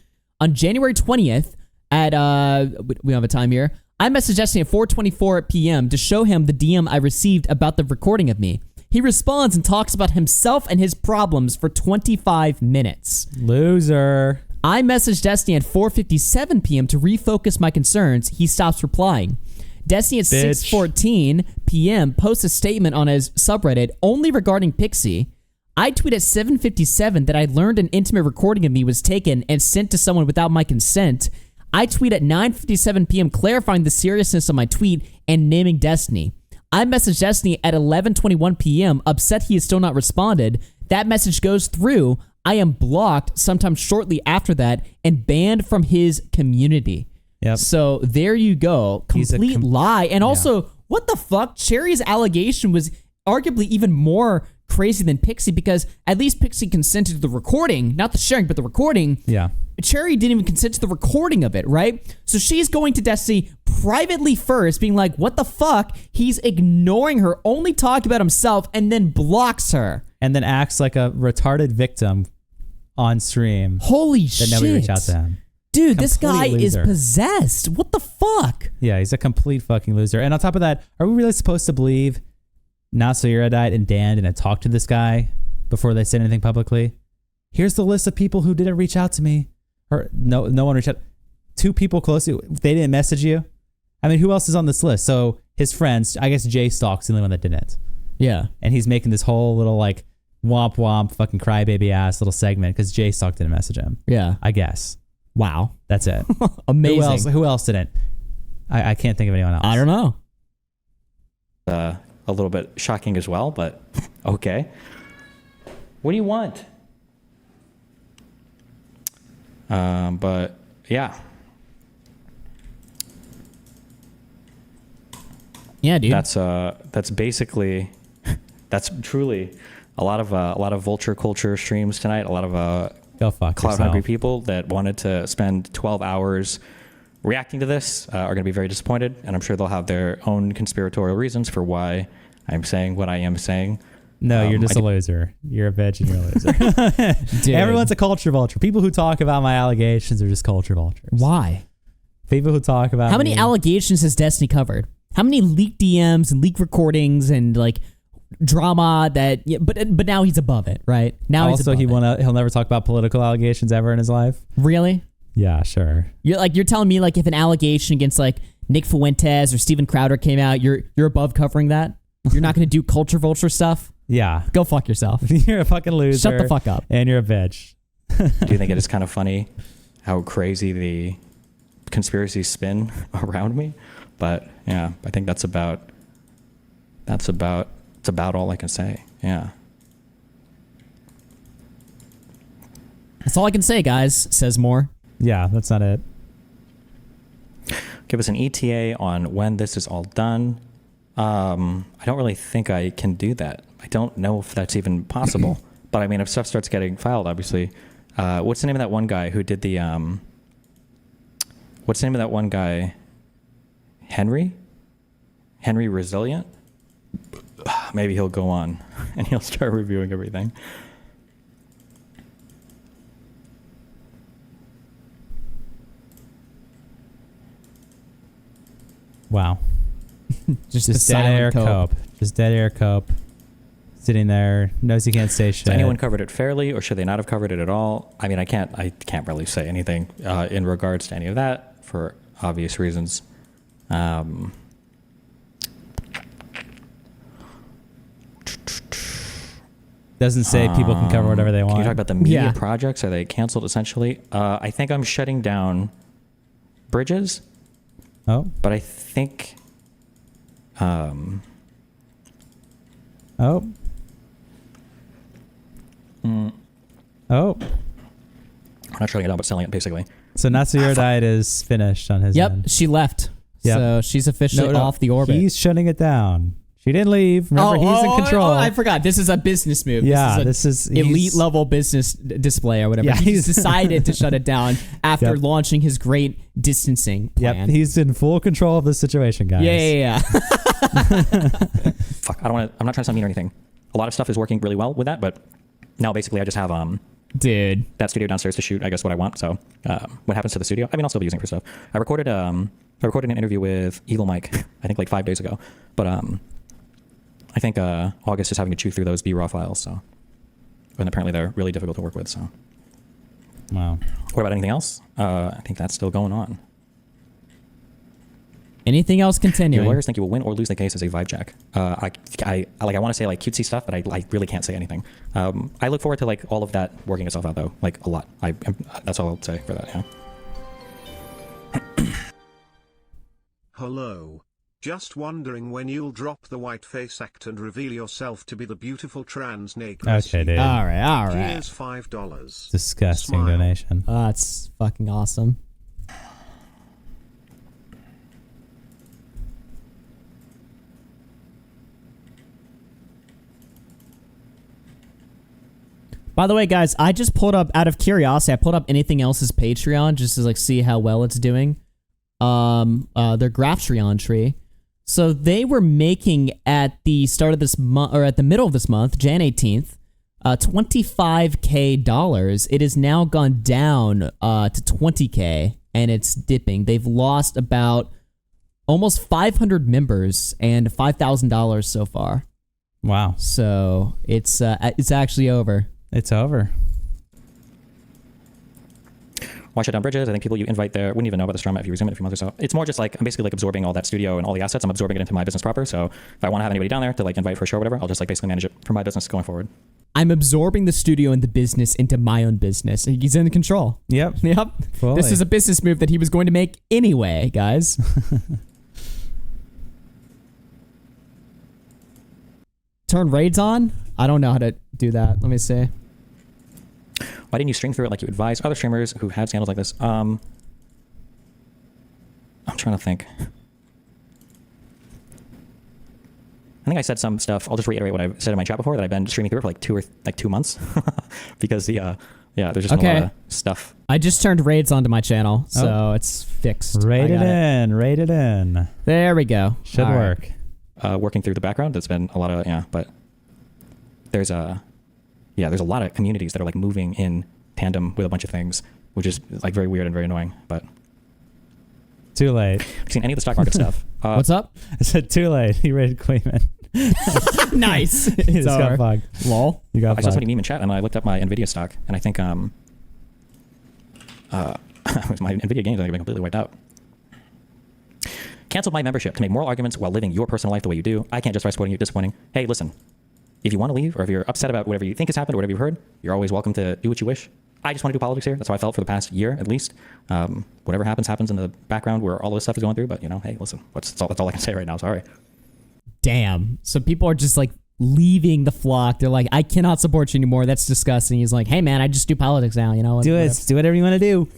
On January 20th, at, we don't have a time here, I messaged Destiny at 4:24 p.m. to show him the DM I received about the recording of me. He responds and talks about himself and his problems for 25 minutes. Loser. I messaged Destiny at 4:57 p.m. to refocus my concerns. He stops replying. Destiny at Bitch. 6:14 p.m. posts a statement on his subreddit only regarding Pixie. I tweet at 7:57 that I learned an intimate recording of me was taken and sent to someone without my consent. I tweet at 9:57 p.m. clarifying the seriousness of my tweet and naming Destiny. I messaged Destiny at 11:21 p.m. upset he has still not responded. That message goes through. I am blocked sometime shortly after that and banned from his community. Yep. So there you go. Complete lie. And also, what the fuck? Cherry's allegation was arguably even more crazy than Pixie, because at least Pixie consented to the recording, not the sharing, but the recording. Yeah. Cherry didn't even consent to the recording of it, right? So she's going to Destiny privately first, being like, what the fuck? He's ignoring her, only talking about himself, and then blocks her. And then acts like a retarded victim on stream. Holy shit. That nobody reached out to him. Dude, this guy Complete is loser. possessed. What the fuck? Yeah, he's a complete fucking loser. And on top of that, are we really supposed to believe Nasira died and Dan didn't talk to this guy before they said anything publicly? Here's the list of people who didn't reach out to me. Or no one reached out. 2 people close to you. They didn't message you. I mean, who else is on this list? So his friends, I guess Jay Stalk's the only one that didn't. Yeah. And he's making this whole little like womp womp fucking crybaby ass little segment because Jay Stalk didn't message him. Yeah. I guess. Wow. That's it. Amazing. Who else didn't? I can't think of anyone else. I don't know. A little bit shocking as well, but okay. What do you want? But yeah. Yeah, dude. That's basically that's truly a lot of vulture culture streams tonight. A lot of go fuck clout hungry yourself. people that wanted to spend 12 hours reacting to this are going to be very disappointed, and I'm sure they'll have their own conspiratorial reasons for why I'm saying what I am saying. No, you're just a loser. You're a bitch and you're a loser. Dude. Everyone's a culture vulture. People who talk about my allegations are just culture vultures. Why? People who talk about How many me- allegations has Destiny covered? How many leaked DMs and leaked recordings and like drama that? Yeah, but now he's above it, right? Now he's also, above it. he'll never talk about political allegations ever in his life. Really? Yeah, sure. You're telling me like if an allegation against like Nick Fuentes or Steven Crowder came out, you're above covering that? You're not going to do culture vulture stuff? Yeah. Go fuck yourself. You're a fucking loser. Shut the fuck up. And you're a bitch. Do you think it is kind of funny how crazy the conspiracies spin around me? But yeah, I think that's about all I can say. Yeah. That's all I can say, guys, says more. Yeah, that's not it. Give us an ETA on when this is all done. I don't really think I can do that. I don't know if that's even possible. But I mean, if stuff starts getting filed, obviously. What's the name of that one guy who did the... what's the name of that one guy? Henry Resilient? Maybe he'll go on and he'll start reviewing everything. Wow. Just a dead silent air cope. cope. Just dead air cope. Sitting there, knows he can't say shit. Has anyone covered it fairly, or should they not have covered it at all? I mean, I can't really say anything in regards to any of that for obvious reasons. Doesn't say people can cover whatever they want. Can you talk about the media projects? Are they canceled essentially? I think I'm shutting down Bridges. Oh. But I think... Oh. Mm. Oh. I'm not shutting it down, but selling it, basically. So Nasir diet is finished on his end. She left. Yep. So she's officially off the orbit. He's shutting it down. She didn't leave. Remember, he's in control. I forgot. This is a business move. Yeah, this is elite level business display or whatever. Yeah, he's decided to shut it down after Yep. launching his great distancing plan. Yep, he's in full control of the situation, guys. Yeah. Fuck, I'm not trying to sound mean or anything. A lot of stuff is working really well with that, but now basically I just have dude, that studio downstairs to shoot, I guess, what I want. So what happens to the studio? I mean, I'll still be using it for stuff. I recorded an interview with Eagle Mike, I think like 5 days ago, but I think August is having to chew through those B-raw files, so, and apparently they're really difficult to work with. So, wow. What about anything else? I think that's still going on. Anything else continuing? Your lawyers think you will win or lose the case as a vibe check. I want to say like cutesy stuff, but I really can't say anything. I look forward to like all of that working itself out though, like a lot. That's all I'll say for that. Yeah. Hello. Just wondering when you'll drop the white face act and reveal yourself to be the beautiful trans naked. Okay, dude. All right. Cheers, $5. Disgusting Smile. donation. Oh, that's fucking awesome. By the way, guys, I just pulled up, out of curiosity, I pulled up Anything Else's Patreon just to like see how well it's doing. Their Graphtreon tree. So they were making at the start of this month, or at the middle of this month, Jan 18th, $25K. It has now gone down to $20K, and it's dipping. They've lost about almost 500 members and $5,000 so far. Wow. So it's actually over. It's over. Why shut down bridges? I think people you invite there wouldn't even know about this drama if you resume it in a few months or so. It's more just like I'm basically like absorbing all that studio and all the assets. I'm absorbing it into my business proper. So if I want to have anybody down there to like invite for a show or whatever, I'll just like basically manage it for my business going forward. I'm absorbing the studio and the business into my own business. He's in control. Yep. Fully. This is a business move that he was going to make anyway, guys. Turn raids on? I don't know how to do that. Let me see. Why didn't you stream through it like you advise other streamers who had scandals like this? I'm trying to think. I think I said some stuff. I'll just reiterate what I've said in my chat before, that I've been streaming through it for like 2 months because there's just a lot of stuff. I just turned raids onto my channel, so it's fixed. Raid it in. There we go. Should All work. right. Working through the background, there's been a lot of, but there's a lot of communities that are like moving in tandem with a bunch of things, which is like very weird and very annoying, but. Too late. Have you seen any of the stock market stuff? What's up? I said too late. He raided Cleveland. Nice. He just got over. fucked. Lol. You got I saw fucked. somebody meme in chat and I looked up my Nvidia stock and I think my Nvidia gains are going to be completely wiped out. Canceled my membership to make moral arguments while living your personal life the way you do. I can't justify supporting you. Disappointing. Hey, listen. If you want to leave or if you're upset about whatever you think has happened or whatever you've heard, you're always welcome to do what you wish. I just want to do politics here. That's how I felt for the past year, at least. Whatever happens in the background where all this stuff is going through. But, hey, listen, that's all I can say right now. Sorry. Damn. So people are just like leaving the flock. They're like, I cannot support you anymore. That's disgusting. He's like, hey, man, I just do politics now. You know what? Do whatever you want to do.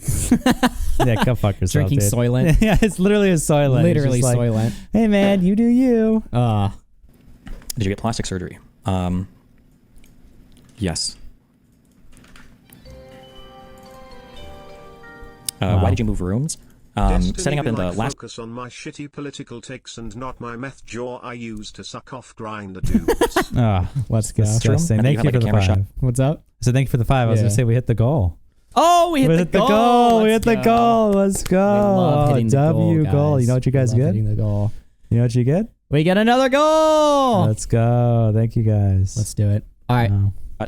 Yeah, go fuck yourself, Drinking dude. Soylent. Yeah, it's literally a Soylent. Literally It's just like, Soylent. hey, man, you do you. Did you get plastic surgery? Yes. Why did you move rooms? Setting up in the last. Focus on my shitty political takes and not my meth jaw I use to suck off grinder dudes. Let's go. Interesting. Thank you for the 5. What's up? So thank you for the 5. I was Yeah. going to say we hit the goal. Oh, we hit the goal. We hit the goal. Let's go. love hitting the W goal, goal. guys. You know what you guys We love get? hitting the goal. You know what you get? We get another goal. Let's go. Thank you guys. Let's do it. All right.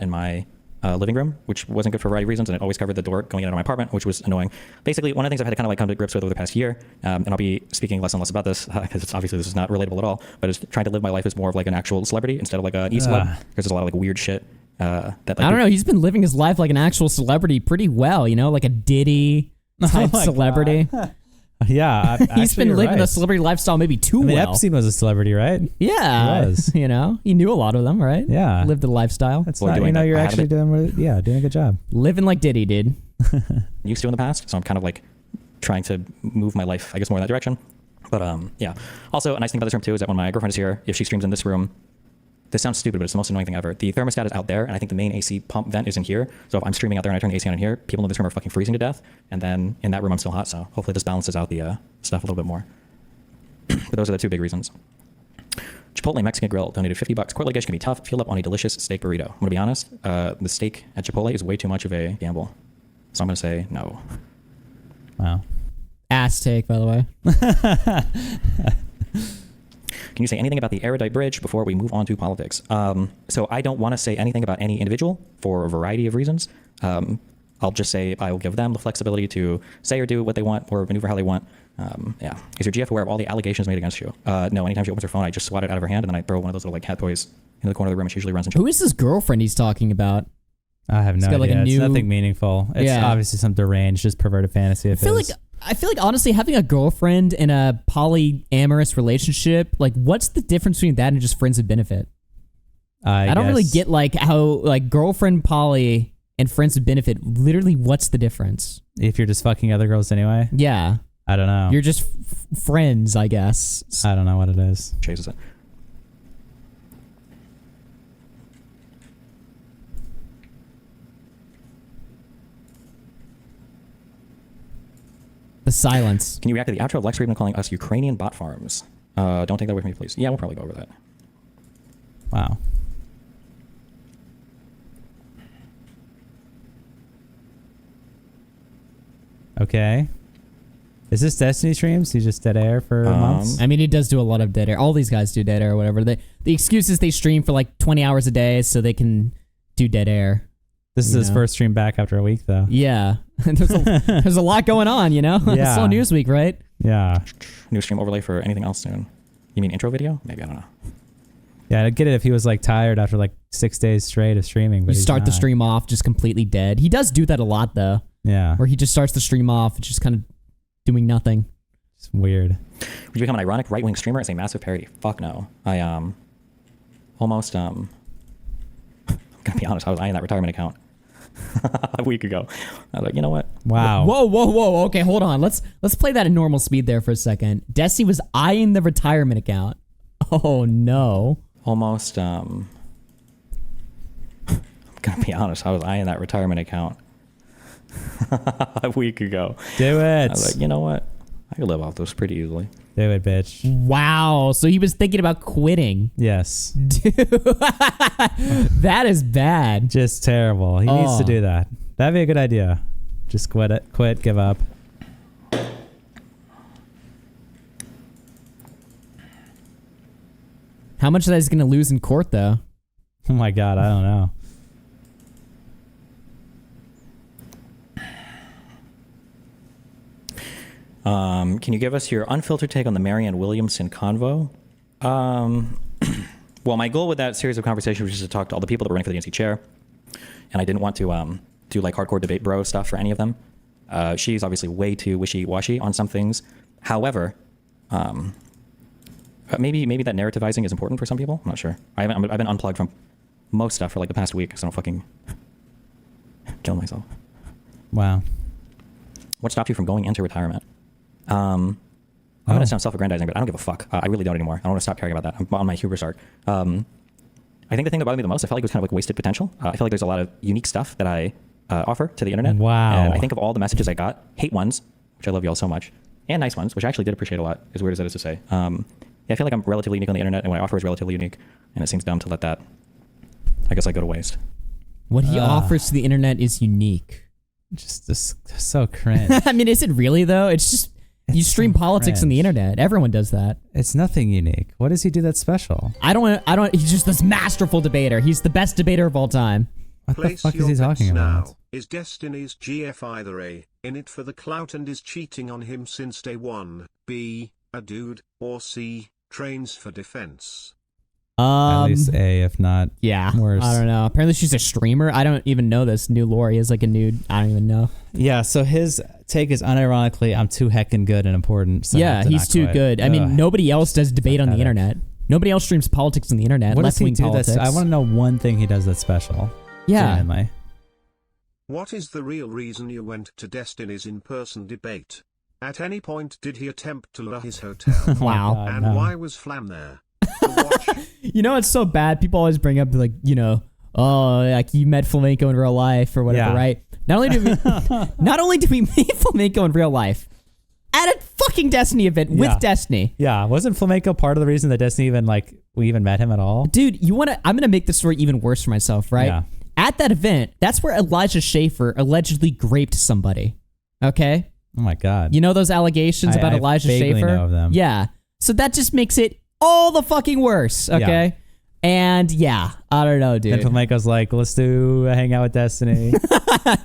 In my living room, which wasn't good for a variety of reasons, and it always covered the door going in and out of my apartment, which was annoying. Basically, one of the things I've had to kind of like come to grips with over the past year, and I'll be speaking less and less about this because it's obviously this is not relatable at all, but it's trying to live my life as more of like an actual celebrity instead of like an e-celeb, because there's a lot of like weird shit that like, I don't know. He's been living his life like an actual celebrity pretty well, like a Diddy type my celebrity. Yeah. He's been living the celebrity lifestyle maybe too well. Epstein was a celebrity, right? Yeah. He was. He knew a lot of them, right? Yeah. Lived the lifestyle. That's not, you're actually doing a good job. Living like Diddy did. Used to in the past, so I'm kind of like trying to move my life, I guess, more in that direction. But yeah. Also, a nice thing about this room too is that when my girlfriend is here, if she streams in this room, this sounds stupid, but it's the most annoying thing ever. The thermostat is out there, and I think the main AC pump vent is in here. So if I'm streaming out there and I turn the AC on in here, people in this room are fucking freezing to death. And then in that room, I'm still hot. So hopefully this balances out the stuff a little bit more. But those are the 2 big reasons. Chipotle Mexican Grill donated $50. Court litigation can be tough. Fuel up on a delicious steak burrito. I'm gonna be honest. The steak at Chipotle is way too much of a gamble. So I'm gonna say no. Wow. Ass take, by the way. Can you say anything about the erudite bridge before we move on to politics? So I don't want to say anything about any individual for a variety of reasons. I'll just say I will give them the flexibility to say or do what they want or maneuver how they want. Yeah. Is your GF aware of all the allegations made against you? No. Anytime she opens her phone, I just swat it out of her hand and then I throw one of those little like cat toys into the corner of the room and she usually runs and Who is this girlfriend he's talking about? I have no got, idea. like, a It's new- nothing meaningful. It's obviously some deranged, just perverted fantasy of I feel his. like I feel like honestly having a girlfriend in a polyamorous relationship, like what's the difference between that and just friends with benefit? I don't really get like how like girlfriend poly and friends with benefit, literally what's the difference? If you're just fucking other girls anyway? Yeah. I don't know. You're just friends, I guess. I don't know what it is. Chases it. The silence. Can you react to the outro of Lex Raven calling us Ukrainian bot farms? Don't take that away from me, please. Yeah, we'll probably go over that. Wow. Okay. Is this Destiny streams? He just dead air for months? I mean, he does do a lot of dead air. All these guys do dead air or whatever. The excuse is they stream for like 20 hours a day so they can do dead air. This is his first stream back after a week, though. Yeah. there's a lot going on, you know? Yeah. Slow news week, right? Yeah. New stream overlay for anything else soon. You mean intro video? Maybe, I don't know. Yeah, I'd get it if he was like tired after like 6 days straight of streaming. But You start the stream off just completely dead. He does do that a lot, though. Yeah. Where he just starts the stream off, just kind of doing nothing. It's weird. Would you become an ironic right-wing streamer as a massive parody? Fuck no. I almost I'm gonna be honest, I was eyeing that retirement account a week ago. I was like, you know what? Wow. Whoa. Okay, hold on. Let's play that at normal speed there for a second. Desi was eyeing the retirement account. Oh no. Almost I'm gonna be honest, I was eyeing that retirement account a week ago. Do it. I was like, you know what? I could live off those pretty easily. Do it, bitch. Wow. So he was thinking about quitting. Yes. Dude, that is bad. Just terrible. He needs to do that. That'd be a good idea. Just quit, give up. How much of that is going to lose in court, though? Oh my God, I don't know. Can you give us your unfiltered take on the Marianne Williamson convo? Well, my goal with that series of conversations was just to talk to all the people that were running for the NC chair, and I didn't want to do like hardcore debate bro stuff for any of them. She's obviously way too wishy-washy on some things. However, maybe that narrativizing is important for some people. I'm not sure. I've been unplugged from most stuff for like the past week because I don't fucking kill myself. Wow. What stopped you from going into retirement? I'm going to sound self-aggrandizing, but I don't give a fuck. I really don't anymore. I don't want to stop caring about that. I'm on my hubris arc. I think the thing that bothered me the most, I felt like it was kind of like wasted potential. I feel like there's a lot of unique stuff that I offer to the internet. Wow. And I think of all the messages I got, hate ones, which I love y'all so much, and nice ones, which I actually did appreciate a lot, as weird as that is to say. Yeah, I feel like I'm relatively unique on the internet, and what I offer is relatively unique, and it seems dumb to let that, I guess, like, go to waste. What he offers to the internet is unique. Just so cringe. I mean, is it really, though? It's just... You stream politics on the internet. Everyone does that. It's nothing unique. What does he do that's special? He's just this masterful debater. He's the best debater of all time. What the fuck is he talking about? Is Destiny's GF either A, in it for the clout and is cheating on him since day one, B, a dude, or C, trains for defense? At least A, if not worse. I don't know. Apparently she's a streamer. I don't even know this new lore. He is like a nude. I don't even know. Yeah, so his take is unironically, I'm too heckin' good and important. So yeah, he's too good. I mean, nobody else does debate on the internet. Nobody else streams politics on the internet. What does he do politics. I want to know one thing he does that's special. Yeah. Genuinely. What is the real reason you went to Destiny's in-person debate? At any point did he attempt to lure his hotel? Wow. And why was Flam there? You know, it's so bad. People always bring up, like, you know, oh, like you met Flamenco in real life or whatever, right? Not only did we meet Flamenco in real life, at a fucking Destiny event with Destiny. Yeah, wasn't Flamenco part of the reason that Destiny we even met him at all? Dude, I'm gonna make the story even worse for myself, right? Yeah. At that event, that's where Elijah Schaefer allegedly raped somebody. Okay? Oh my God. You know those allegations about Elijah vaguely Schaefer? know of them. Yeah. So that just makes it all the fucking worse, okay? Yeah. And yeah, I don't know, dude. And Flamenco's like, let's do a hangout with Destiny.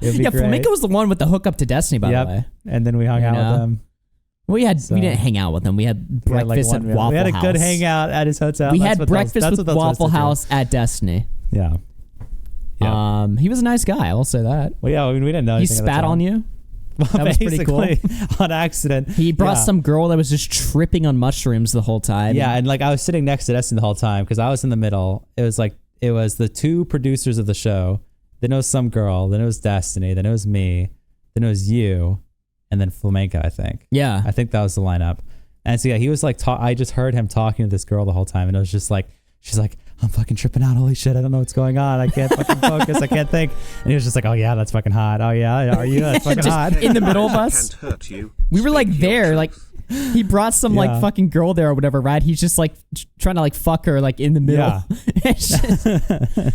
Yeah, Flamenco was the one with the hookup to Destiny, by the way. And then we hung out with him. Well, we didn't hang out with him. We had breakfast at Waffle House. We had a good hangout at his hotel. We had breakfast with Waffle House at Destiny. Yeah. He was a nice guy. I will say that. Well, yeah, I mean, we didn't know. He spat on you. That was pretty cool. On accident. He brought some girl that was just tripping on mushrooms the whole time. Yeah, and like I was sitting next to Destiny the whole time because I was in the middle. It was the two producers of the show. Then it was some girl. Then it was Destiny. Then it was me. Then it was you, and then Flamenco. I think. Yeah, I think that was the lineup. And so yeah, he was like, I just heard him talking to this girl the whole time, and it was just like, she's like, I'm fucking tripping out. Holy shit, I don't know what's going on. I can't fucking focus. I can't think. And he was just like, oh yeah, that's fucking hot. Oh yeah, are you? That's fucking hot. In the middle of us. Can't hurt you. We were like there, like he brought some like fucking girl there or whatever, right? He's just like trying to like fuck her like in the middle.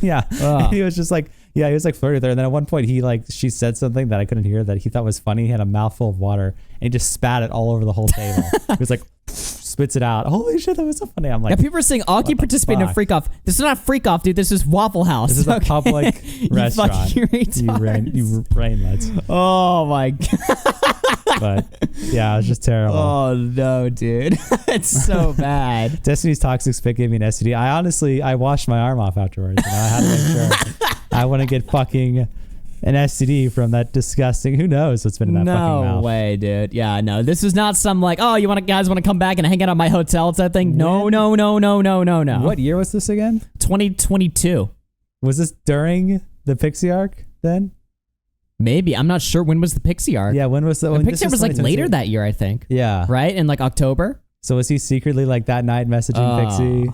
Yeah. And he was just like, he was like flirting with her. And then at one point she said something that I couldn't hear that he thought was funny. He had a mouthful of water and he just spat it all over the whole table. He was like, spits it out. Holy shit, that was so funny. I'm like, yeah, people are saying Augie participated in a freak off. This is not Freak Off, dude. This is Waffle House. This is a public restaurant. You brainlets. Oh my god. But yeah, it was just terrible. Oh no, dude. It's so bad. Destiny's toxic spit gave me an STD. I washed my arm off afterwards. You know, I had to make sure I wouldn't get fucking an STD from that disgusting. Who knows what's been in that fucking mouth? No way, dude. Yeah, no. This is not some like, oh, guys want to come back and hang out at my hotel type thing. No. What year was this again? 2022. Was this during the Pixie arc then? Maybe. I'm not sure. When was the Pixie arc? Yeah, when was the Pixie arc was like later that year, I think. Yeah. Right? In like October? So was he secretly like that night messaging Pixie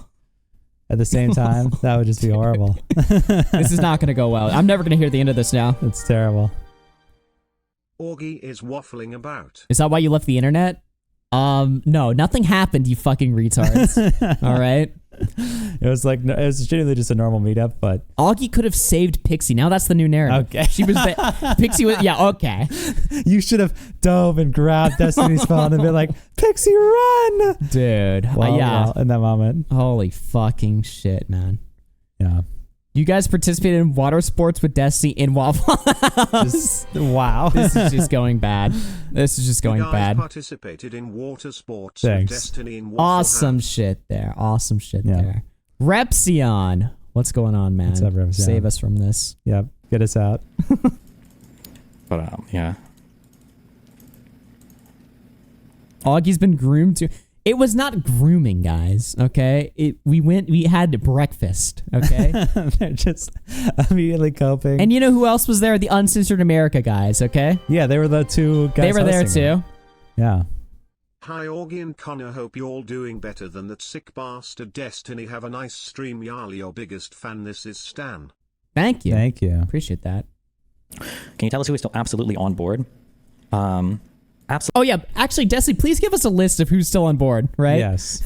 at the same time? That would just be horrible. This is not going to go well. I'm never going to hear the end of this now. It's terrible. Augie is waffling about. Is that why you left the internet? No, nothing happened, you fucking retards. All right? It was genuinely just a normal meetup, but Augie could have saved Pixie. Now that's the new narrative. Okay. She was Pixie was okay. You should have dove and grabbed Destiny's phone and been like, Pixie, run! Dude. Well, in that moment. Holy fucking shit, man. Yeah. You guys participated in water sports with Destiny in Waffle House. Wow. This is just going bad. This is just going You guys bad. participated in water sports Thanks. with Destiny in Waffle Awesome House. shit there. Awesome shit there. Repsion. What's going on, man? What's up, Repsion? Save us from this. Yep. Get us out. But yeah. Augie's been groomed to. It was not grooming, guys. Okay, we had breakfast. Okay, They're just immediately coping. and you know who else was there? The Uncensored America guys. Okay, yeah, they were the two guys. they were there hosting it. too. Yeah. Hi Augie and Connor, hope you're all doing better than that sick bastard Destiny. Have a nice stream, Yarl, your biggest fan. This is Stan. Thank you. Thank you. Appreciate that. Can you tell us who is still absolutely on board? Oh yeah, actually, Desi, please give us a list of who's still on board, right? Yes.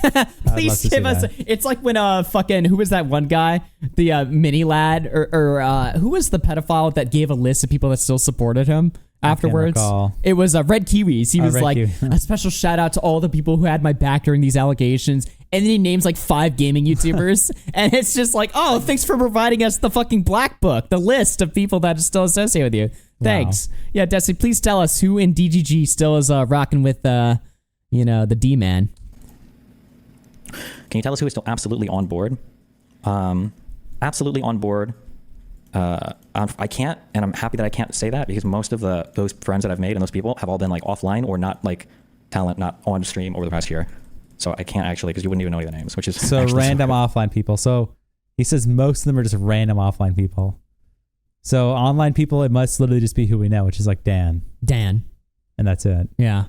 Please give us. It's like when fucking who was that one guy, the mini lad, or who was the pedophile that gave a list of people that still supported him afterwards? recall. It was Red Kiwis. He was Red like Kiwi. a special shout out to all the people who had my back during these allegations. And then he names like 5 gaming YouTubers, and it's just like, oh, thanks for providing us the fucking black book, the list of people that are still associated with you. Thanks. Wow. Yeah, Desi, please tell us who in DGG still is rocking with, the D-man. Can you tell us who is still absolutely on board? Absolutely on board. I can't, and I'm happy that I can't say that because most of those friends that I've made and those people have all been like offline or not like talent, not on stream over the past year. So I can't actually, because you wouldn't even know their names, which is so random offline people. So he says most of them are just random offline people. So online people, it must literally just be who we know, which is like Dan. Dan. And that's it. Yeah.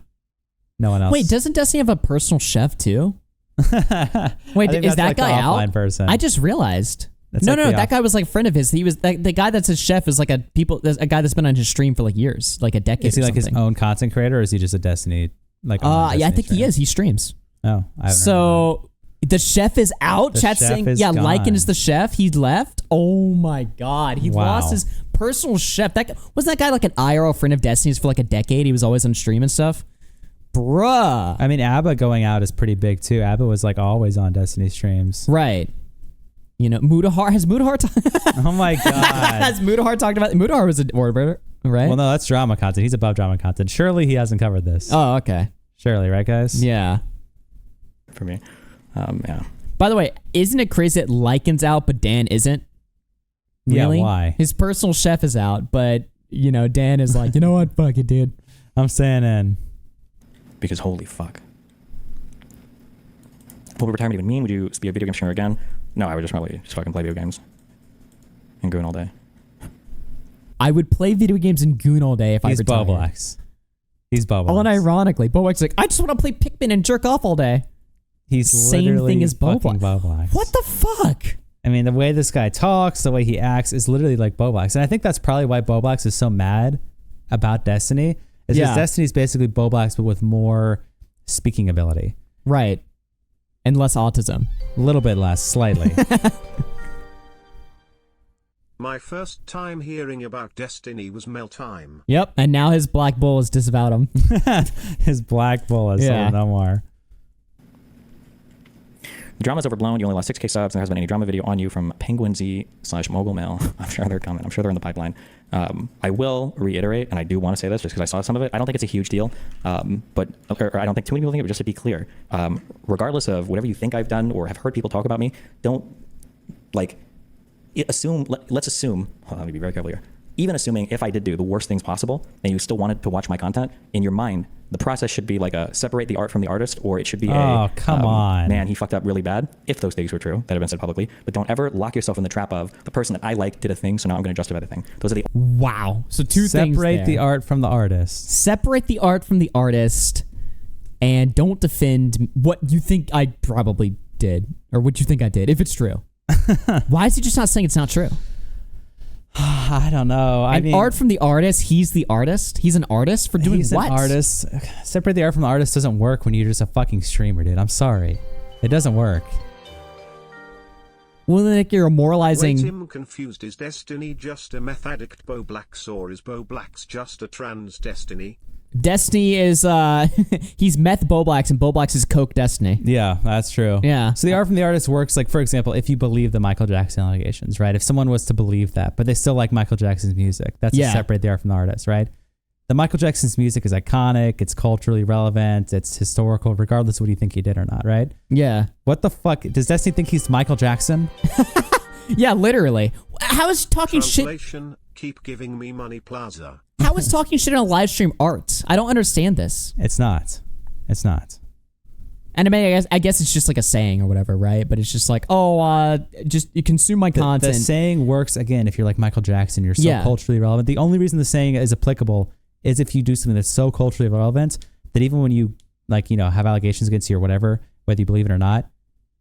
No one else. Wait, doesn't Destiny have a personal chef too? Wait, is that like guy out? Person. I just realized. That's No, like that guy was like a friend of his. He was the guy that's his chef is like a guy that's been on his stream for like years, like a decade. Is he or like his something. own content creator, or is he just a Destiny like? Yeah, I think he is. He streams. Oh, I haven't so the chef is out. The Chat chef saying, is yeah, gone. Lycan is the chef. He left. Oh my god, he lost his personal chef. Wasn't that guy like an IRL friend of Destiny's for like a decade? He was always on stream and stuff. Bruh. I mean, ABBA going out is pretty big too. ABBA was like always on Destiny streams. Right. You know, Mudahar. Has Mudahar Oh my god. Has Mudahar talked about Mudahar was an orbiter, right? Well, no, that's drama content. He's above drama content. Surely he hasn't covered this. Oh, okay. Surely, right, guys? Yeah. For me. Yeah. By the way, isn't it crazy that Lycan's out, but Dan isn't? Really? Yeah, why? His personal chef is out, but, Dan is like, you know what? Fuck it, dude. I'm staying in. Because holy fuck. What would retirement even mean? Would you be a video game streamer again? No, I would just probably just fucking play video games. And goon all day. I would play video games and goon all day if I He's retired. Boblax. He's Boblax. Unironically, Boblax is like, I just want to play Pikmin and jerk off all day. He's Same literally thing as fucking Boblax. Boblax. What the fuck? I mean, the way this guy talks, the way he acts is literally like Boblax. And I think that's probably why Boblax is so mad about Destiny. Is because Destiny's basically Boblax, but with more speaking ability. Right. And less autism. A little bit less, slightly. My first time hearing about Destiny was Mel time. Yep. And now his black bull has disavowed him. His black bull is no more. The drama's overblown. You only lost 6K subs. There hasn't been any drama video on you from Penguin Z/MogulMail. I'm sure they're coming. I'm sure they're in the pipeline. I will reiterate, and I do want to say this just because I saw some of it. I don't think it's a huge deal, but I don't think too many people think it. But just to be clear, regardless of whatever you think I've done or have heard people talk about me, don't assume. Let's assume. Hold on, let me be very careful here. Even assuming if I did do the worst things possible and you still wanted to watch my content, in your mind, the process should be like a separate the art from the artist, or it should be come on. Man, he fucked up really bad, if those things were true that have been said publicly. But don't ever lock yourself in the trap of the person that I like did a thing, so now I'm going to justify the thing. Those are the... Wow. So two things Separate there. the art from the artist. Separate the art from the artist, and don't defend what you think I probably did, or what you think I did, if it's true. Why is he just not saying it's not true? I don't know. I mean, art from the artist, he's the artist? He's an artist for doing he's what? An artist. Separate the art from the artist doesn't work when you're just a fucking streamer, dude. I'm sorry. It doesn't work. Well, then you're immoralizing... Wait, I'm confused. Is Destiny just a meth addict Boblax, or is Boblax just a trans Destiny? Destiny is, he's meth Boblax, and Boblax is coke Destiny. Yeah, that's true. Yeah. So the art from the artist works, like, for example, if you believe the Michael Jackson allegations, right? If someone was to believe that, but they still like Michael Jackson's music, that's to separate the art from the artist, right? The Michael Jackson's music is iconic, it's culturally relevant, it's historical, regardless of what you think he did or not, right? Yeah. What the fuck? Does Destiny think he's Michael Jackson? Yeah, literally. How is talking Translation, keep giving me money plaza. How is talking shit on a live stream art? I don't understand this. It's not. It's not. And I guess it's just like a saying or whatever, right? But it's just like, just you consume my content. The saying works, again, if you're like Michael Jackson, you're so culturally relevant. The only reason the saying is applicable is if you do something that's so culturally relevant that even when you, like, you know, have allegations against you or whatever, whether you believe it or not,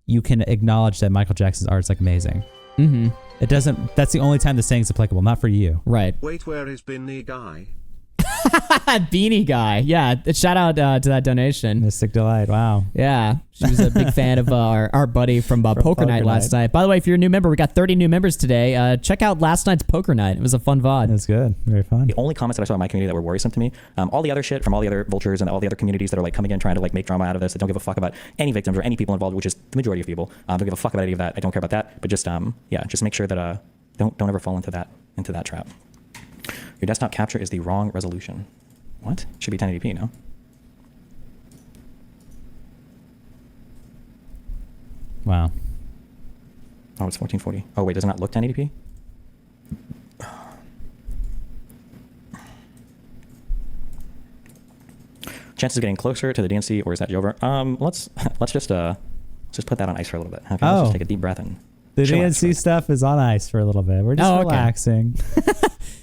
you can acknowledge that Michael Jackson's art is, like, amazing. Mm-hmm. It doesn't, that's the only time the saying is applicable, not for you. Right. Wait, where is Beanie Guy? Beanie Guy. Yeah. Shout out to that donation. Mystic Delight. Wow. Yeah. She was a big fan of our buddy from Poker Night last night. By the way, if you're a new member, we got 30 new members today. Check out last night's Poker Night. It was a fun VOD. It was good. Very fun. The only comments that I saw in my community that were worrisome to me, all the other shit from all the other vultures and all the other communities that are like coming in trying to like make drama out of this, that don't give a fuck about any victims or any people involved, which is the majority of people. Don't give a fuck about any of that. I don't care about that. But just just make sure that don't ever fall into that trap. Your desktop capture is the wrong resolution. What? Should be 1080p, no? Wow. Oh, it's 1440. Oh, wait, does it not look 1080p? Chances of getting closer to the DNC, or is that over? Let's just put that on ice for a little bit. Okay, let's just take a deep breath and the chill out DNC stuff is on ice for a little bit. We're just relaxing.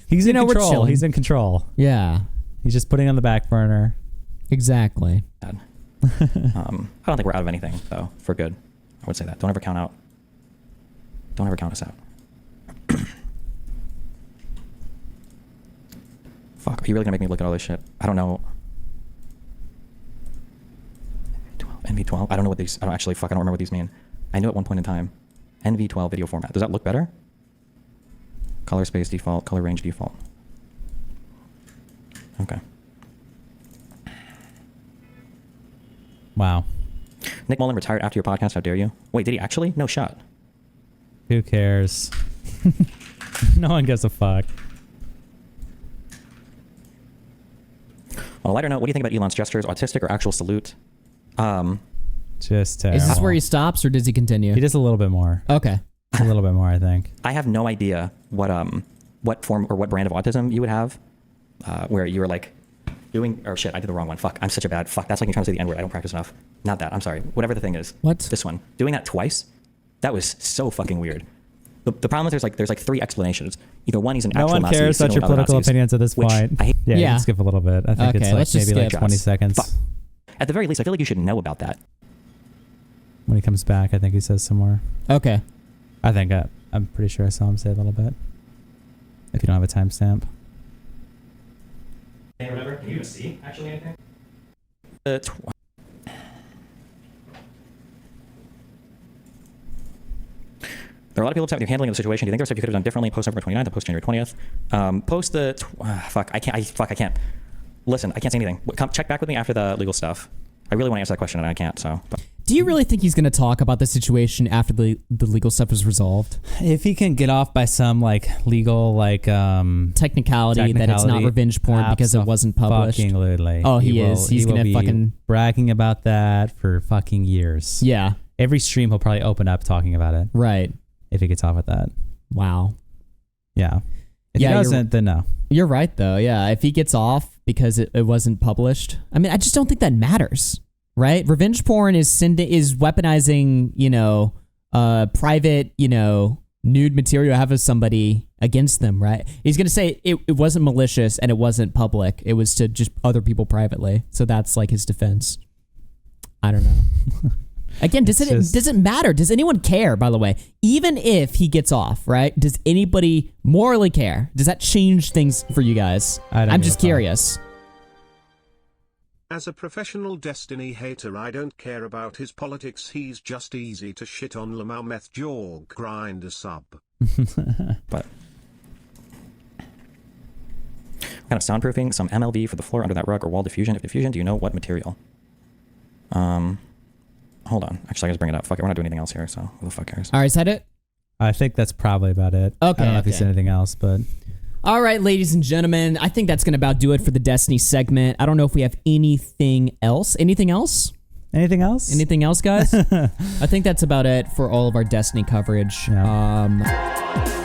He's in control. He's in control. Yeah. He's just putting it on the back burner. Exactly. I don't think we're out of anything, though, for good. I would say that. Don't ever count us out. Fuck, are you really gonna make me look at all this shit? I don't know. NV12? I don't know what these, I don't remember what these mean. I knew at one point in time. NV12 video format. Does that look better? Color space default, color range default. Okay. Wow. Nick Mullen retired after your podcast. How dare you? Wait, did he actually? No shot. Who cares? No one gives a fuck. On a lighter note, what do you think about Elon's gestures? Autistic or actual salute? Just terrible. Is this where he stops, or does he continue? He does a little bit more. Okay. A little bit more, I think. I have no idea what form or what brand of autism you would have, where you were like, or shit, I did the wrong one. Fuck, I'm such a bad fuck. That's like me trying to say the N-word. I don't practice enough. Not that. I'm sorry. Whatever the thing is. What? This one. Doing that twice. That was so fucking weird. The problem is there's like three explanations. Either one, he's an No actual one Nazi. cares about your political opinions at this point. I hate. Yeah, you can skip a little bit. I think it's like maybe like 20 seconds. Fuck. At the very least, I feel like you should know about that. When he comes back, I think he says some more. Okay. I think I'm pretty sure I saw him say a little bit. If you don't have a timestamp. Hey, remember? Can you even see actually anything? There are a lot of people upset with your handling of the situation. Do you think there's stuff you could have done differently post November 29th and post January 20th? Post the fuck. I can't. Listen, I can't say anything. Come check back with me after the legal stuff. I really want to answer that question and I can't. So. Do you really think he's going to talk about the situation after the legal stuff is resolved? If he can get off by some like legal like technicality that it's not revenge porn because it wasn't published. Absolutely. Oh, he is. He's going to fucking bragging about that for fucking years. Yeah. Every stream he'll probably open up talking about it. Right. If he gets off with that. Wow. Yeah. If he doesn't, then no. You're right though. Yeah. If he gets off because it wasn't published, I mean, I just don't think that matters. Right? Revenge porn is weaponizing, private, nude material have of somebody against them, right? He's going to say it wasn't malicious and it wasn't public. It was to just other people privately. So that's like his defense. I don't know. Again, does it matter? Does anyone care, by the way? Even if he gets off, right? Does anybody morally care? Does that change things for you guys? I'm just curious. As a professional Destiny hater, I don't care about his politics. He's just easy to shit on. Lamau Meth Jorg grind a sub. But kind of soundproofing, some MLB for the floor under that rug or wall diffusion. If diffusion, do you know what material? Hold on. Actually, I gotta bring it up. Fuck it, we're not doing anything else here, so who the fuck cares? All right, is that it? I think that's probably about it. Okay. I don't know if he said anything else, but. All right, ladies and gentlemen, I think that's going to about do it for the Destiny segment. I don't know if we have anything else. Anything else? Anything else? Anything else, guys? I think that's about it for all of our Destiny coverage. Yeah.